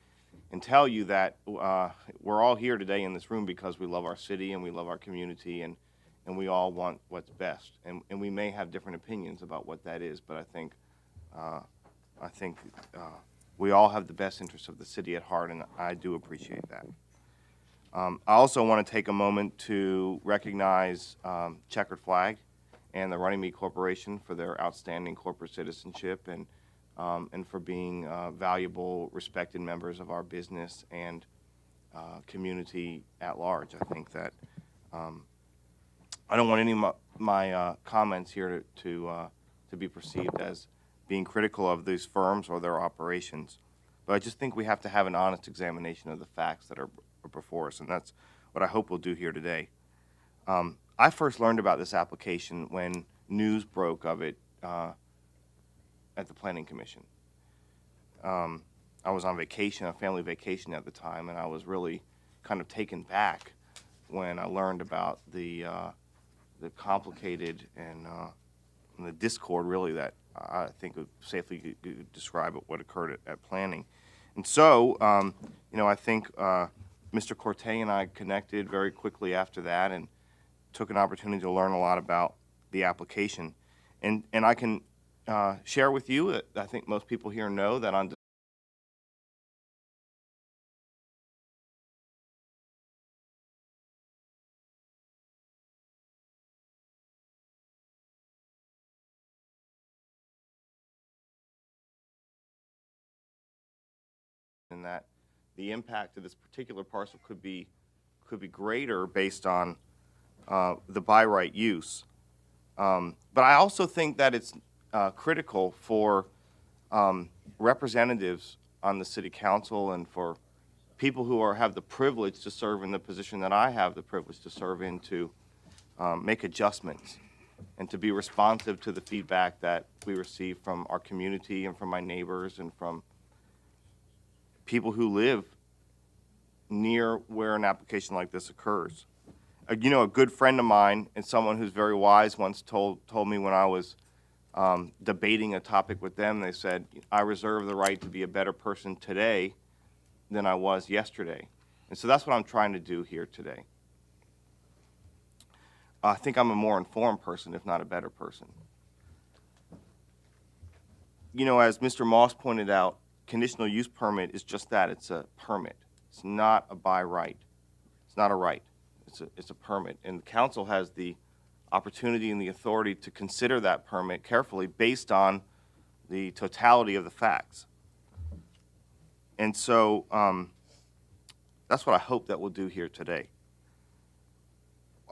and tell you that we're all here today in this room because we love our city and we love our community, and we all want what's best. And we may have different opinions about what that is, but I think we all have the best interests of the city at heart, and I do appreciate that. I also want to take a moment to recognize Checkered Flag and the Runnymede Corporation for their outstanding corporate citizenship and for being valuable, respected members of our business and community at large. I think that I don't want any of my comments here to be perceived as being critical of these firms or their operations, but I just think we have to have an honest examination of the facts that are before us, and that's what I hope we'll do here today. I first learned about this application when news broke of it at the Planning Commission. I was on vacation, a family vacation at the time, and I was really kind of taken back when I learned about the complicated and the discord, really, that I think would safely describe what occurred at planning. And so, I think Mr. Corte and I connected very quickly after that and took an opportunity to learn a lot about the application. And I can share with you that I think most people here know that on and that the impact of this particular parcel could be greater based on the by right use. But I also think that it's critical for representatives on the city council and for people who have the privilege to serve in the position that I have the privilege to serve in to make adjustments and to be responsive to the feedback that we receive from our community and from my neighbors and from people who live near where an application like this occurs. A good friend of mine and someone who's very wise once told me when I was debating a topic with them, they said, I reserve the right to be a better person today than I was yesterday. And so that's what I'm trying to do here today. I think I'm a more informed person, if not a better person. As Mr. Moss pointed out, conditional use permit is just that. It's a permit. It's not a by right. It's not a right. It's a permit. And the council has the opportunity and the authority to consider that permit carefully based on the totality of the facts. And so that's what I hope that we'll do here today.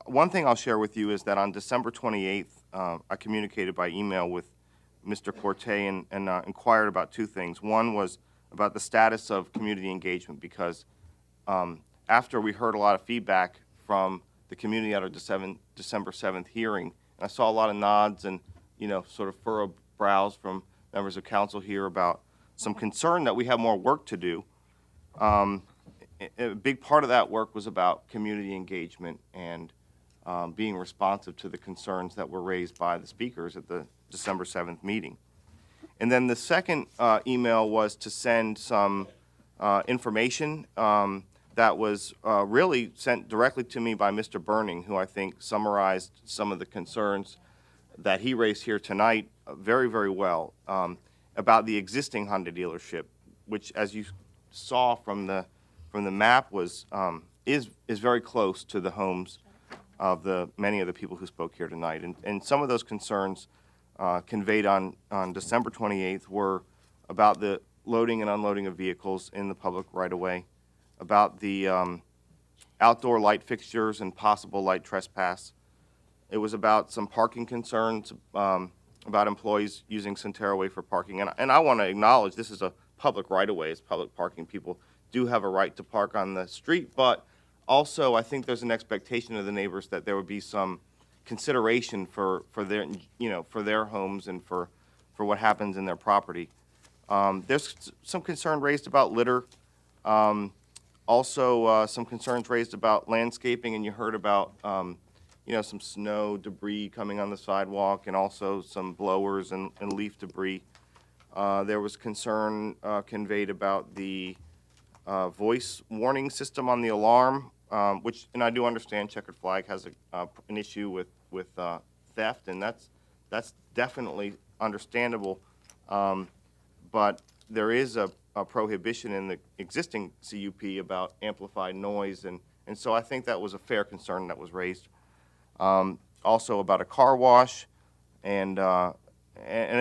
One thing I'll share with you is that on December 28th, I communicated by email with Mr. Corte and inquired about two things. One was about the status of community engagement, because after we heard a lot of feedback from the community at our December 7th hearing, and I saw a lot of nods and, sort of furrowed brows from members of council here about some concern that we have more work to do. A big part of that work was about community engagement and being responsive to the concerns that were raised by the speakers at the December 7th meeting. And then the second email was to send some information that was really sent directly to me by Mr. Burning, who I think summarized some of the concerns that he raised here tonight very, very well, about the existing Honda dealership, which, as you saw from the map, was is very close to the homes of many of the people who spoke here tonight. And some of those concerns conveyed on December 28th were about the loading and unloading of vehicles in the public right-of-way, about the outdoor light fixtures and possible light trespass. It was about some parking concerns, about employees using Centero Way for parking. And I want to acknowledge this is a public right-of-way. It's public parking. People do have a right to park on the street, but also I think there's an expectation of the neighbors that there would be some consideration for their, for their homes and for what happens in their property. There's some concern raised about litter. Also, some concerns raised about landscaping, and you heard about, some snow debris coming on the sidewalk, and also some blowers and leaf debris. There was concern conveyed about the voice warning system on the alarm, which, and I do understand Checkered Flag has an issue with theft, and that's definitely understandable. But there is a prohibition in the existing CUP about amplified noise, and so I think that was a fair concern that was raised. Also about a car wash, and a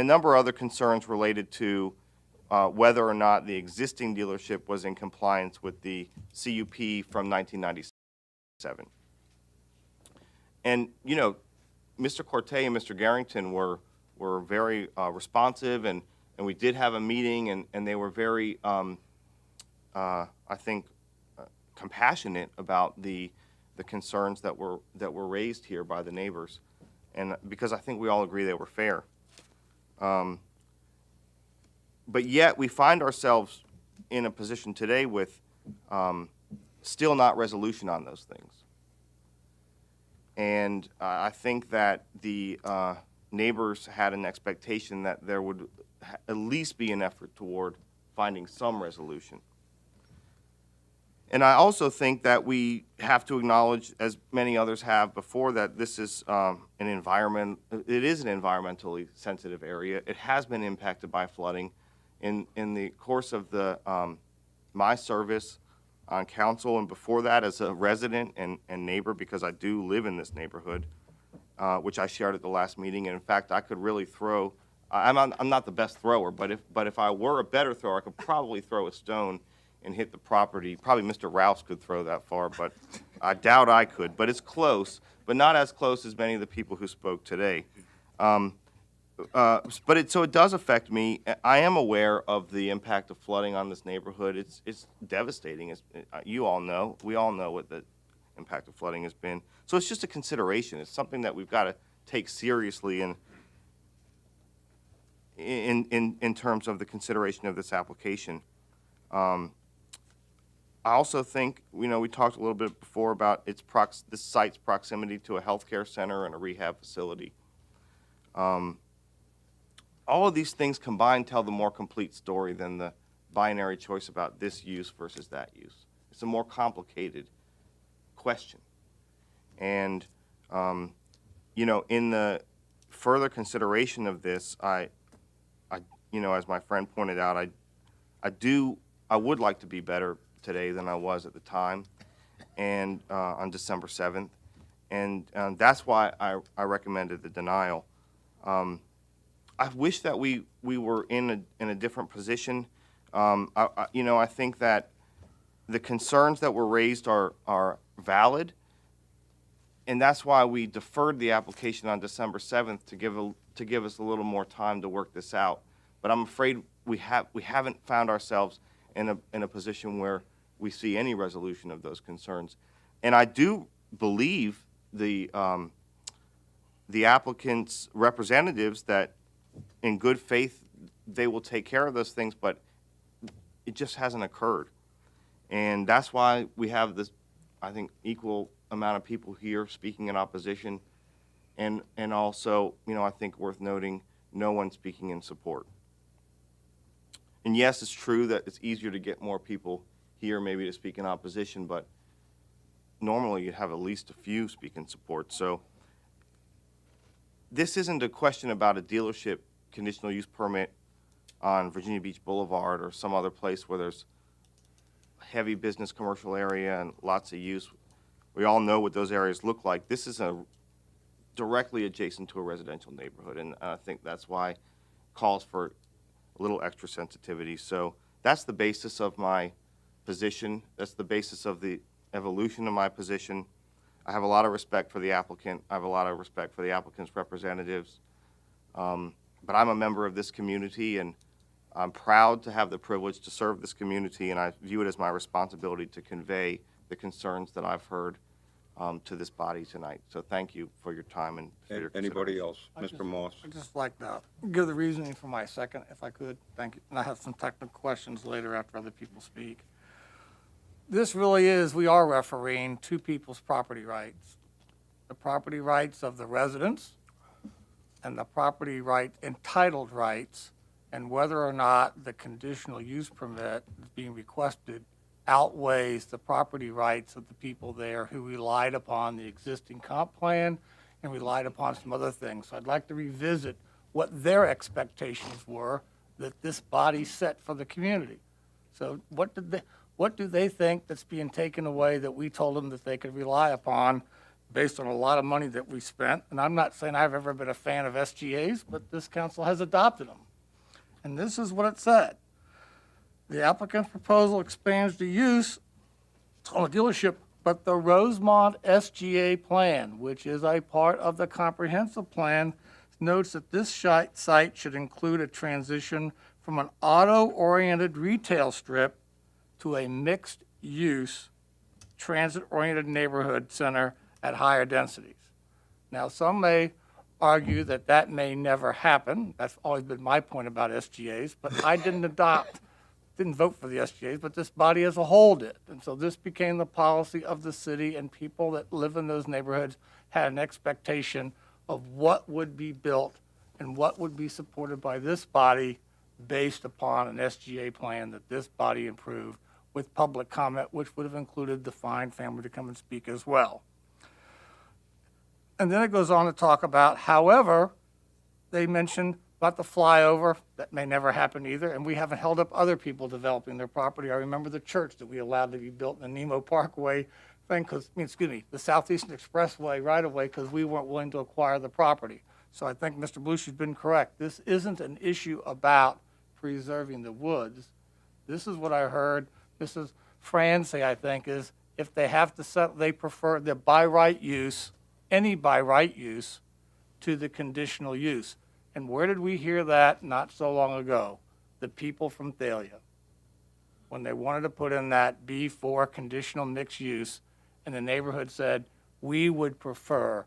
number of other concerns related to whether or not the existing dealership was in compliance with the CUP from 1997. And, Mr. Corte and Mr. Garrington were very responsive, and we did have a meeting, and they were very, I think, compassionate about the concerns that were raised here by the neighbors, and because I think we all agree they were fair. But yet we find ourselves in a position today with still not resolution on those things. And I think that the neighbors had an expectation that there would at least be an effort toward finding some resolution. And I also think that we have to acknowledge, as many others have before, that this is it is an environmentally sensitive area. It has been impacted by flooding. In the course of my service on council, and before that as a resident and neighbor, because I do live in this neighborhood, which I shared at the last meeting. And in fact, I could really throw. I'm not the best thrower, but if I were a better thrower, I could probably throw a stone and hit the property. Probably Mr. Rouse could throw that far, but I doubt I could. But it's close, but not as close as many of the people who spoke today. So it does affect me. I am aware of the impact of flooding on this neighborhood. It's devastating. You all know. We all know what the impact of flooding has been. So it's just a consideration. It's something that we've got to take seriously in terms of the consideration of this application. I also think, we talked a little bit before about this site's proximity to a healthcare center and a rehab facility. All of these things combined tell the more complete story than the binary choice about this use versus that use. It's a more complicated question. And, in the further consideration of this, I as my friend pointed out, I would like to be better today than I was at the time, and on December 7th, and that's why I recommended the denial. I wish that we were in a different position. I think that the concerns that were raised are valid, and that's why we deferred the application on December 7th to give us a little more time to work this out. But I'm afraid we haven't found ourselves in a position where we see any resolution of those concerns. And I do believe the applicant's representatives that in good faith they will take care of those things, but it just hasn't occurred. And that's why we have this, I think, equal amount of people here speaking in opposition, and also, I think worth noting, no one speaking in support. And yes, it's true that it's easier to get more people here maybe to speak in opposition, but normally you'd have at least a few speak in support. So this isn't a question about a dealership conditional use permit on Virginia Beach Boulevard or some other place where there's heavy business commercial area and lots of use. We all know what those areas look like. This is directly adjacent to a residential neighborhood, and I think that's why it calls for a little extra sensitivity. So that's the basis of my position. That's the basis of the evolution of my position. I have a lot of respect for the applicant. I have a lot of respect for the applicant's representatives. But I'm a member of this community, and I'm proud to have the privilege to serve this community, and I view it as my responsibility to convey the concerns that I've heard to this body tonight. So thank you for your time and for your Anybody else? Mr. Moss? I'd just like to give the reasoning for my second, if I could. Thank you. And I have some technical questions later after other people speak. This really is, we are refereeing two people's property rights. The property rights of the residents and the property right, entitled rights, and whether or not the conditional use permit being requested outweighs the property rights of the people there who relied upon the existing comp plan and relied upon some other things. So I'd like to revisit what their expectations were that this body set for the community. So what do they think that's being taken away that we told them that they could rely upon based on a lot of money that we spent? And I'm not saying I've ever been a fan of SGAs, but this council has adopted them. And this is what it said. The applicant's proposal expands the use on a dealership, but the Rosemont SGA plan, which is a part of the comprehensive plan, notes that this site should include a transition from an auto-oriented retail strip to a mixed-use, transit-oriented neighborhood center at higher densities. Now, some may argue that that may never happen. That's always been my point about SGAs, but I didn't vote for the SGAs, but this body as a whole did. And so this became the policy of the city, and people that live in those neighborhoods had an expectation of what would be built and what would be supported by this body based upon an SGA plan that this body approved with public comment, which would have included the Fine family to come and speak as well. And then it goes on to talk about, however, they mentioned about the flyover. That may never happen either, and we haven't held up other people developing their property. I remember the church that we allowed to be built in the Nemo Parkway thing, the Southeastern Expressway right away, because we weren't willing to acquire the property. So I think Mr. Blush has been correct. This isn't an issue about preserving the woods. This is what I heard Mrs. Fran say, I think, is if they have to settle, they prefer the by right use, any by right use, to the conditional use. And where did we hear that not so long ago? The people from Thalia. When they wanted to put in that B4 conditional mixed use, and the neighborhood said, we would prefer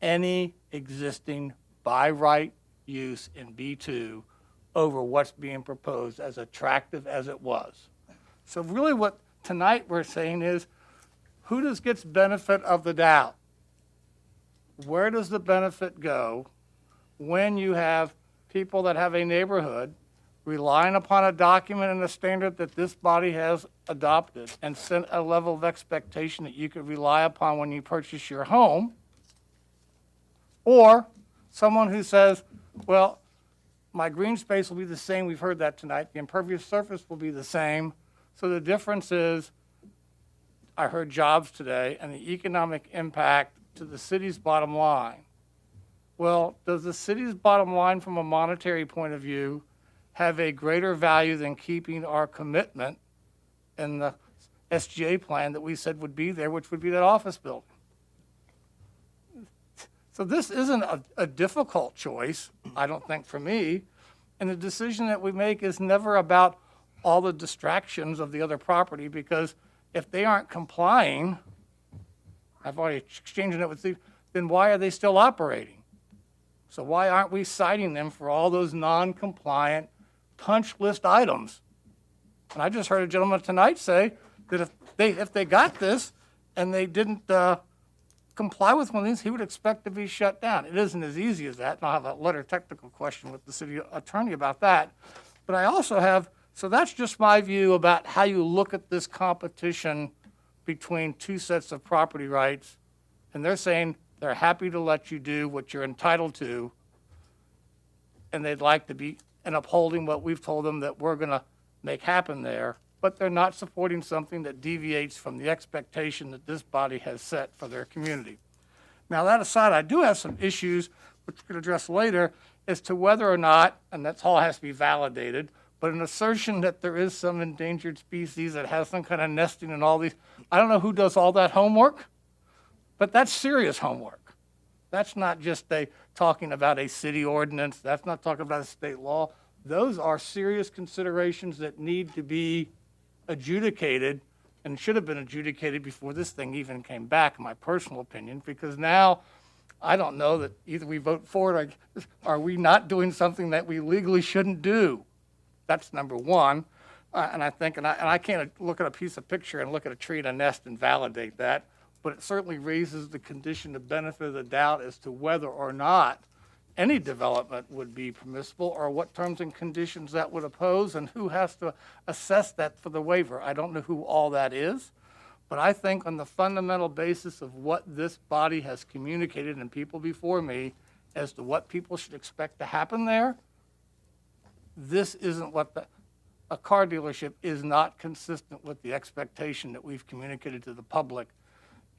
any existing by right use in B2 over what's being proposed, as attractive as it was. So really what tonight we're saying is, who gets benefit of the doubt? Where does the benefit go when you have people that have a neighborhood relying upon a document and a standard that this body has adopted and set a level of expectation that you could rely upon when you purchase your home, or someone who says, well, my green space will be the same. We've heard that tonight. The impervious surface will be the same. So the difference is, I heard jobs today and the economic impact to the city's bottom line. Well, does the city's bottom line from a monetary point of view have a greater value than keeping our commitment in the SGA plan that we said would be there, which would be that office building? So this isn't a difficult choice, I don't think, for me. And the decision that we make is never about all the distractions of the other property, because if they aren't complying, I've already exchanged it with Steve, then why are they still operating? So why aren't we citing them for all those non-compliant punch list items? And I just heard a gentleman tonight say that if they got this and they didn't comply with one of these, he would expect to be shut down. It isn't as easy as that, and I'll have a letter technical question with the city attorney about that. But I also have, so that's just my view about how you look at this competition between two sets of property rights. And they're saying they're happy to let you do what you're entitled to, and they'd like to be, and upholding what we've told them that we're going to make happen there. But they're not supporting something that deviates from the expectation that this body has set for their community. Now, that aside, I do have some issues, which we can address later, as to whether or not, and that's all has to be validated, but an assertion that there is some endangered species that has some kind of nesting and all these, I don't know who does all that homework, but that's serious homework. That's not just talking about a city ordinance. That's not talking about a state law. Those are serious considerations that need to be adjudicated and should have been adjudicated before this thing even came back, in my personal opinion, because now I don't know that either we vote for it or are we not doing something that we legally shouldn't do. That's number one. And I think, and I can't look at a piece of picture and look at a tree and a nest and validate that, but it certainly raises the condition of benefit of the doubt as to whether or not any development would be permissible, or what terms and conditions that would oppose, and who has to assess that for the waiver. I don't know who all that is, but I think on the fundamental basis of what this body has communicated and people before me as to what people should expect to happen there, this isn't what a car dealership is not consistent with the expectation that we've communicated to the public,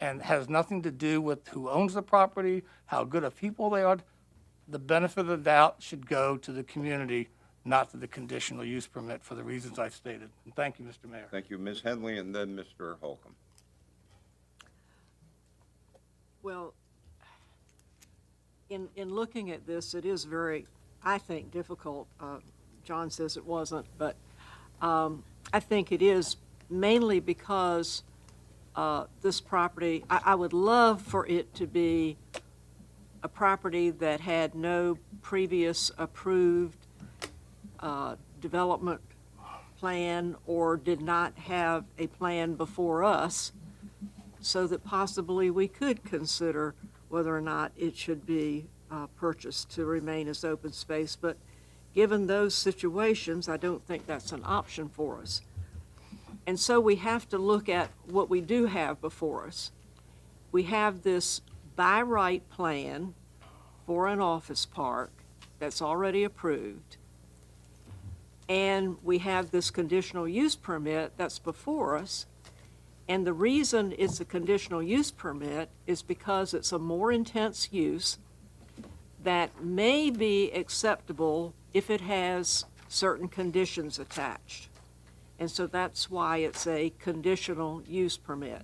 and has nothing to do with who owns the property, how good of people they are. The benefit of the doubt should go to the community, not to the conditional use permit, for the reasons I've stated. And thank you, Mr. Mayor. Thank you, Ms. Henley, and then Mr. Holcomb. Well, in looking at this, it is very, I think, difficult. John says it wasn't, but I think it is mainly because this property, I would love for it to be a property that had no previous approved development plan or did not have a plan before us, so that possibly we could consider whether or not it should be purchased to remain as open space. But given those situations, I don't think that's an option for us. And so we have to look at what we do have before us. We have this by right plan for an office park that's already approved, and we have this conditional use permit that's before us. And the reason it's a conditional use permit is because it's a more intense use that may be acceptable if it has certain conditions attached. And so that's why it's a conditional use permit.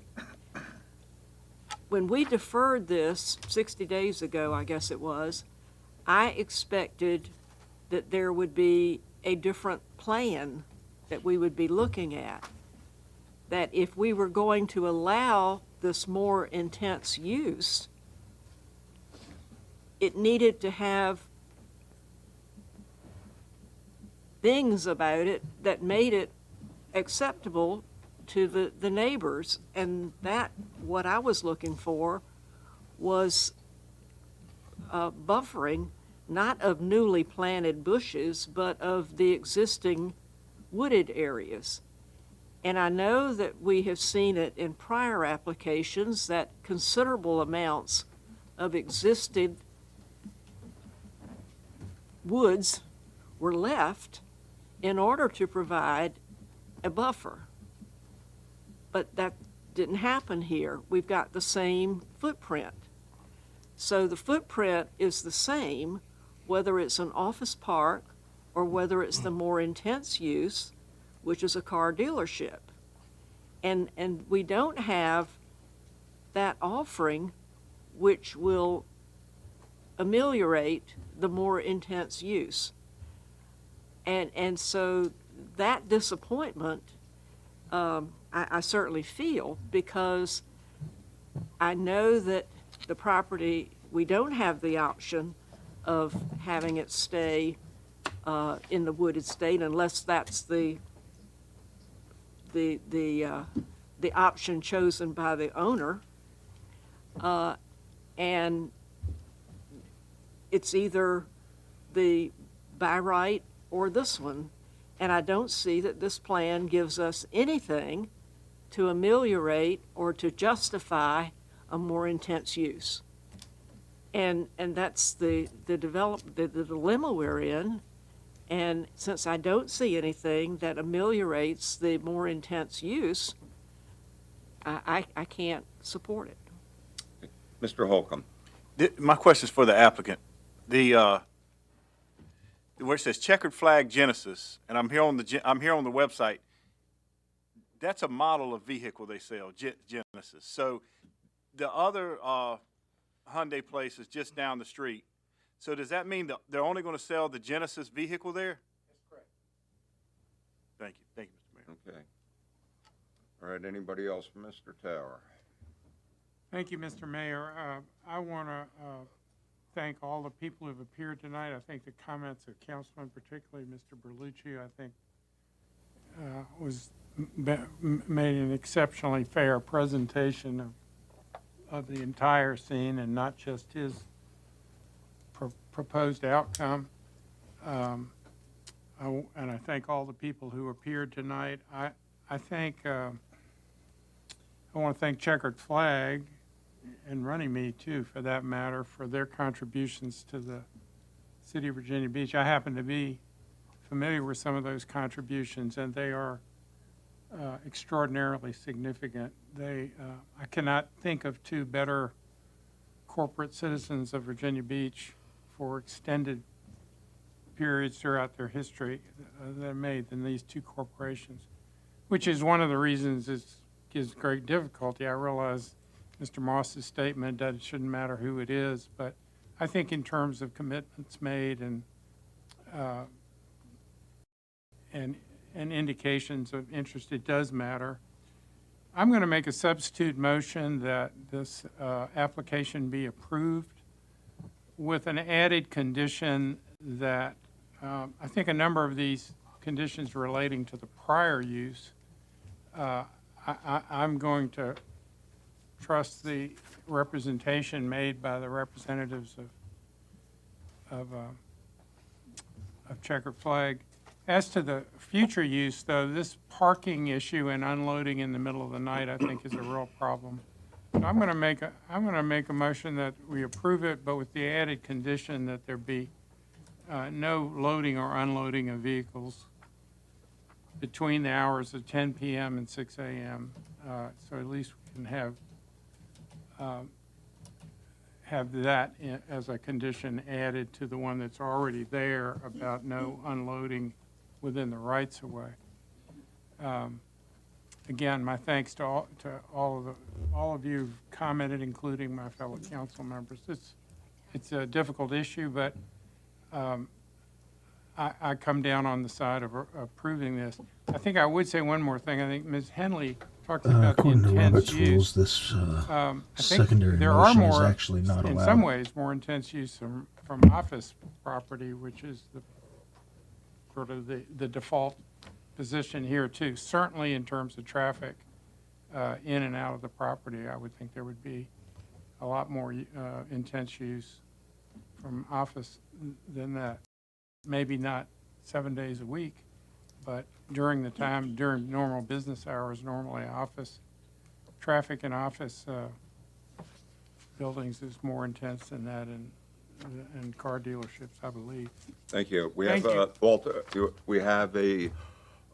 When we deferred this 60 days ago, I guess it was, I expected that there would be a different plan that we would be looking at. That if we were going to allow this more intense use, it needed to have things about it that made it acceptable to the neighbors. And that, what I was looking for was buffering, not of newly planted bushes, but of the existing wooded areas. And I know that we have seen it in prior applications that considerable amounts of existing woods were left in order to provide a buffer. But that didn't happen here. We've got the same footprint. So the footprint is the same, whether it's an office park or whether it's the more intense use, which is a car dealership. And we don't have that offering which will ameliorate the more intense use. And so that disappointment, I certainly feel, because I know that the property, we don't have the option of having it stay in the wooded state unless that's the option chosen by the owner. And it's either the by right or this one. And I don't see that this plan gives us anything to ameliorate or to justify a more intense use. And that's the dilemma we're in. And since I don't see anything that ameliorates the more intense use, I can't support it. Mr. Holcomb. My question is for the applicant. Where it says checkered flag Genesis, and I'm here on the website. That's a model of vehicle they sell, Genesis. So the other Hyundai place is just down the street. So does that mean that they're only going to sell the Genesis vehicle there? That's correct. Thank you. Thank you, Mr. Mayor. Okay. All right, anybody else? Mr. Tower. Thank you, Mr. Mayor. I want to thank all the people who have appeared tonight. I think the comments of Councilman, particularly Mr. Berlucci, I think made an exceptionally fair presentation of the entire scene and not just his proposed outcome. And I thank all the people who appeared tonight. I want to thank Checkered Flag and Runnymede too, for that matter, for their contributions to the city of Virginia Beach. I happen to be familiar with some of those contributions, and they are extraordinarily significant. I cannot think of two better corporate citizens of Virginia Beach for extended periods throughout their history than these two corporations, which is one of the reasons it gives great difficulty. I realize Mr. Moss's statement that it shouldn't matter who it is, but I think in terms of commitments made and indications of interest, it does matter. I'm going to make a substitute motion that this application be approved with an added condition that I think a number of these conditions relating to the prior use, I'm going to trust the representation made by the representatives of Checkered Flag. As to the future use, though, this parking issue and unloading in the middle of the night, I think, is a real problem. So I'm going to make a motion that we approve it, but with the added condition that there be no loading or unloading of vehicles between the hours of 10 p.m. and 6 a.m. So at least we can have that as a condition added to the one that's already there about no unloading within the rights-of-way. Again, my thanks to all of you who've commented, including my fellow council members. It's a difficult issue, but I come down on the side of approving this. I think I would say one more thing. I think Ms. Henley talked about the According to intense Robert's use. rules, this I think secondary there are motion is more, actually not in allowed. some ways, more intense use from office property, which is the sort of the default position here too. Certainly in terms of traffic in and out of the property, I would think there would be a lot more intense use from office than that. Maybe not 7 days a week, but during normal business hours, normally office traffic in office buildings is more intense than that and car dealerships, I believe. Thank you. We Thank have, you. Walter, we have a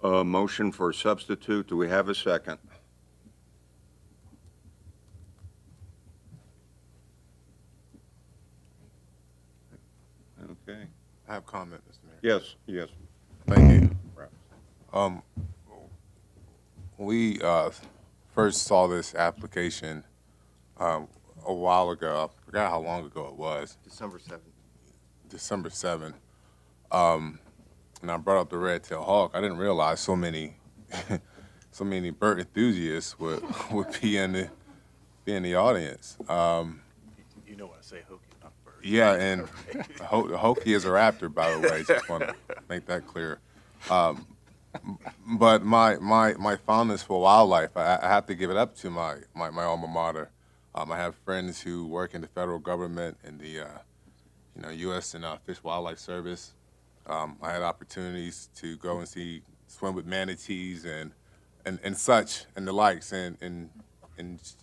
motion for substitute. Do we have a second? Okay. I have comment, Mr. Mayor. Yes, yes. Thank you. We first saw this application a while ago. I forgot how long ago it was. December 7th. December 7th. And I brought up the red-tailed hawk. I didn't realize so many so many bird enthusiasts would be in the audience. You know what I say, Hokey, not bird. Yeah, and Hokey is a raptor, by the way. Just want to make that clear. But my fondness for wildlife, I have to give it up to my alma mater. I have friends who work in the federal government in the U.S. and Fish Wildlife Service. I had opportunities to go and swim with manatees and such and the likes. And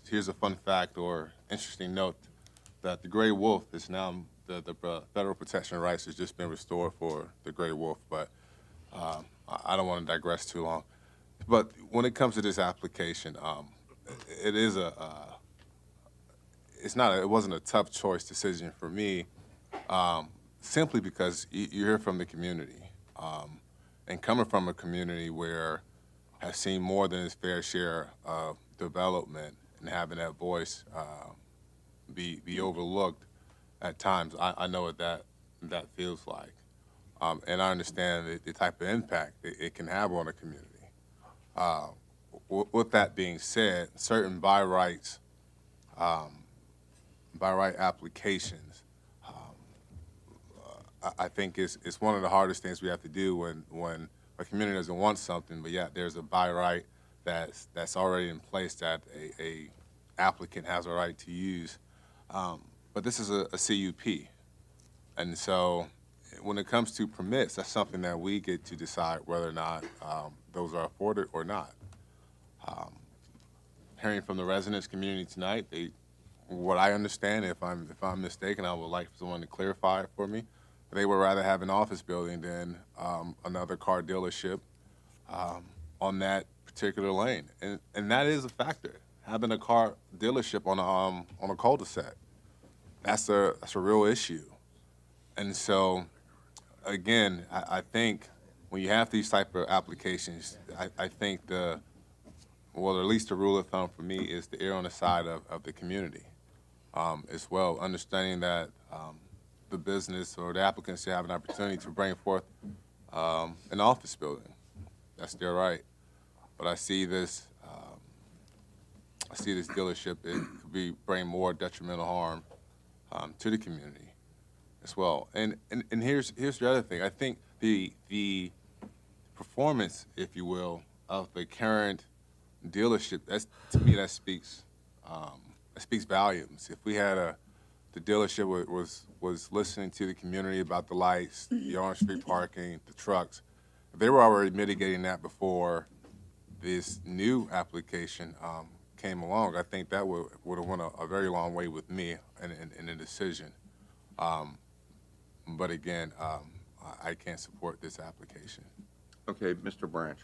here's a fun fact or interesting note that the gray wolf is now the federal protection rights has just been restored for the gray wolf. But I don't want to digress too long. But when it comes to this application, it is it wasn't a tough choice decision for me. Simply because you hear from the community, and coming from a community where has seen more than its fair share of development and having that voice be overlooked at times, I know what that feels like, and I understand the type of impact it can have on a community. With that being said, certain by right applications, I think it's one of the hardest things we have to do when a community doesn't want something, but yet there's a by right that's already in place that a applicant has a right to use. But this is a CUP, and so when it comes to permits, that's something that we get to decide whether or not those are afforded or not. Hearing from the residents community tonight, what I understand, if I'm mistaken, I would like someone to clarify it for me. They would rather have an office building than another car dealership on that particular lane, and that is a factor. Having a car dealership on a cul-de-sac, that's a real issue. And so, again, I think when you have these type of applications, I think at least the rule of thumb for me is to err on the side of the community as well, understanding that the business or the applicants should have an opportunity to bring forth an office building. That's their right. But I see this dealership, it could bring more detrimental harm to the community as well. And here's the other thing. I think the performance, if you will, of the current dealership, to me that speaks volumes. If we had the dealership was listening to the community about the lights, the on-street parking, the trucks, if they were already mitigating that before this new application came along, I think that would have went a very long way with me in a decision. But again, I can't support this application. Okay, Mr. Branch.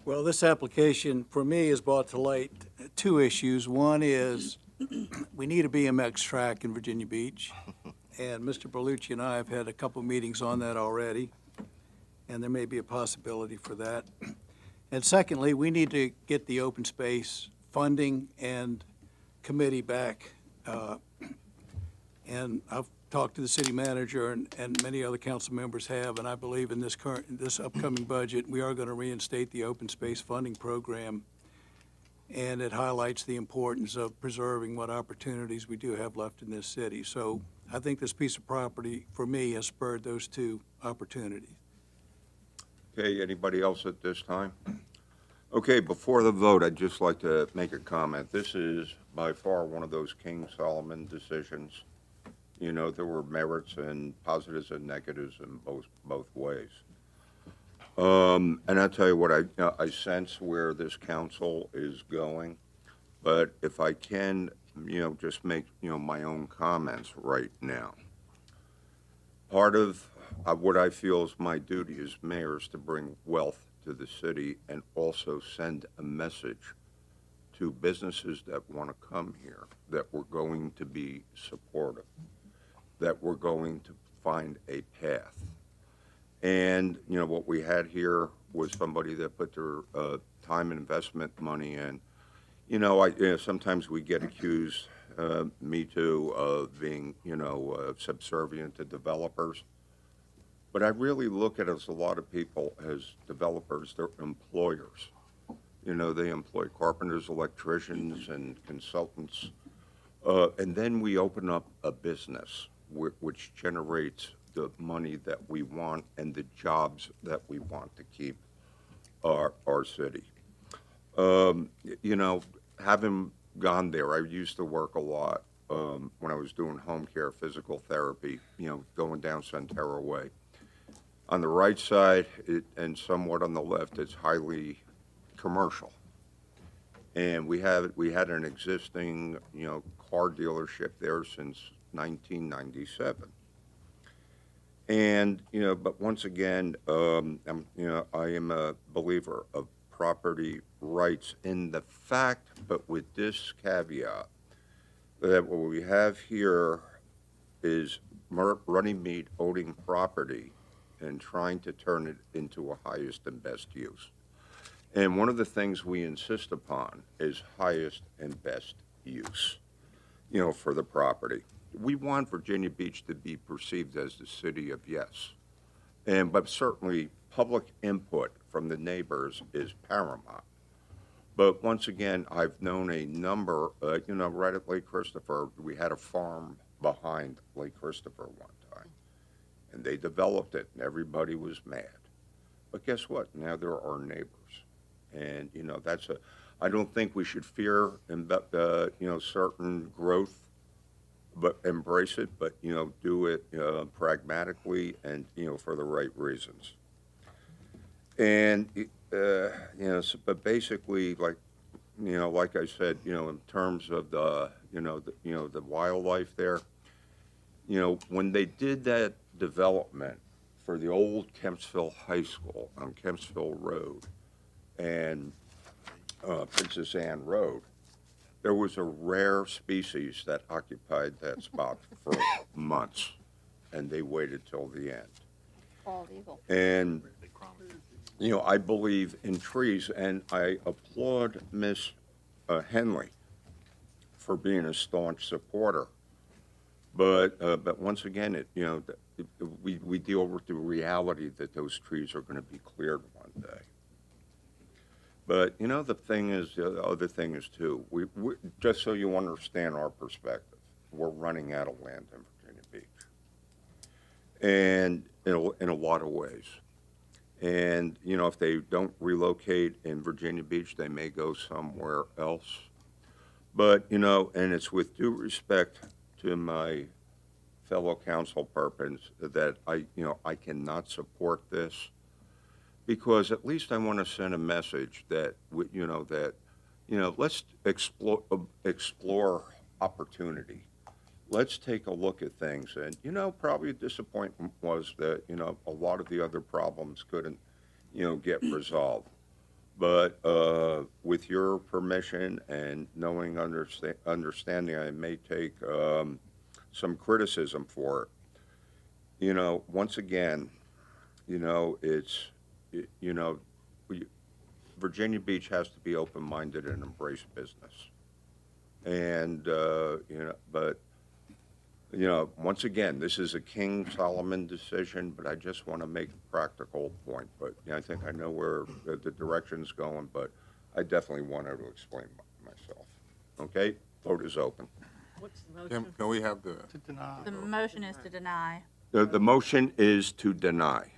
Well, this application, for me, has brought to light two issues. One is we need a BMX track in Virginia Beach, and Mr. Berlucci and I have had a couple meetings on that already, and there may be a possibility for that. And secondly, we need to get the open space funding and committee back. And I've talked to the city manager and many other council members have, and I believe in this upcoming budget, we are going to reinstate the open space funding program. And it highlights the importance of preserving what opportunities we do have left in this city. So I think this piece of property, for me, has spurred those two opportunities. Okay, anybody else at this time? Okay, before the vote, I'd just like to make a comment. This is by far one of those King Solomon decisions. You know, there were merits and positives and negatives in both ways. And I'll tell you what, I sense where this council is going, but if I can, just make, my own comments right now. part of what I feel is my duty as mayor is to bring wealth to the city and also send a message to businesses that want to come here, that we're going to be supportive, that we're going to find a path. And, you know, what we had here was somebody that put their time and investment money in. You know, sometimes we get accused, me too, of being, you know, subservient to developers. But I really look at us, a lot of people, as developers, they're employers. You know, they employ carpenters, electricians, and consultants. And then we open up a business which generates the money that we want and the jobs that we want to keep our city. You know, having gone there, I used to work a lot when I was doing home care, physical therapy, you know, going down Centera Way. On the right side and somewhat on the left, it's highly commercial. And we had an existing, you know, car dealership there since 1997. And, you know, but once again, you know, I am a believer of property rights in the fact, but with this caveat, that what we have here is Runnymede owning property and trying to turn it into a highest and best use. And one of the things we insist upon is highest and best use, you know, for the property. We want Virginia Beach to be perceived as the city of yes. But certainly public input from the neighbors is paramount. But once again, I've known a number, you know, right at Lake Christopher, we had a farm behind Lake Christopher one time. And they developed it, and everybody was mad. But guess what? Now there are neighbors. And, you know, I don't think we should fear, you know, certain growth, but embrace it, but, you know, do it pragmatically and, you know, for the right reasons. And, you know, but basically, like, you know, like I said, you know, in terms of the wildlife there, you know, when they did that development for the old Kempsville High School on Kempsville Road and Princess Anne Road, there was a rare species that occupied that spot for months, and they waited till the end. Bald eagle. And, you know, I believe in trees, and I applaud Miss Henley for being a staunch supporter. But once again, you know, we deal with the reality that those trees are going to be cleared one day. But, you know, the other thing is, too, we just so you understand our perspective, we're running out of land in Virginia Beach. And in a lot of ways. And, you know, if they don't relocate in Virginia Beach, they may go somewhere else. But, you know, and it's with due respect to my fellow council persons that I cannot support this. Because at least I want to send a message that, let's explore opportunity. Let's take a look at things. And, you know, probably a disappointment was that, you know, a lot of the other problems couldn't, you know, get resolved. But with your permission and knowing, understanding, I may take some criticism for it. You know, once again, you know, Virginia Beach has to be open-minded and embrace business. And, once again, this is a King Solomon decision, but I just want to make a practical point. But I think I know where the direction's going, but I definitely wanted to explain myself. Okay? Vote is open. What's the motion? Can we have To deny. The motion is to deny. The motion is to deny.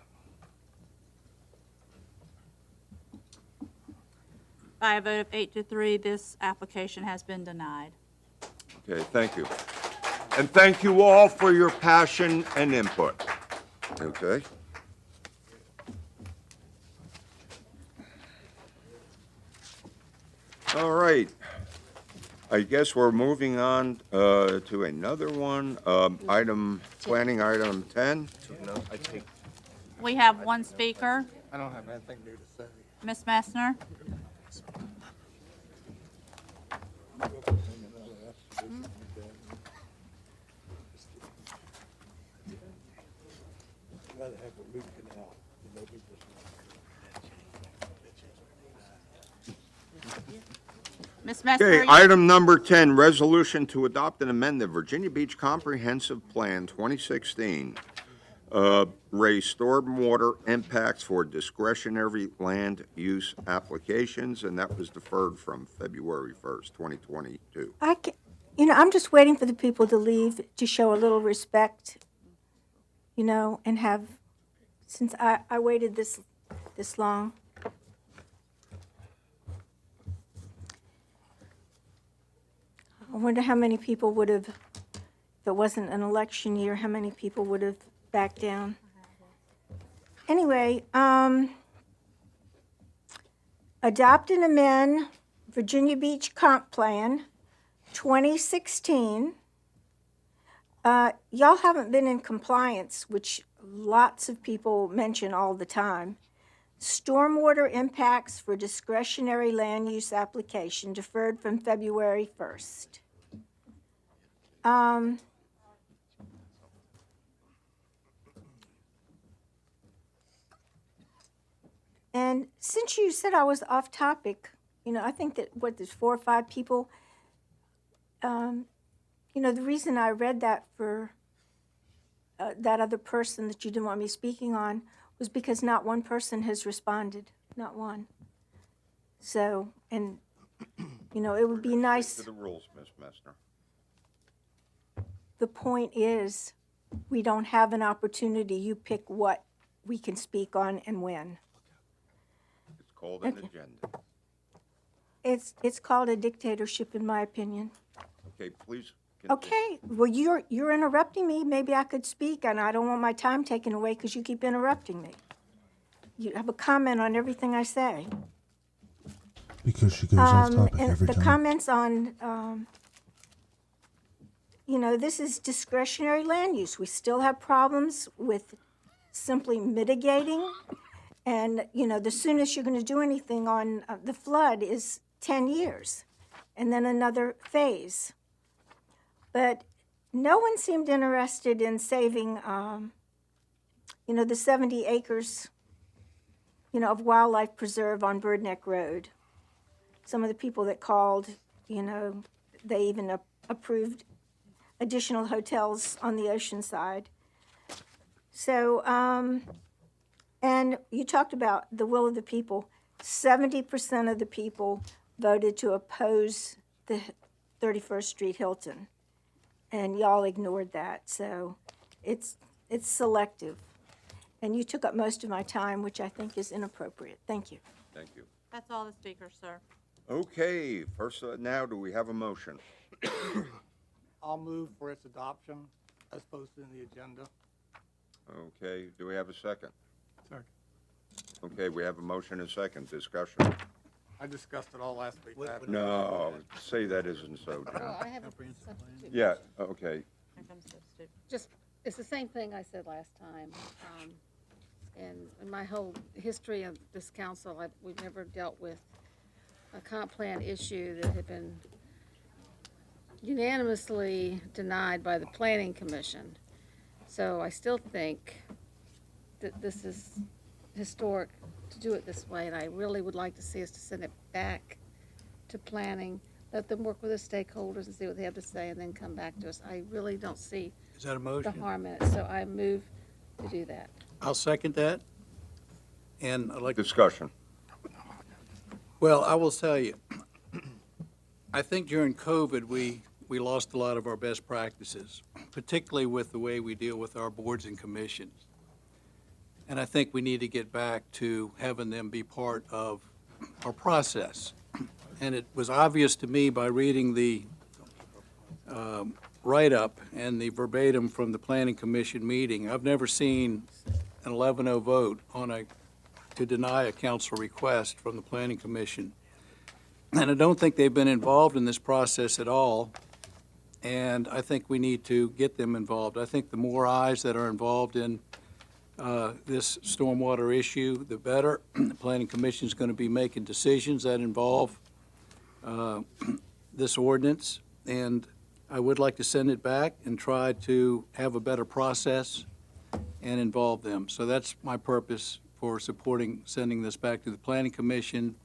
By a vote of 8-3, this application has been denied. Okay, thank you. And thank you all for your passion and input. Okay? All right. I guess we're moving on to another one. Planning item 10. No, I take. We have one speaker, I don't have anything new to say. Ms. Messner. Ms. Messner. Okay, item number 10, resolution to adopt and amend the Virginia Beach Comprehensive Plan 2016. Raise stormwater impacts for discretionary land use applications, and that was deferred from February 1st, 2022. I'm just waiting for the people to leave to show a little respect, and have, since I waited this long. I wonder how many people would have, if it wasn't an election year, how many people would have backed down. Anyway, adopt and amend Virginia Beach Comp Plan 2016. Y'all haven't been in compliance, which lots of people mention all the time. Stormwater impacts for discretionary land use application deferred from February 1st. And since you said I was off topic, I think that there's 4 or 5 people. The reason I read that for that other person that you didn't want me speaking on was because not one person has responded, not one. So, and, it would be nice. To the rules, Ms. Messner. The point is, we don't have an opportunity. You pick what we can speak on and when. It's called an agenda. It's called a dictatorship, in my opinion. Okay, please. Okay, well, you're interrupting me. Maybe I could speak, and I don't want my time taken away because you keep interrupting me. You have a comment on everything I say. Because she goes off topic and every the time. comments on, this is discretionary land use. We still have problems with simply mitigating. And, the soonest you're going to do anything on the flood is 10 years, and then another phase. But no one seemed interested in saving, the 70 acres, of wildlife preserve on Bird Neck Road. Some of the people that called, they even approved additional hotels on the ocean side. So, and you talked about the will of the people. 70% of the people voted to oppose the 31st Street Hilton. And y'all ignored that, so it's selective. And you took up most of my time, which I think is inappropriate. Thank you. Thank you. That's all the speakers, sir. Okay, first, now, do we have a motion? I'll move for its adoption as posted in the agenda. Okay, do we have a second? Second. Okay, we have a motion and second. Discussion. I discussed it all last week. No, say that isn't so, Jim. I have a substitute. Yeah, okay. Just, it's the same thing I said last time. And in my whole history of this council, we've never dealt with a comp plan issue that had been unanimously denied by the Planning Commission. So I still think that this is historic to do it this way, and I really would like to see us to send it back to planning, let them work with the stakeholders and see what they have to say, and then come back to us. I really don't see Is that a motion? the harm in it, so I move to do that. I'll second that. And I'd like Discussion. Well, I will tell you, I think during COVID, we lost a lot of our best practices, particularly with the way we deal with our boards and commissions. And I think we need to get back to having them be part of our process. And it was obvious to me by reading the write-up and the verbatim from the Planning Commission meeting. I've never seen an 11-0 vote to deny a council request from the Planning Commission. And I don't think they've been involved in this process at all. And I think we need to get them involved. I think the more eyes that are involved in this stormwater issue, the better. The Planning Commission is going to be making decisions that involve this ordinance, and I would like to send it back and try to have a better process and involve them. So that's my purpose for supporting sending this back to the Planning Commission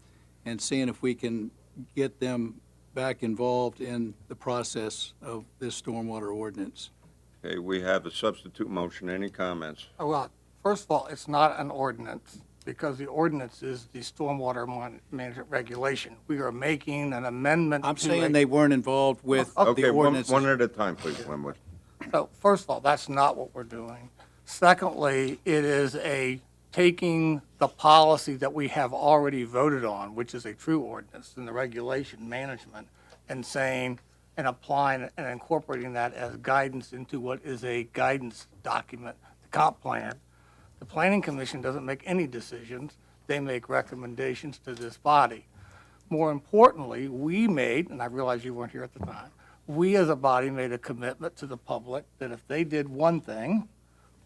and seeing if we can get them back involved in the process of this stormwater ordinance. Okay, we have a substitute motion. Any comments? Well, first of all, it's not an ordinance, because the ordinance is the stormwater management regulation. We are making an amendment to. I'm saying they weren't involved with the Okay, ordinance. one at a time, please, Linwood. So, first of all, that's not what we're doing. Secondly, it is taking the policy that we have already voted on, which is a true ordinance in the regulation management, and saying, and applying and incorporating that as guidance into what is a guidance document, the comp plan. The Planning Commission doesn't make any decisions. They make recommendations to this body. More importantly, we made, and I realize you weren't here at the time, we as a body made a commitment to the public that if they did one thing,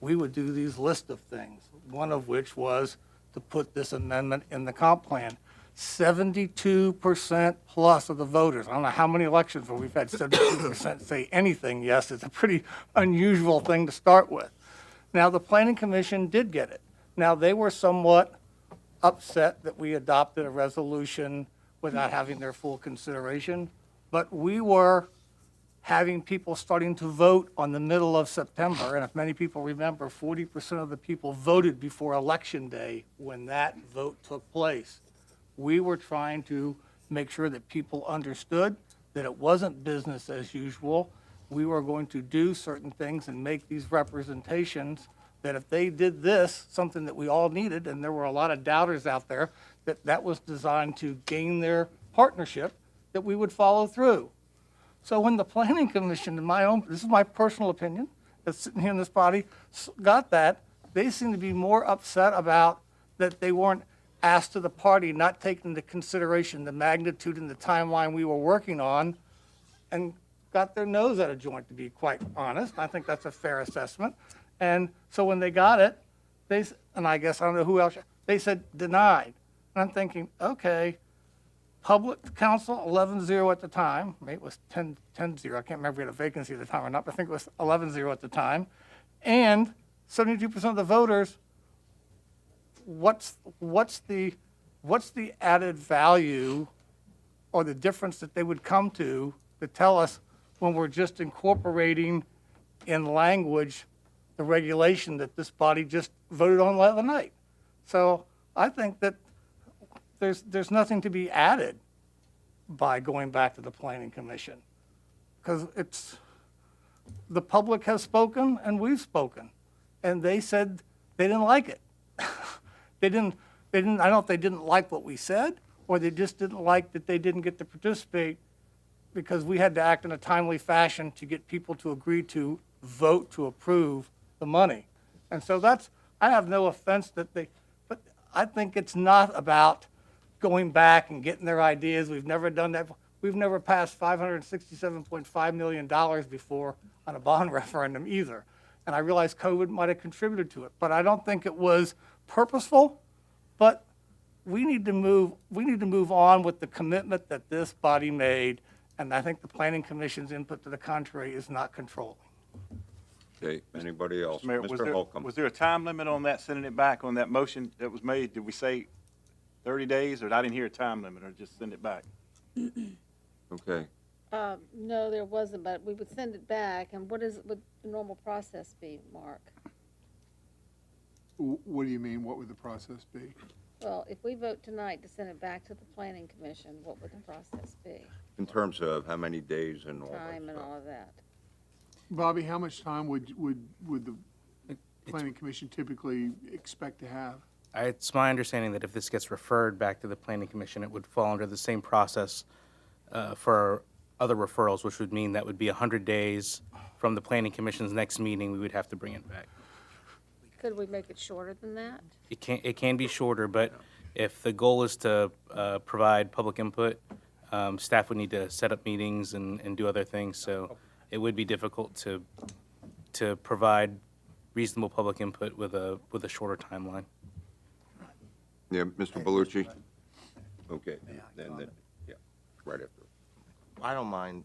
we would do these list of things, one of which was to put this amendment in the comp plan. 72% plus of the voters, I don't know how many elections where we've had 72% say anything yes. It's a pretty unusual thing to start with. Now, the Planning Commission did get it. Now, they were somewhat upset that we adopted a resolution without having their full consideration, but we were having people starting to vote on the middle of September, and if many people remember, 40% of the people voted before Election Day when that vote took place. We were trying to make sure that people understood that it wasn't business as usual. We were going to do certain things and make these representations that if they did this, something that we all needed, and there were a lot of doubters out there, that was designed to gain their partnership, that we would follow through. So when the Planning Commission, this is my personal opinion, that's sitting here in this body, got that, they seem to be more upset about that they weren't asked to the party, not taking into consideration the magnitude and the timeline we were working on, and got their nose out of joint, to be quite honest. I think that's a fair assessment. And so when they got it, and I guess I don't know who else, they said denied. And I'm thinking, okay, Public Council, 11-0 at the time. Maybe it was 10-0. I can't remember if we had a vacancy at the time or not, but I think it was 11-0 at the time. And 72% of the voters, what's the added value or the difference that they would come to tell us when we're just incorporating in language the regulation that this body just voted on the other night? So I think that there's nothing to be added by going back to the Planning Commission, because the public has spoken and we've spoken, and they said they didn't like it. I don't know if they didn't like what we said, or they just didn't like that they didn't get to participate because we had to act in a timely fashion to get people to agree to vote to approve the money. And so I have no offense but I think it's not about going back and getting their ideas. We've never done that. We've never passed $567.5 million before on a bond referendum either. And I realize COVID might have contributed to it, but I don't think it was purposeful. But we need to move on with the commitment that this body made, and I think the Planning Commission's input to the contrary is not controlling. Okay, anybody else? Mayor, Mr. Holcomb. was there a time limit on that, sending it back on that motion that was made? Did we say 30 days, or I didn't hear a time limit, or just send it back? Okay. No, there wasn't, but we would send it back. And would the normal process be, Mark? What do you mean? What would the process be? Well, if we vote tonight to send it back to the Planning Commission, what would the process be? In terms of how many days and all that Time and stuff. all of that. Bobby, how much time would the Planning Commission typically expect to have? It's my understanding that if this gets referred back to the Planning Commission, it would fall under the same process for other referrals, which would mean that would be 100 days from the Planning Commission's next meeting. We would have to bring it back. Could we make it shorter than that? It can be shorter, but if the goal is to provide public input, Staff would need to set up meetings and do other things, so it would be difficult to provide reasonable public input with a shorter timeline. Yeah, Mr. Bellucci? Okay, then, yeah, right after. I don't mind,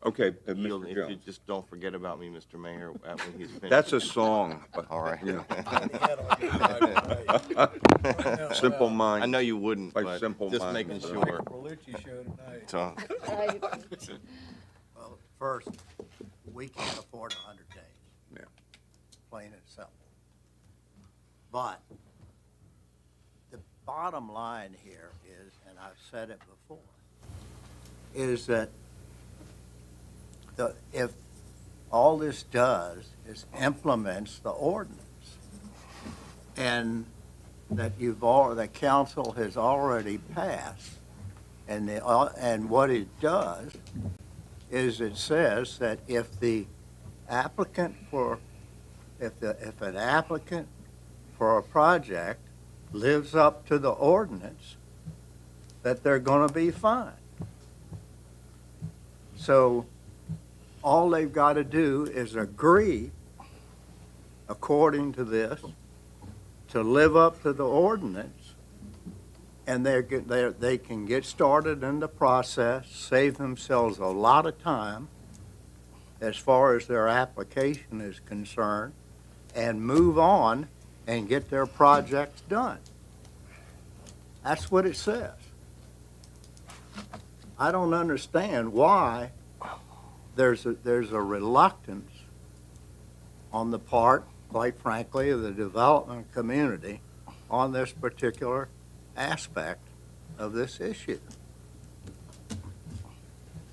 Okay, yielding Mr. if you Jones. just don't forget about me, Mr. Mayor, when he's finished. That's a song, but, All right. you know. Simple mind. I know you wouldn't, Like but simple just mind. making sure. Berlucci show tonight. So, Well, first, we can't afford 100 days. Yeah. Plain and simple. But the bottom line here is, and I've said it before, is that if all this does is implements the ordinance, and that the council has already passed, and what it does is it says that if an applicant for a project lives up to the ordinance, that they're going to be fined. So all they've got to do is agree, according to this, to live up to the ordinance, and they can get started in the process, save themselves a lot of time as far as their application is concerned, and move on and get their projects done. That's what it says. I don't understand why there's a reluctance on the part, quite frankly, of the development community on this particular aspect of this issue.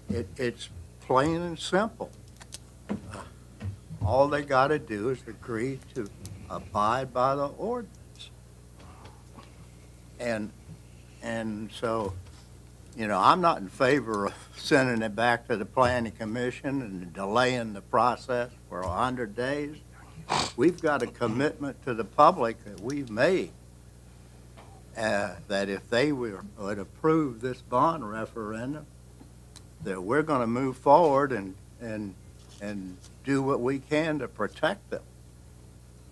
It's plain and simple. All they got to do is agree to abide by the ordinance. And so, you know, I'm not in favor of sending it back to the planning commission and delaying the process for 100 days. We've got a commitment to the public that we've made, that if they would approve this bond referendum, that we're going to move forward and do what we can to protect them.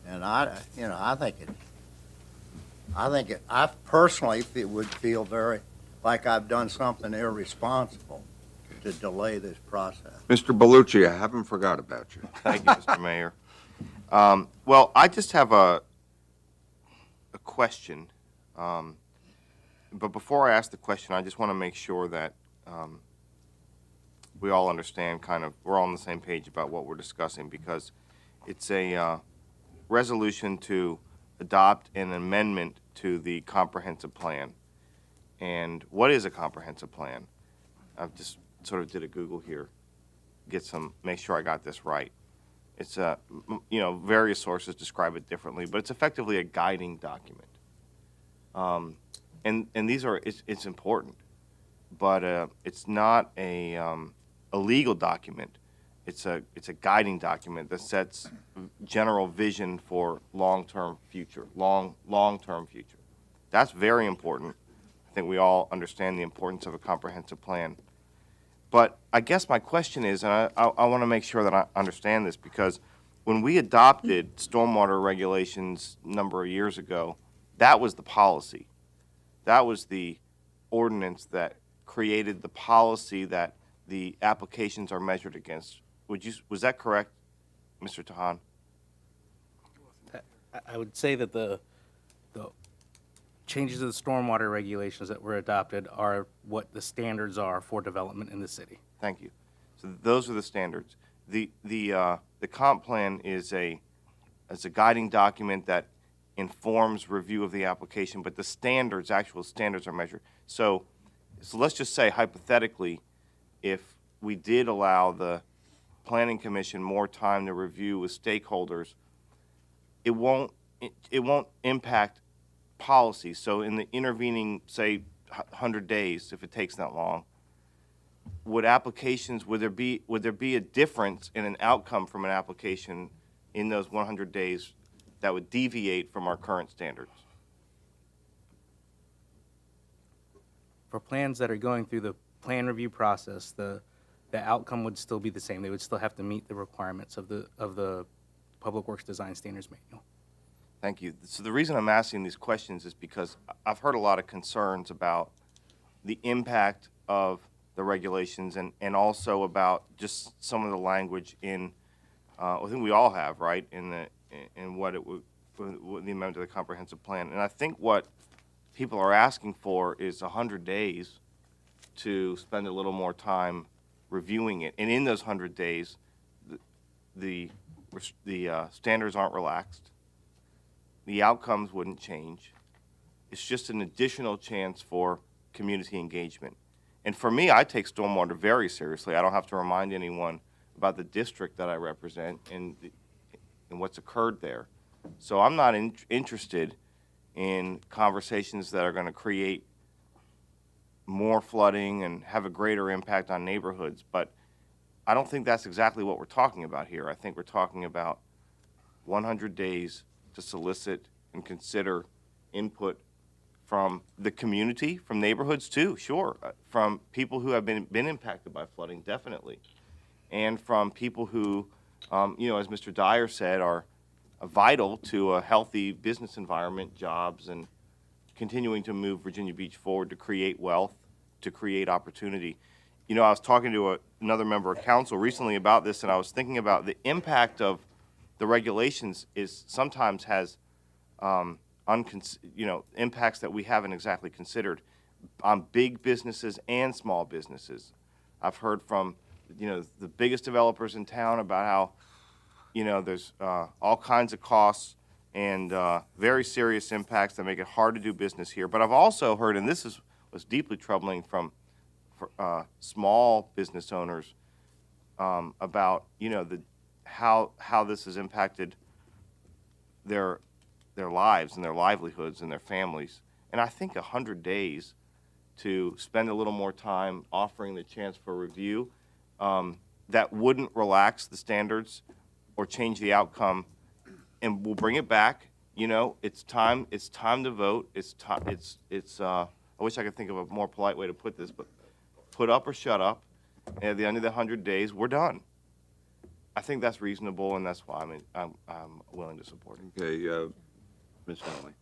And I personally would feel very like I've done something irresponsible to delay this process. Mr. Bellucci, I haven't forgot about you. thank you, Mr. Mayor. Well, I just have a question. But before I ask the question, I just want to make sure that we all understand we're all on the same page about what we're discussing, because it's a resolution to adopt an amendment to the comprehensive plan. And what is a comprehensive plan? I've just sort of did a Google here, make sure I got this right. It's various sources describe it differently, but it's effectively a guiding document. And these are, it's important, but it's not a legal document. It's a guiding document that sets general vision for long-term future. That's very important. I think we all understand the importance of a comprehensive plan. But I guess my question is, and I want to make sure that I understand this, because when we adopted stormwater regulations a number of years ago, that was the policy. That was the ordinance that created the policy that the applications are measured against. Was that correct, Mr. Tahan? I would say that the changes to the stormwater regulations that were adopted are what the standards are for development in the city. Thank you. So those are the standards. The comp plan is a guiding document that informs review of the application, but the actual standards are measured. So let's just say hypothetically, if we did allow the Planning Commission more time to review with stakeholders, it won't impact policy. So in the intervening, say, 100 days, if it takes that long, would there be a difference in an outcome from an application in those 100 days that would deviate from our current standards? For plans that are going through the plan review process, the outcome would still be the same. They would still have to meet the requirements of the Public Works Design Standards Manual. Thank you. So the reason I'm asking these questions is because I've heard a lot of concerns about the impact of the regulations and also about just some of the language in, I think we all have, right, in what it would, what the amendment to the comprehensive plan. And I think what people are asking for is 100 days to spend a little more time reviewing it. And in those 100 days, the standards aren't relaxed. The outcomes wouldn't change. It's just an additional chance for community engagement. And for me, I take stormwater very seriously. I don't have to remind anyone about the district that I represent and what's occurred there. So I'm not interested in conversations that are going to create more flooding and have a greater impact on neighborhoods. But I don't think that's exactly what we're talking about here. I think we're talking about 100 days to solicit and consider input from the community, from neighborhoods too, sure, from people who have been impacted by flooding, definitely, and from people who, as Mr. Dyer said, are vital to a healthy business environment, jobs, and continuing to move Virginia Beach forward to create wealth, to create opportunity. I was talking to another member of council recently about this, and I was thinking about the impact of the regulations is sometimes has impacts that we haven't exactly considered on big businesses and small businesses. I've heard from, the biggest developers in town about how, there's all kinds of costs and very serious impacts that make it hard to do business here. But I've also heard, and this was deeply troubling from small business owners about, how this has impacted their lives and their livelihoods and their families. And I think 100 days to spend a little more time offering the chance for review that wouldn't relax the standards or change the outcome, and we'll bring it back. It's time to vote. I wish I could think of a more polite way to put this, but put up or shut up. And at the end of the 100 days, we're done. I think that's reasonable, and that's why I'm willing to support it. Okay, Ms. Donnelly.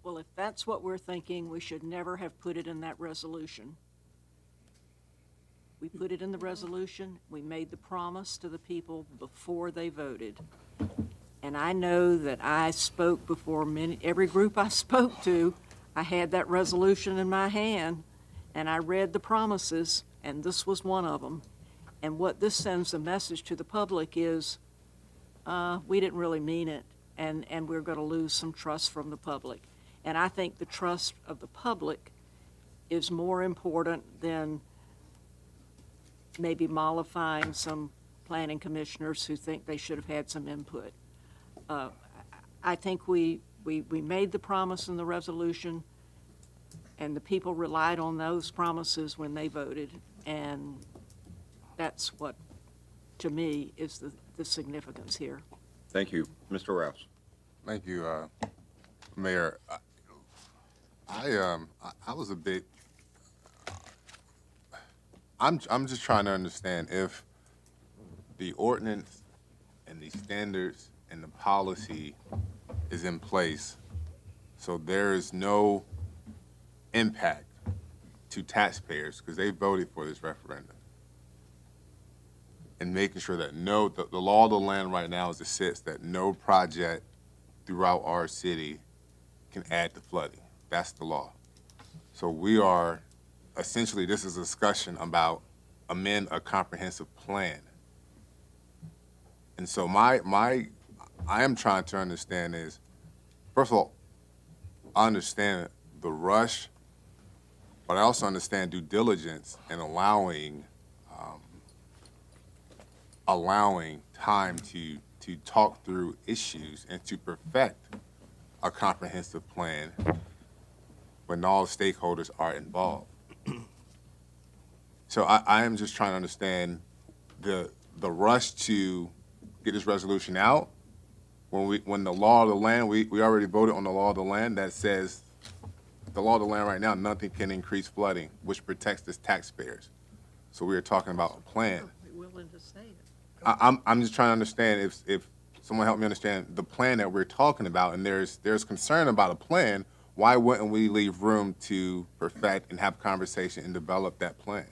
Well, if that's what we're thinking, we should never have put it in that resolution. We put it in the resolution. We made the promise to the people before they voted. And I know that I spoke before every group I spoke to. I had that resolution in my hand, and I read the promises, and this was one of them. And what this sends a message to the public is, we didn't really mean it, and we're going to lose some trust from the public. And I think the trust of the public is more important than maybe mollifying some planning commissioners who think they should have had some input. I think we made the promise in the resolution, and the people relied on those promises when they voted, and that's what, to me, is the significance here. Thank you. Mr. Rouse. Thank you, Mayor. I was a bit. I'm just trying to understand if the ordinance and the standards and the policy is in place, so there is no impact to taxpayers because they voted for this referendum, and making sure that the law of the land right now as it sits, that no project throughout our city can add to flooding. That's the law. So we are, essentially, this is a discussion about amend a comprehensive plan. And so I am trying to understand is, first of all, I understand the rush, but I also understand due diligence and allowing time to talk through issues and to perfect a comprehensive plan when all stakeholders are involved. So I am just trying to understand the rush to get this resolution out. When the law of the land, we already voted on the law of the land that says the law of the land right now, nothing can increase flooding, which protects the taxpayers. So we were talking about a plan. Willing to say it. I'm just trying to understand if someone help me understand the plan that we're talking about, and there's concern about a plan. Why wouldn't we leave room to perfect and have conversation and develop that plan?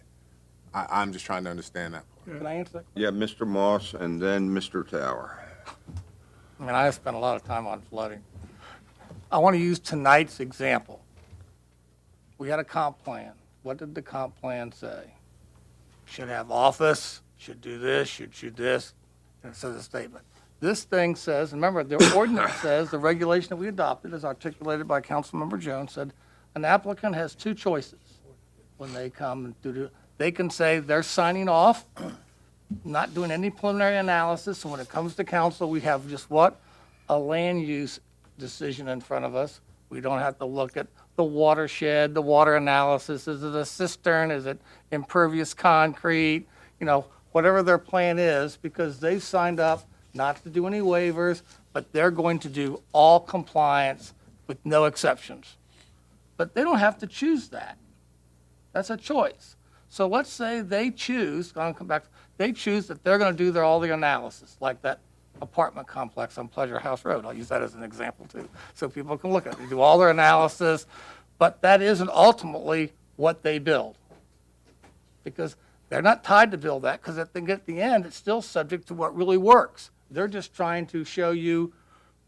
I'm just trying to understand that part. Can I answer that? Yeah, Mr. Moss and then Mr. Tower. I mean, I have spent a lot of time on flooding. I want to use tonight's example. We had a comp plan. What did the comp plan say? Should have office, should do this, should this, and it says a statement. This thing says, remember, the ordinance says, the regulation that we adopted, as articulated by Councilmember Jones, said an applicant has two choices when they come and they can say they're signing off, not doing any preliminary analysis, so when it comes to council, we have just what? A land use decision in front of us. We don't have to look at the watershed, the water analysis. Is it a cistern? Is it impervious concrete? You know, whatever their plan is, because they've signed up not to do any waivers, but they're going to do all compliance with no exceptions. But they don't have to choose that. That's a choice. So let's say they choose, I'm gonna come back, they choose that they're gonna do all the analysis, like that apartment complex on Pleasure House Road. I'll use that as an example too, so people can look at it. They do all their analysis, but that isn't ultimately what they build. Because they're not tied to build that, because at the end, it's still subject to what really works. They're just trying to show you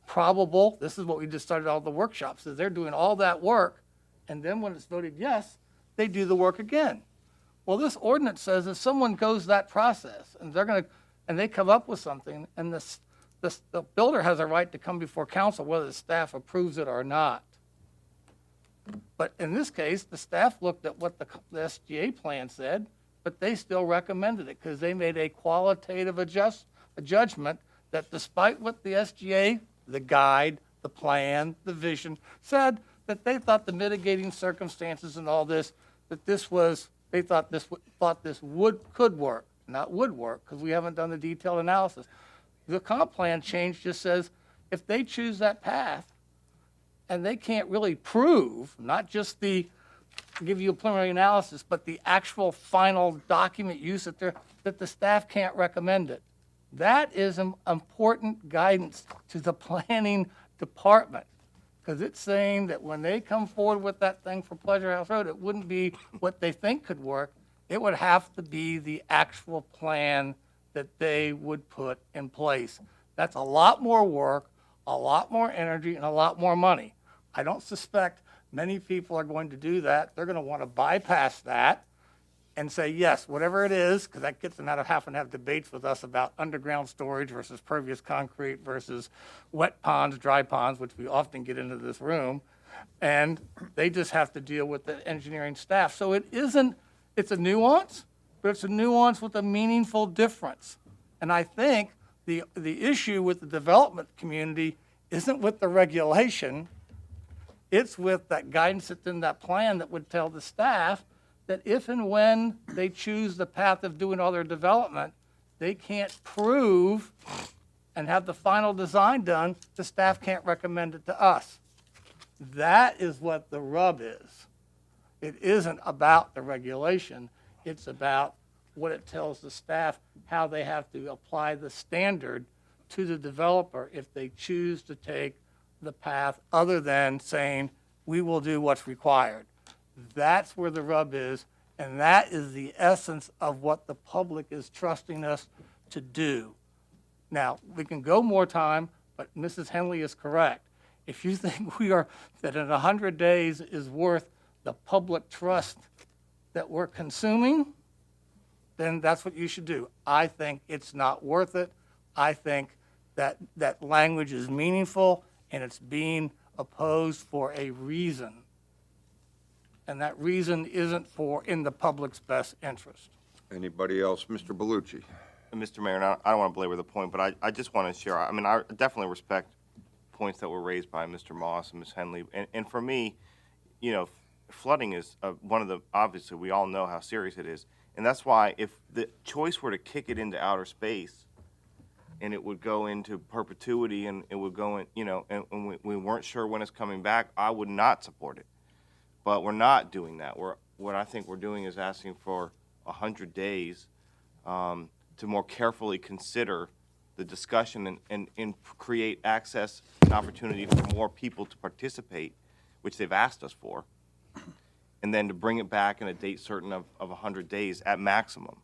probable, this is what we just started all the workshops, is they're doing all that work, and then when it's voted yes, they do the work again. Well, this ordinance says if someone goes that process, and they come up with something, and the builder has a right to come before council whether the staff approves it or not. But in this case, the staff looked at what the SGA plan said, but they still recommended it because they made a qualitative judgment that despite what the SGA, the guide, the plan, the vision, said, that they thought the mitigating circumstances and all this, that this was, they thought this could work, not would work, because we haven't done the detailed analysis. The comp plan change just says if they choose that path and they can't really prove, not just give you a preliminary analysis, but the actual final document use that the staff can't recommend it. That is an important guidance to the planning department, because it's saying that when they come forward with that thing for Pleasure House Road, it wouldn't be what they think could work. It would have to be the actual plan that they would put in place. That's a lot more work, a lot more energy, and a lot more money. I don't suspect many people are going to do that. They're going to want to bypass that and say, yes, whatever it is, because that gets them out of having to have debates with us about underground storage versus pervious concrete versus wet ponds, dry ponds, which we often get into this room. And they just have to deal with the engineering staff. So it's a nuance, but it's a nuance with a meaningful difference. And I think the issue with the development community isn't with the regulation, it's with that guidance that's in that plan that would tell the staff that if and when they choose the path of doing all their development, they can't prove and have the final design done, the staff can't recommend it to us. That is what the rub is. It isn't about the regulation, it's about what it tells the staff, how they have to apply the standard to the developer if they choose to take the path other than saying, we will do what's required. That's where the rub is, and that is the essence of what the public is trusting us to do. Now, we can go more time, but Mrs. Henley is correct. If you think that in 100 days is worth the public trust that we're consuming, then that's what you should do. I think it's not worth it. I think that language is meaningful, and it's being opposed for a reason. And that reason isn't in the public's best interest. Anybody else? Mr. Bellucci. Mr. Mayor, and I don't want to belabor the point, but I just want to share, I mean, I definitely respect points that were raised by Mr. Moss and Ms. Henley. And for me, you know, flooding is one of the, obviously, we all know how serious it is. And that's why if the choice were to kick it into outer space and it would go into perpetuity and it would go in, you know, and we weren't sure when it's coming back, I would not support it. But we're not doing that. What I think we're doing is asking for 100 days to more carefully consider the discussion and create access and opportunity for more people to participate, which they've asked us for, and then to bring it back in a date certain of 100 days at maximum.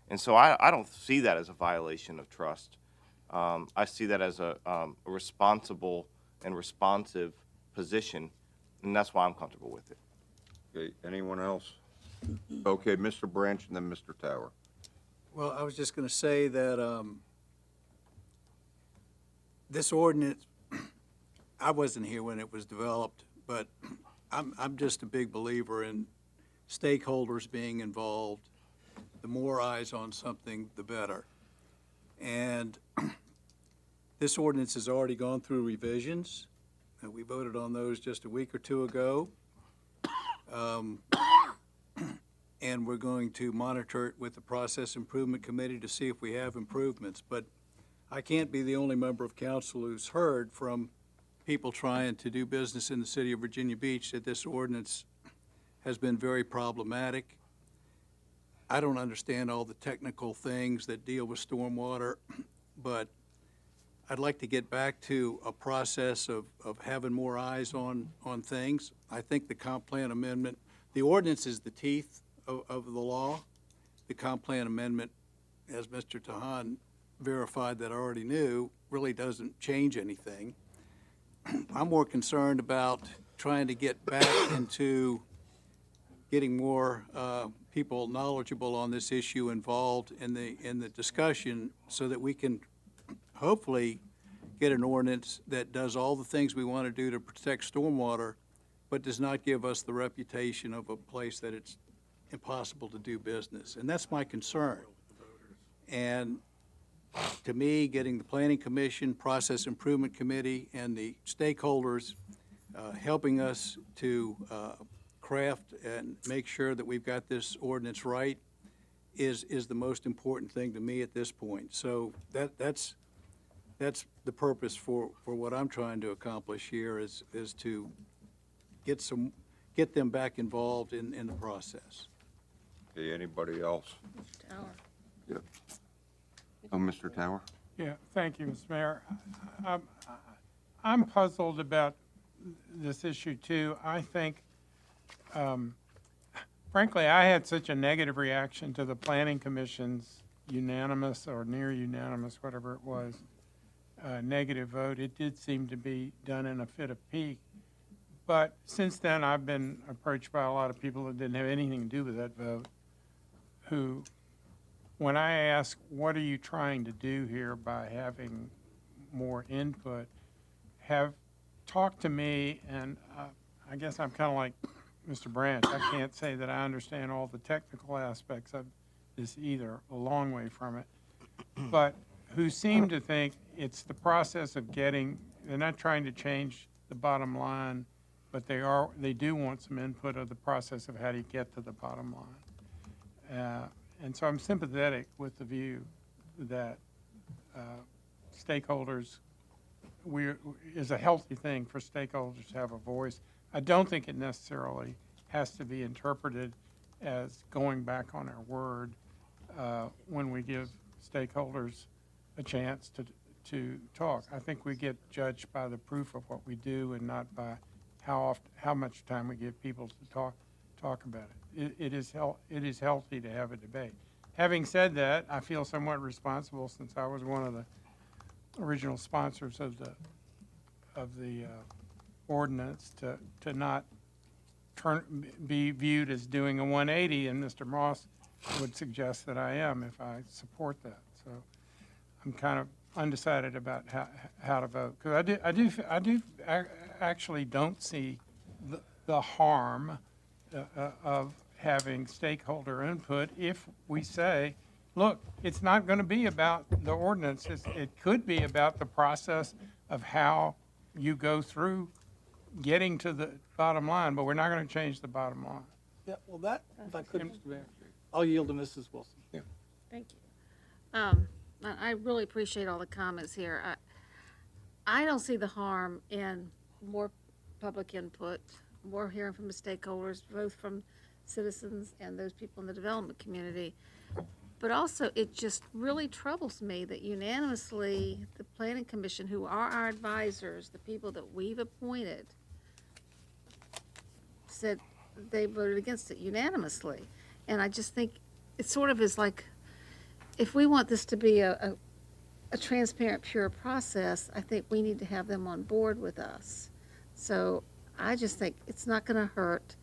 And so I don't see that as a violation of trust. I see that as a responsible and responsive position, and that's why I'm comfortable with it. Okay, anyone else? Okay, Mr. Branch and then Mr. Tower. Well, I was just going to say that this ordinance, I wasn't here when it was developed, but I'm just a big believer in stakeholders being involved. The more eyes on something, the better. And this ordinance has already gone through revisions. We voted on those just a week or two ago. And we're going to monitor it with the Process Improvement Committee to see if we have improvements. But I can't be the only member of council who's heard from people trying to do business in the city of Virginia Beach that this ordinance has been very problematic. I don't understand all the technical things that deal with stormwater, but I'd like to get back to a process of having more eyes on things. I think the comp plan amendment, the ordinance is the teeth of the law. The comp plan amendment, as Mr. Tahan verified that I already knew, really doesn't change anything. I'm more concerned about trying to get back into getting more people knowledgeable on this issue involved in the discussion so that we can hopefully get an ordinance that does all the things we want to do to protect stormwater, but does not give us the reputation of a place that it's impossible to do business. And that's my concern. And to me, getting the Planning Commission, Process Improvement Committee, and the stakeholders helping us to craft and make sure that we've got this ordinance right is the most important thing to me at this point. So that's the purpose for what I'm trying to accomplish here is to get them back involved in the process. Okay, anybody else? Mr. Tower. Yeah. Oh, Mr. Tower? Yeah, thank you, Mr. Mayor. I'm puzzled about this issue too. I think, frankly, I had such a negative reaction to the Planning Commission's unanimous or near unanimous, whatever it was, negative vote. It did seem to be done in a fit of pique. But since then, I've been approached by a lot of people that didn't have anything to do with that vote, who, when I ask, what are you trying to do here by having more input, have talked to me, and I guess I'm kind of like Mr. Branch. I can't say that I understand all the technical aspects of this either, a long way from it, but who seem to think it's the process of getting, they're not trying to change the bottom line, but they do want some input of the process of how do you get to the bottom line. And so I'm sympathetic with the view that stakeholders, is a healthy thing for stakeholders to have a voice. I don't think it necessarily has to be interpreted as going back on our word when we give stakeholders a chance to talk. I think we get judged by the proof of what we do and not by how much time we give people to talk about it. It is healthy to have a debate. Having said that, I feel somewhat responsible since I was one of the original sponsors of the ordinance to not be viewed as doing a 180, and Mr. Moss would suggest that I am if I support that. So I'm kind of undecided about how to vote, because I actually don't see the harm of having stakeholder input if we say, look, it's not going to be about the ordinance. It could be about the process of how you go through getting to the bottom line, but we're not going to change the bottom line. Yeah, well, that, if I could, Mr. Mayor, I'll yield to Mrs. Wilson. Yeah. Thank you. I really appreciate all the comments here. I don't see the harm in more public input, more hearing from the stakeholders, both from citizens and those people in the development community. But also, it just really troubles me that unanimously, the planning commission, who are our advisors, the people that we've appointed, said they voted against it unanimously. And I just think it sort of is like, if we want this to be a transparent, pure process, I think we need to have them on board with us. So I just think it's not going to hurt.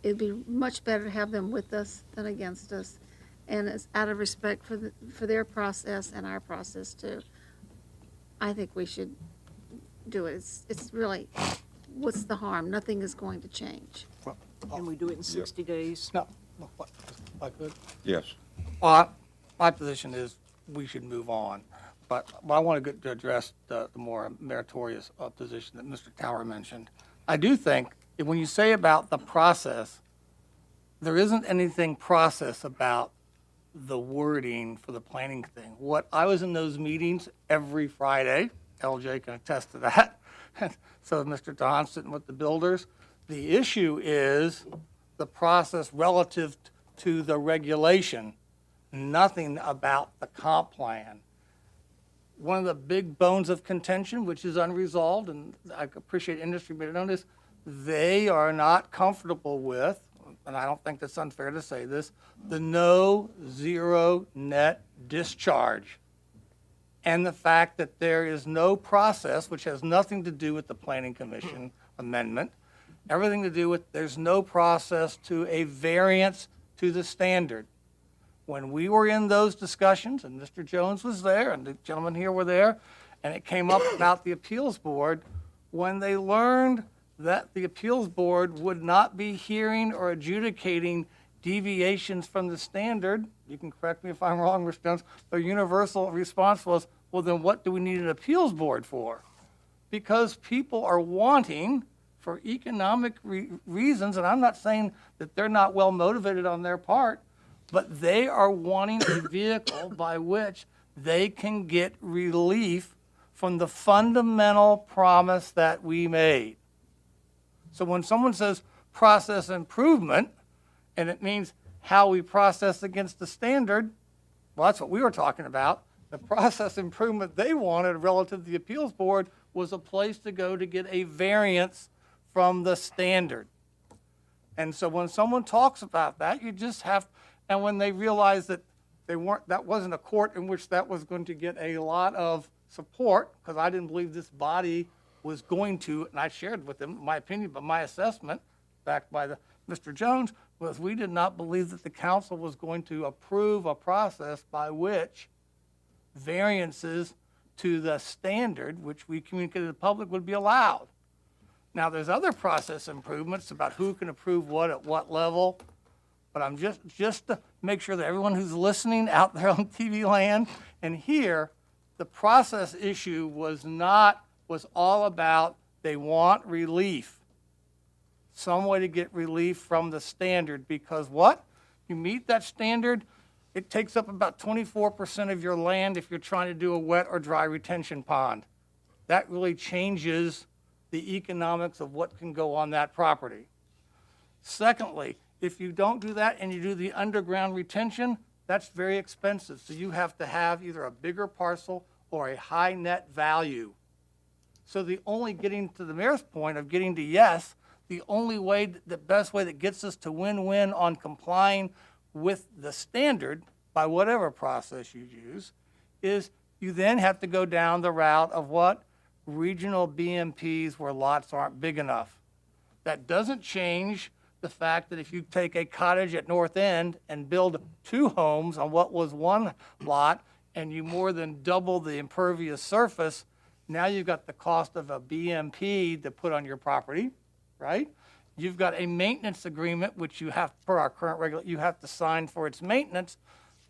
It'd be much better to have them with us than against us. And it's out of respect for their process and our process too. I think we should do it. It's really, what's the harm? Nothing is going to change. Can we do it in 60 days? No, if I could. Yes. Well, my position is we should move on, but I want to get to address the more meritorious position that Mr. Tower mentioned. I do think that when you say about the process, there isn't anything process about the wording for the planning thing. What I was in those meetings every Friday, LJ can attest to that. So is Mr. Don sitting with the builders. The issue is the process relative to the regulation, nothing about the comp plan. One of the big bones of contention, which is unresolved, and I appreciate industry made it known, is they are not comfortable with, and I don't think that's unfair to say this, the no zero net discharge. And the fact that there is no process, which has nothing to do with the Planning Commission amendment, everything to do with there's no process to a variance to the standard. When we were in those discussions, and Mr. Jones was there, and the gentlemen here were there, and it came up about the appeals board, when they learned that the appeals board would not be hearing or adjudicating deviations from the standard, you can correct me if I'm wrong, Mr. Jones, the universal response was, well, then what do we need an appeals board for? Because people are wanting, for economic reasons, and I'm not saying that they're not well motivated on their part, but they are wanting a vehicle by which they can get relief from the fundamental promise that we made. So when someone says process improvement, and it means how we process against the standard, well, that's what we were talking about. The process improvement they wanted relative to the appeals board was a place to go to get a variance from the standard. And so when someone talks about that, you just have, and when they realize that that wasn't a court in which that was going to get a lot of support, because I didn't believe this body was going to, and I shared with them my opinion, but my assessment, backed by Mr. Jones, was we did not believe that the council was going to approve a process by which variances to the standard, which we communicated to the public, would be allowed. Now, there's other process improvements about who can approve what at what level, but I'm just to make sure that everyone who's listening out there on TV land and here, the process issue was all about they want relief, some way to get relief from the standard, because what? You meet that standard, it takes up about 24% of your land if you're trying to do a wet or dry retention pond. That really changes the economics of what can go on that property. Secondly, if you don't do that and you do the underground retention, that's very expensive. So you have to have either a bigger parcel or a high net value. So the only, getting to the mayor's point of getting to yes, the only way, the best way that gets us to win-win on complying with the standard by whatever process you use is you then have to go down the route of what? Regional BMPs where lots aren't big enough. That doesn't change the fact that if you take a cottage at North End and build 2 homes on what was 1 lot and you more than double the impervious surface, now you've got the cost of a BMP to put on your property, right? You've got a maintenance agreement, which you have, per our current regulation, you have to sign for its maintenance.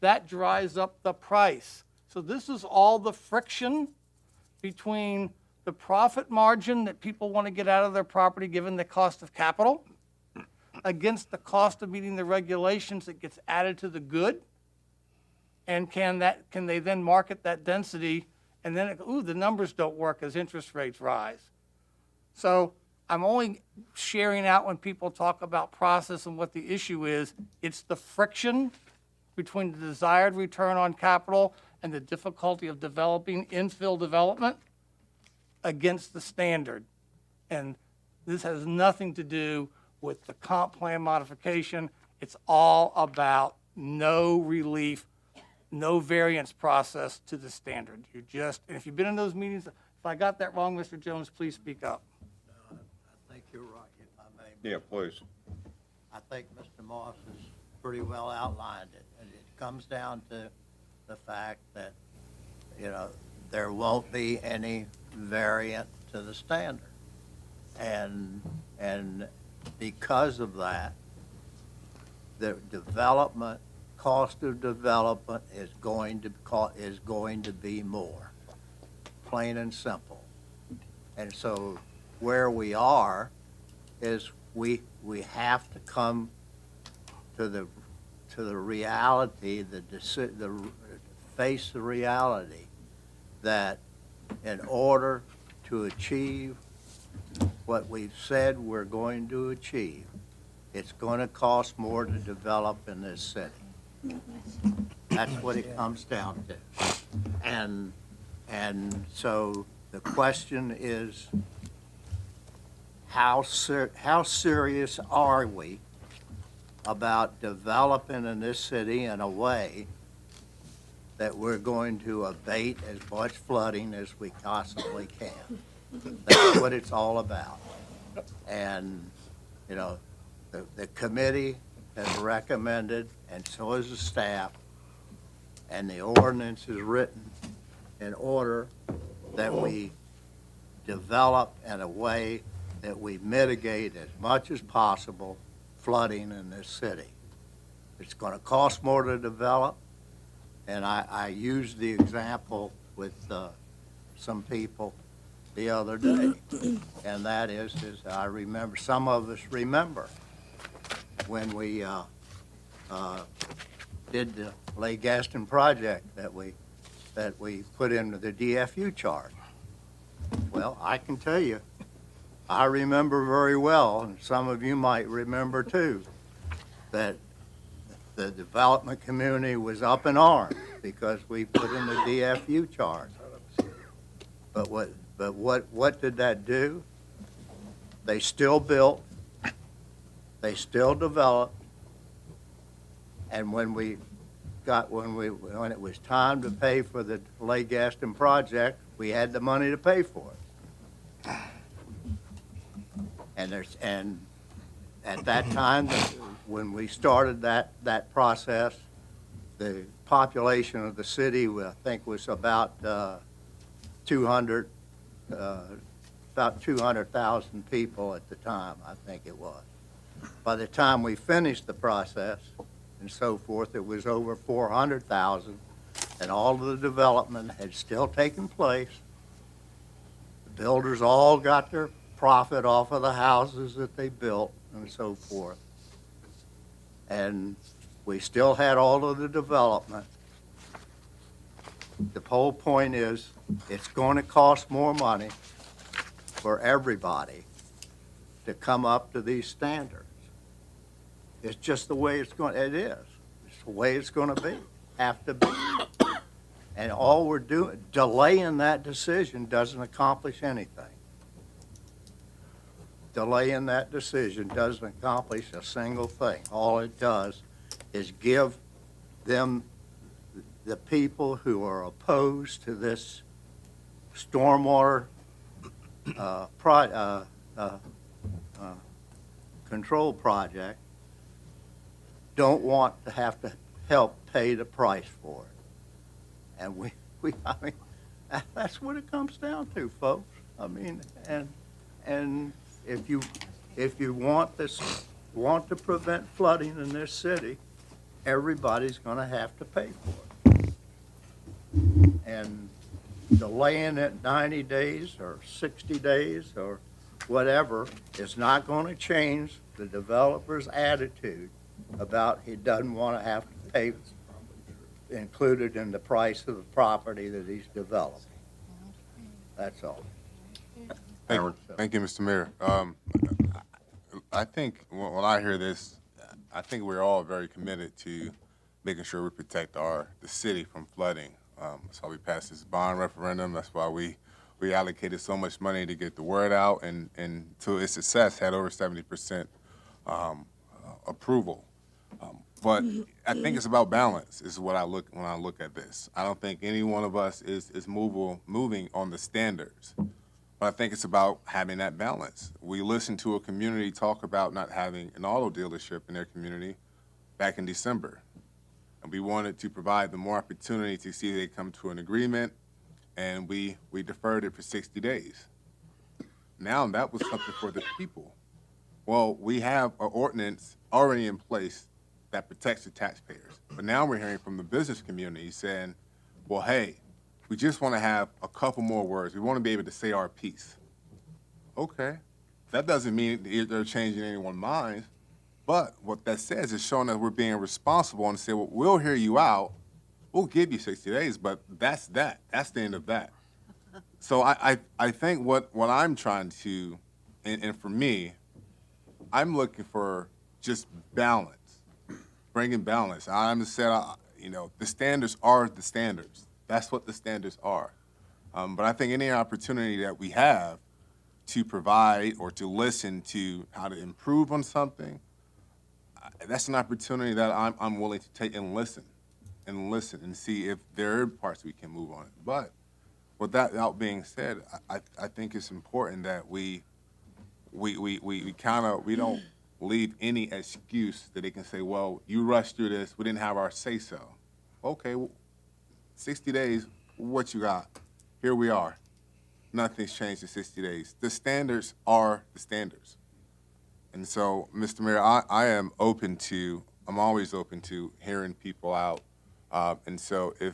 That drives up the price. So this is all the friction between the profit margin that people want to get out of their property given the cost of capital against the cost of meeting the regulations that gets added to the good. And can they then market that density and then, the numbers don't work as interest rates rise. So I'm only sharing out when people talk about process and what the issue is. It's the friction between the desired return on capital and the difficulty of developing infill development against the standard. And this has nothing to do with the comp plan modification. It's all about no relief, no variance process to the standard. You just, and if you've been in those meetings, if I got that wrong, Mr. Jones, please speak up. I think you're right, if I may. Yeah, please. I think Mr. Moss has pretty well outlined it. And it comes down to the fact that, you know, there won't be any variant to the standard. And because of that, the development, cost of development is going to be more, plain and simple. And so where we are is we have to come to the reality, face the reality that in order to achieve what we've said we're going to achieve, it's going to cost more to develop in this city. That's what it comes down to. And so the question is, how serious are we about developing in this city in a way that we're going to abate as much flooding as we possibly can? That's what it's all about. And, you know, the committee has recommended, and so has the staff, and the ordinance is written in order that we develop in a way that we mitigate as much as possible flooding in this city. It's going to cost more to develop, and I used the example with some people the other day, and that is I remember, some of us remember when we did the Lake Gaston project that we put into the DFU chart. Well, I can tell you, I remember very well, and some of you might remember too, that the development community was up in arms because we put in the DFU chart. But what did that do? They still built, they still developed, and when it was time to pay for the Lake Gaston project, we had the money to pay for it. And at that time, when we started that process, the population of the city, I think, was about 200,000 people at the time, I think it was. By the time we finished the process and so forth, it was over 400,000, and all of the development had still taken place. The builders all got their profit off of the houses that they built and so forth. And we still had all of the development. The whole point is, it's going to cost more money for everybody to come up to these standards. It's just the way it is. It's the way it's going to be, have to be. And all we're doing, delaying that decision doesn't accomplish anything. Delaying that decision doesn't accomplish a single thing. All it does is give them, the people who are opposed to this stormwater control project, don't want to have to help pay the price for it. And I mean, that's what it comes down to, folks. I mean, and if you want to prevent flooding in this city, everybody's going to have to pay for it. And delaying it 90 days or 60 days or whatever is not going to change the developer's attitude about he doesn't want to have to pay included in the price of the property that he's developing. That's all. Aaron? Thank you, Mr. Mayor. I think when I hear this, I think we're all very committed to making sure we protect the city from flooding. That's why we passed this bond referendum. That's why we allocated so much money to get the word out, and to its success had over 70% approval. But I think it's about balance. Is what I look when I look at this. I don't think any one of us is moving on the standards. But I think it's about having that balance. We listened to a community talk about not having an auto dealership in their community back in December. And we wanted to provide them more opportunity to see if they come to an agreement, and we deferred it for 60 days. Now that was something for the people. Well, we have an ordinance already in place that protects the taxpayers. But now we're hearing from the business community saying, well, hey, we just want to have a couple more words. We want to be able to say our piece. Okay. That doesn't mean they're changing anyone's minds. But what that says is showing that we're being responsible and say, well, we'll hear you out. We'll give you 60 days, but that's that. That's the end of that. So I think what I'm trying to, and for me, I'm looking for just balance, bringing balance. I'm said, the standards are the standards. That's what the standards are. But I think any opportunity that we have to provide or to listen to how to improve on something, that's an opportunity that I'm willing to take and listen and see if there are parts we can move on. But with that being said, I think it's important that we don't leave any excuse that they can say, well, you rushed through this, we didn't have our say-so. Okay, well, 60 days, what you got? Here we are. Nothing's changed in 60 days. The standards are the standards. And so, Mr. Mayor, I'm always open to hearing people out. And so if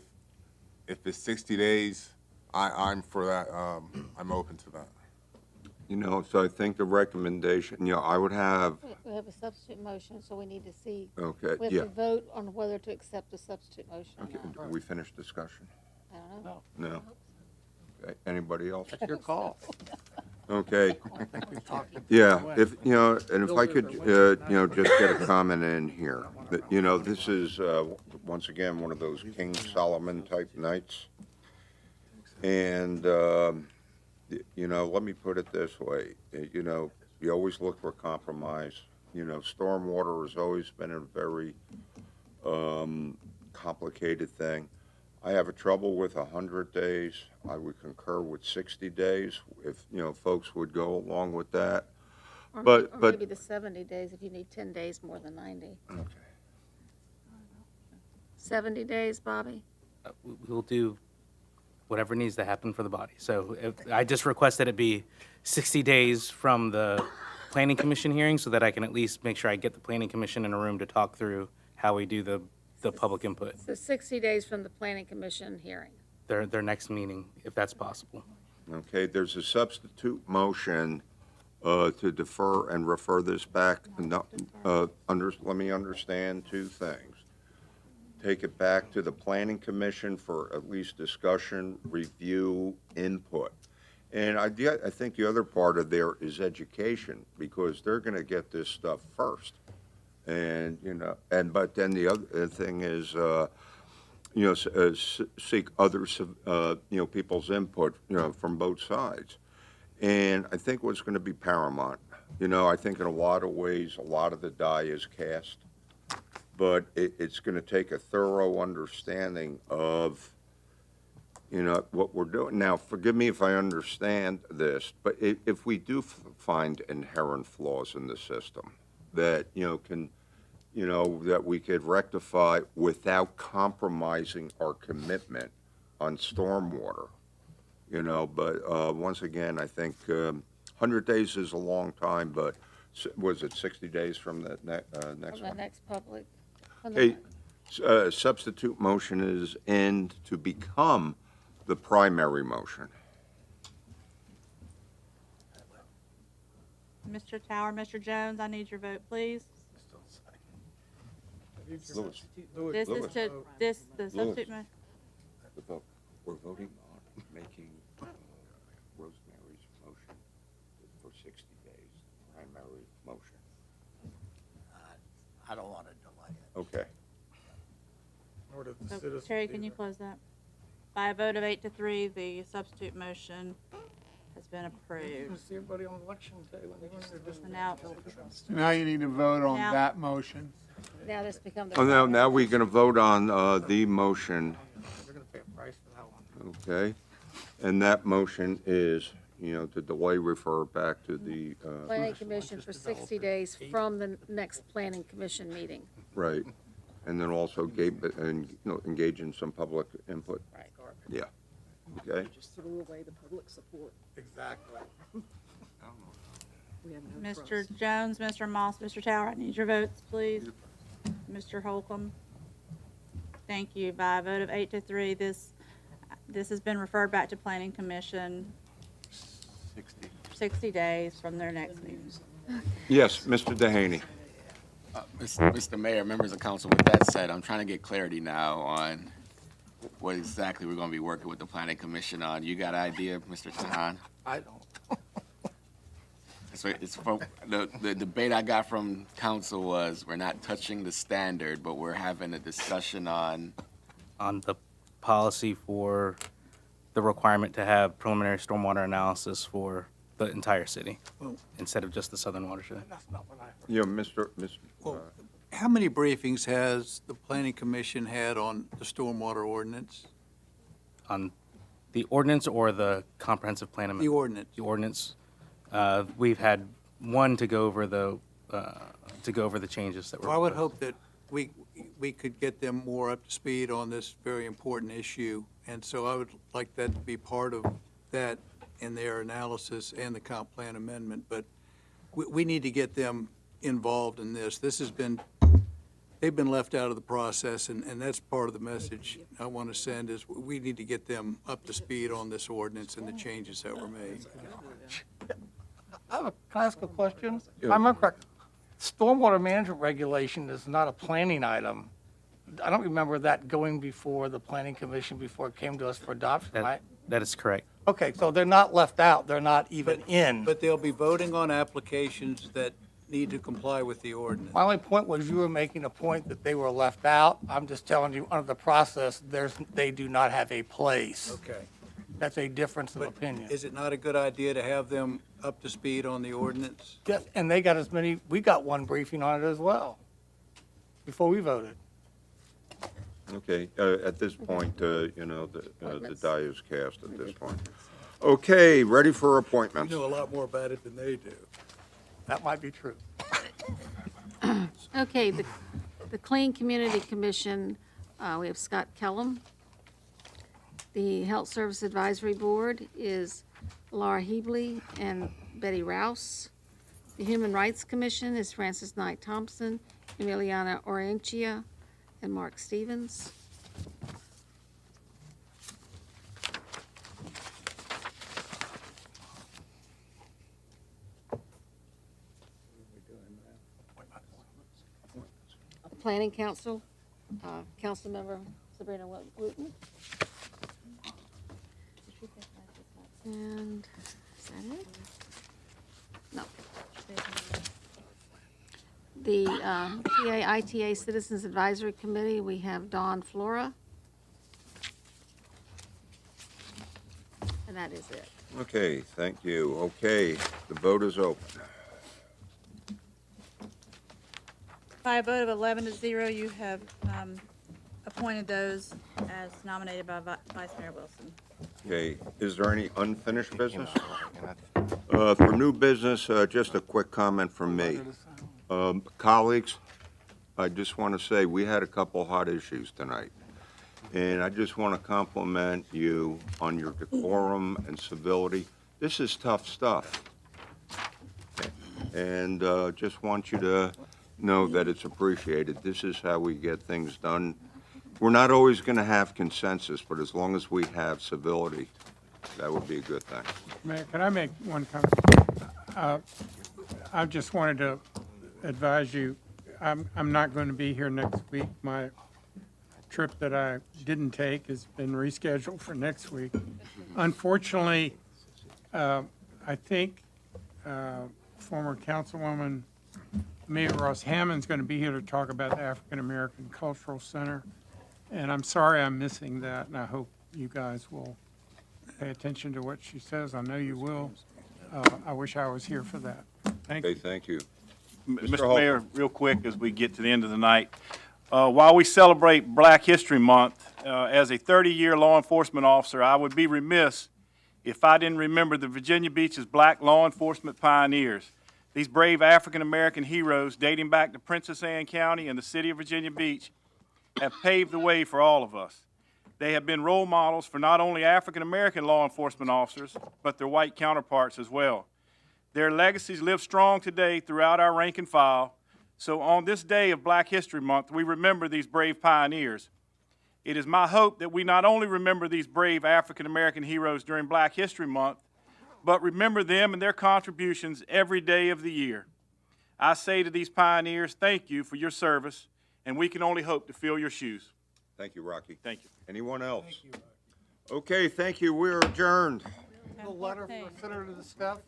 it's 60 days, I'm for that. I'm open to that. So I think the recommendation, I would have, We have a substitute motion, so we need to see. okay, We yeah. have to vote on whether to accept the substitute motion or Okay, not. we finished discussion? I don't know. No. Okay, anybody else? That's your call. Okay. Yeah, if I could, just get a comment in here. That, this is, once again, one of those King Solomon type nights. And, let me put it this way. You always look for compromise. Stormwater has always been a very complicated thing. I have a trouble with 100 days. I would concur with 60 days if, folks would go along with that. Or maybe the 70 days if you need 10 days more than 90. Okay. 70 days, Bobby? We'll do whatever needs to happen for the body. So I just request that it be 60 days from the planning commission hearing so that I can at least make sure I get the planning commission in a room to talk through how we do the public input. So 60 days from the planning commission hearing. Their next meeting, if that's possible. Okay, there's a substitute motion to defer and refer this back. Let me understand two things. Take it back to the planning commission for at least discussion, review, input. And I think the other part of there is education, because they're going to get this stuff first. And, but then the other thing is, seek others, people's input, from both sides. And I think what's going to be paramount, I think in a lot of ways, a lot of the die is cast, but it's going to take a thorough understanding of, what we're doing. Now, forgive me if I understand this, but if we do find inherent flaws in the system, that, that we could rectify without compromising our commitment on stormwater, but once again, I think 100 days is a long time, but was it 60 days from the next From one? the next public. Okay, substitute motion is end to become the primary motion. Mr. Tower, Mr. Jones, I need your vote, please. Louis. This is to, the substitute motion. The vote. We're voting on making Rosemary's motion customary motion? I don't want to delay it. Okay. Nor do the So, citizens Terry, can you either. close that? By a vote of 8 to 3, the substitute motion has been approved. See everybody on election day when they run their So district. now, So now you need to vote on Now- that motion. Now this becomes the. Oh, now we're going to vote on the motion, They're gonna pay a price for that one. okay? And that motion is, to delay refer back to the, Planning Commission for 60 days from the next Planning Commission meeting. right. And then also engage in some public input. Right. Yeah. Okay. Just throw away the public support. Exactly. We have no Mr. trust. Jones, Mr. Moss, Mr. Tower, I need your votes, please. Mr. Holcomb? Thank you. By a vote of 8 to 3, this has been referred back to Planning Commission 60 days from their next meeting. Yes, Mr. Dehaney. Mr. Mayor, members of council, with that said, I'm trying to get clarity now on what exactly we're going to be working with the planning commission on. You got an idea, Mr. Tahan? I don't. It's from, the debate I got from council was, we're not touching the standard, but we're having a discussion on the policy for the requirement to have preliminary stormwater analysis for the entire city, instead of just the southern watershed. That's not what I heard. Yeah, Mr. How many briefings has the planning commission had on the stormwater ordinance? On the ordinance or the comprehensive plan amendment? The ordinance. The ordinance. We've had one to go over the changes that were. Well, I would proposed. hope that we could get them more up to speed on this very important issue. And so I would like that to be part of that in their analysis and the comp plan amendment. But we need to get them involved in this. They've been left out of the process, and that's part of the message I want to send is we need to get them up to speed on this ordinance and the changes that were made. Can I ask a question? If I remember correct, stormwater management regulation is not a planning item. I don't remember that going before the planning commission before it came to us for adoption, right? That is correct. Okay, so they're not left out, they're not even in. But they'll be voting on applications that need to comply with the ordinance. My only point was you were making a point that they were left out. I'm just telling you, under the process, they do not have a place. Okay. That's a difference of opinion. Is it not a good idea to have them up to speed on the ordinance? Yes, and they got we got one briefing on it as well, before we voted. Okay, at this point, the die is cast at this point. Okay, ready for appointments. You know a lot more about it than they do. That might be true. Okay, the Clean Community Commission, we have Scott Kellum. The Health Service Advisory Board is Laura Hebley and Betty Rouse. The Human Rights Commission is Francis Knight Thompson, Emiliana Orenchia, and Mark Stevens. Planning Council, Councilmember Sabrina Wooten. And is that it? No. The ITA Citizens Advisory Committee, we have Dawn Flora. And that is it. Okay, thank you. Okay, the vote is open. By a vote of 11 to 0, you have appointed those as nominated by Vice Mayor Wilson. Okay, is there any unfinished business? For new business, just a quick comment from me. Colleagues, I just want to say we had a couple hot issues tonight. And I just want to compliment you on your decorum and civility. This is tough stuff. And just want you to know that it's appreciated. This is how we get things done. We're not always going to have consensus, but as long as we have civility, that would be a good thing. Mayor, can I make one comment? I just wanted to advise you, I'm not going to be here next week. My trip that I didn't take has been rescheduled for next week. Unfortunately, I think former Councilwoman Mayor Ross Hammond's going to be here to talk about the African American Cultural Center. And I'm sorry I'm missing that, and I hope you guys will pay attention to what she says. I know you will. I wish I was here for that. Thank you. Okay, thank you. Mr. Mayor, real quick, as we get to the end of the night, while we celebrate Black History Month, as a 30-year law enforcement officer, I would be remiss if I didn't remember the Virginia Beach's black law enforcement pioneers. These brave African-American heroes, dating back to Princess Anne County and the city of Virginia Beach, have paved the way for all of us. They have been role models for not only African-American law enforcement officers, but their white counterparts as well. Their legacies live strong today throughout our rank and file. So on this day of Black History Month, we remember these brave pioneers. It is my hope that we not only remember these brave African-American heroes during Black History Month, but remember them and their contributions every day of the year. I say to these pioneers, thank you for your service, and we can only hope to fill your shoes. Thank you, Rocky. Thank you. Anyone else? Okay, thank you. We're adjourned. The letter for Senator to the staff.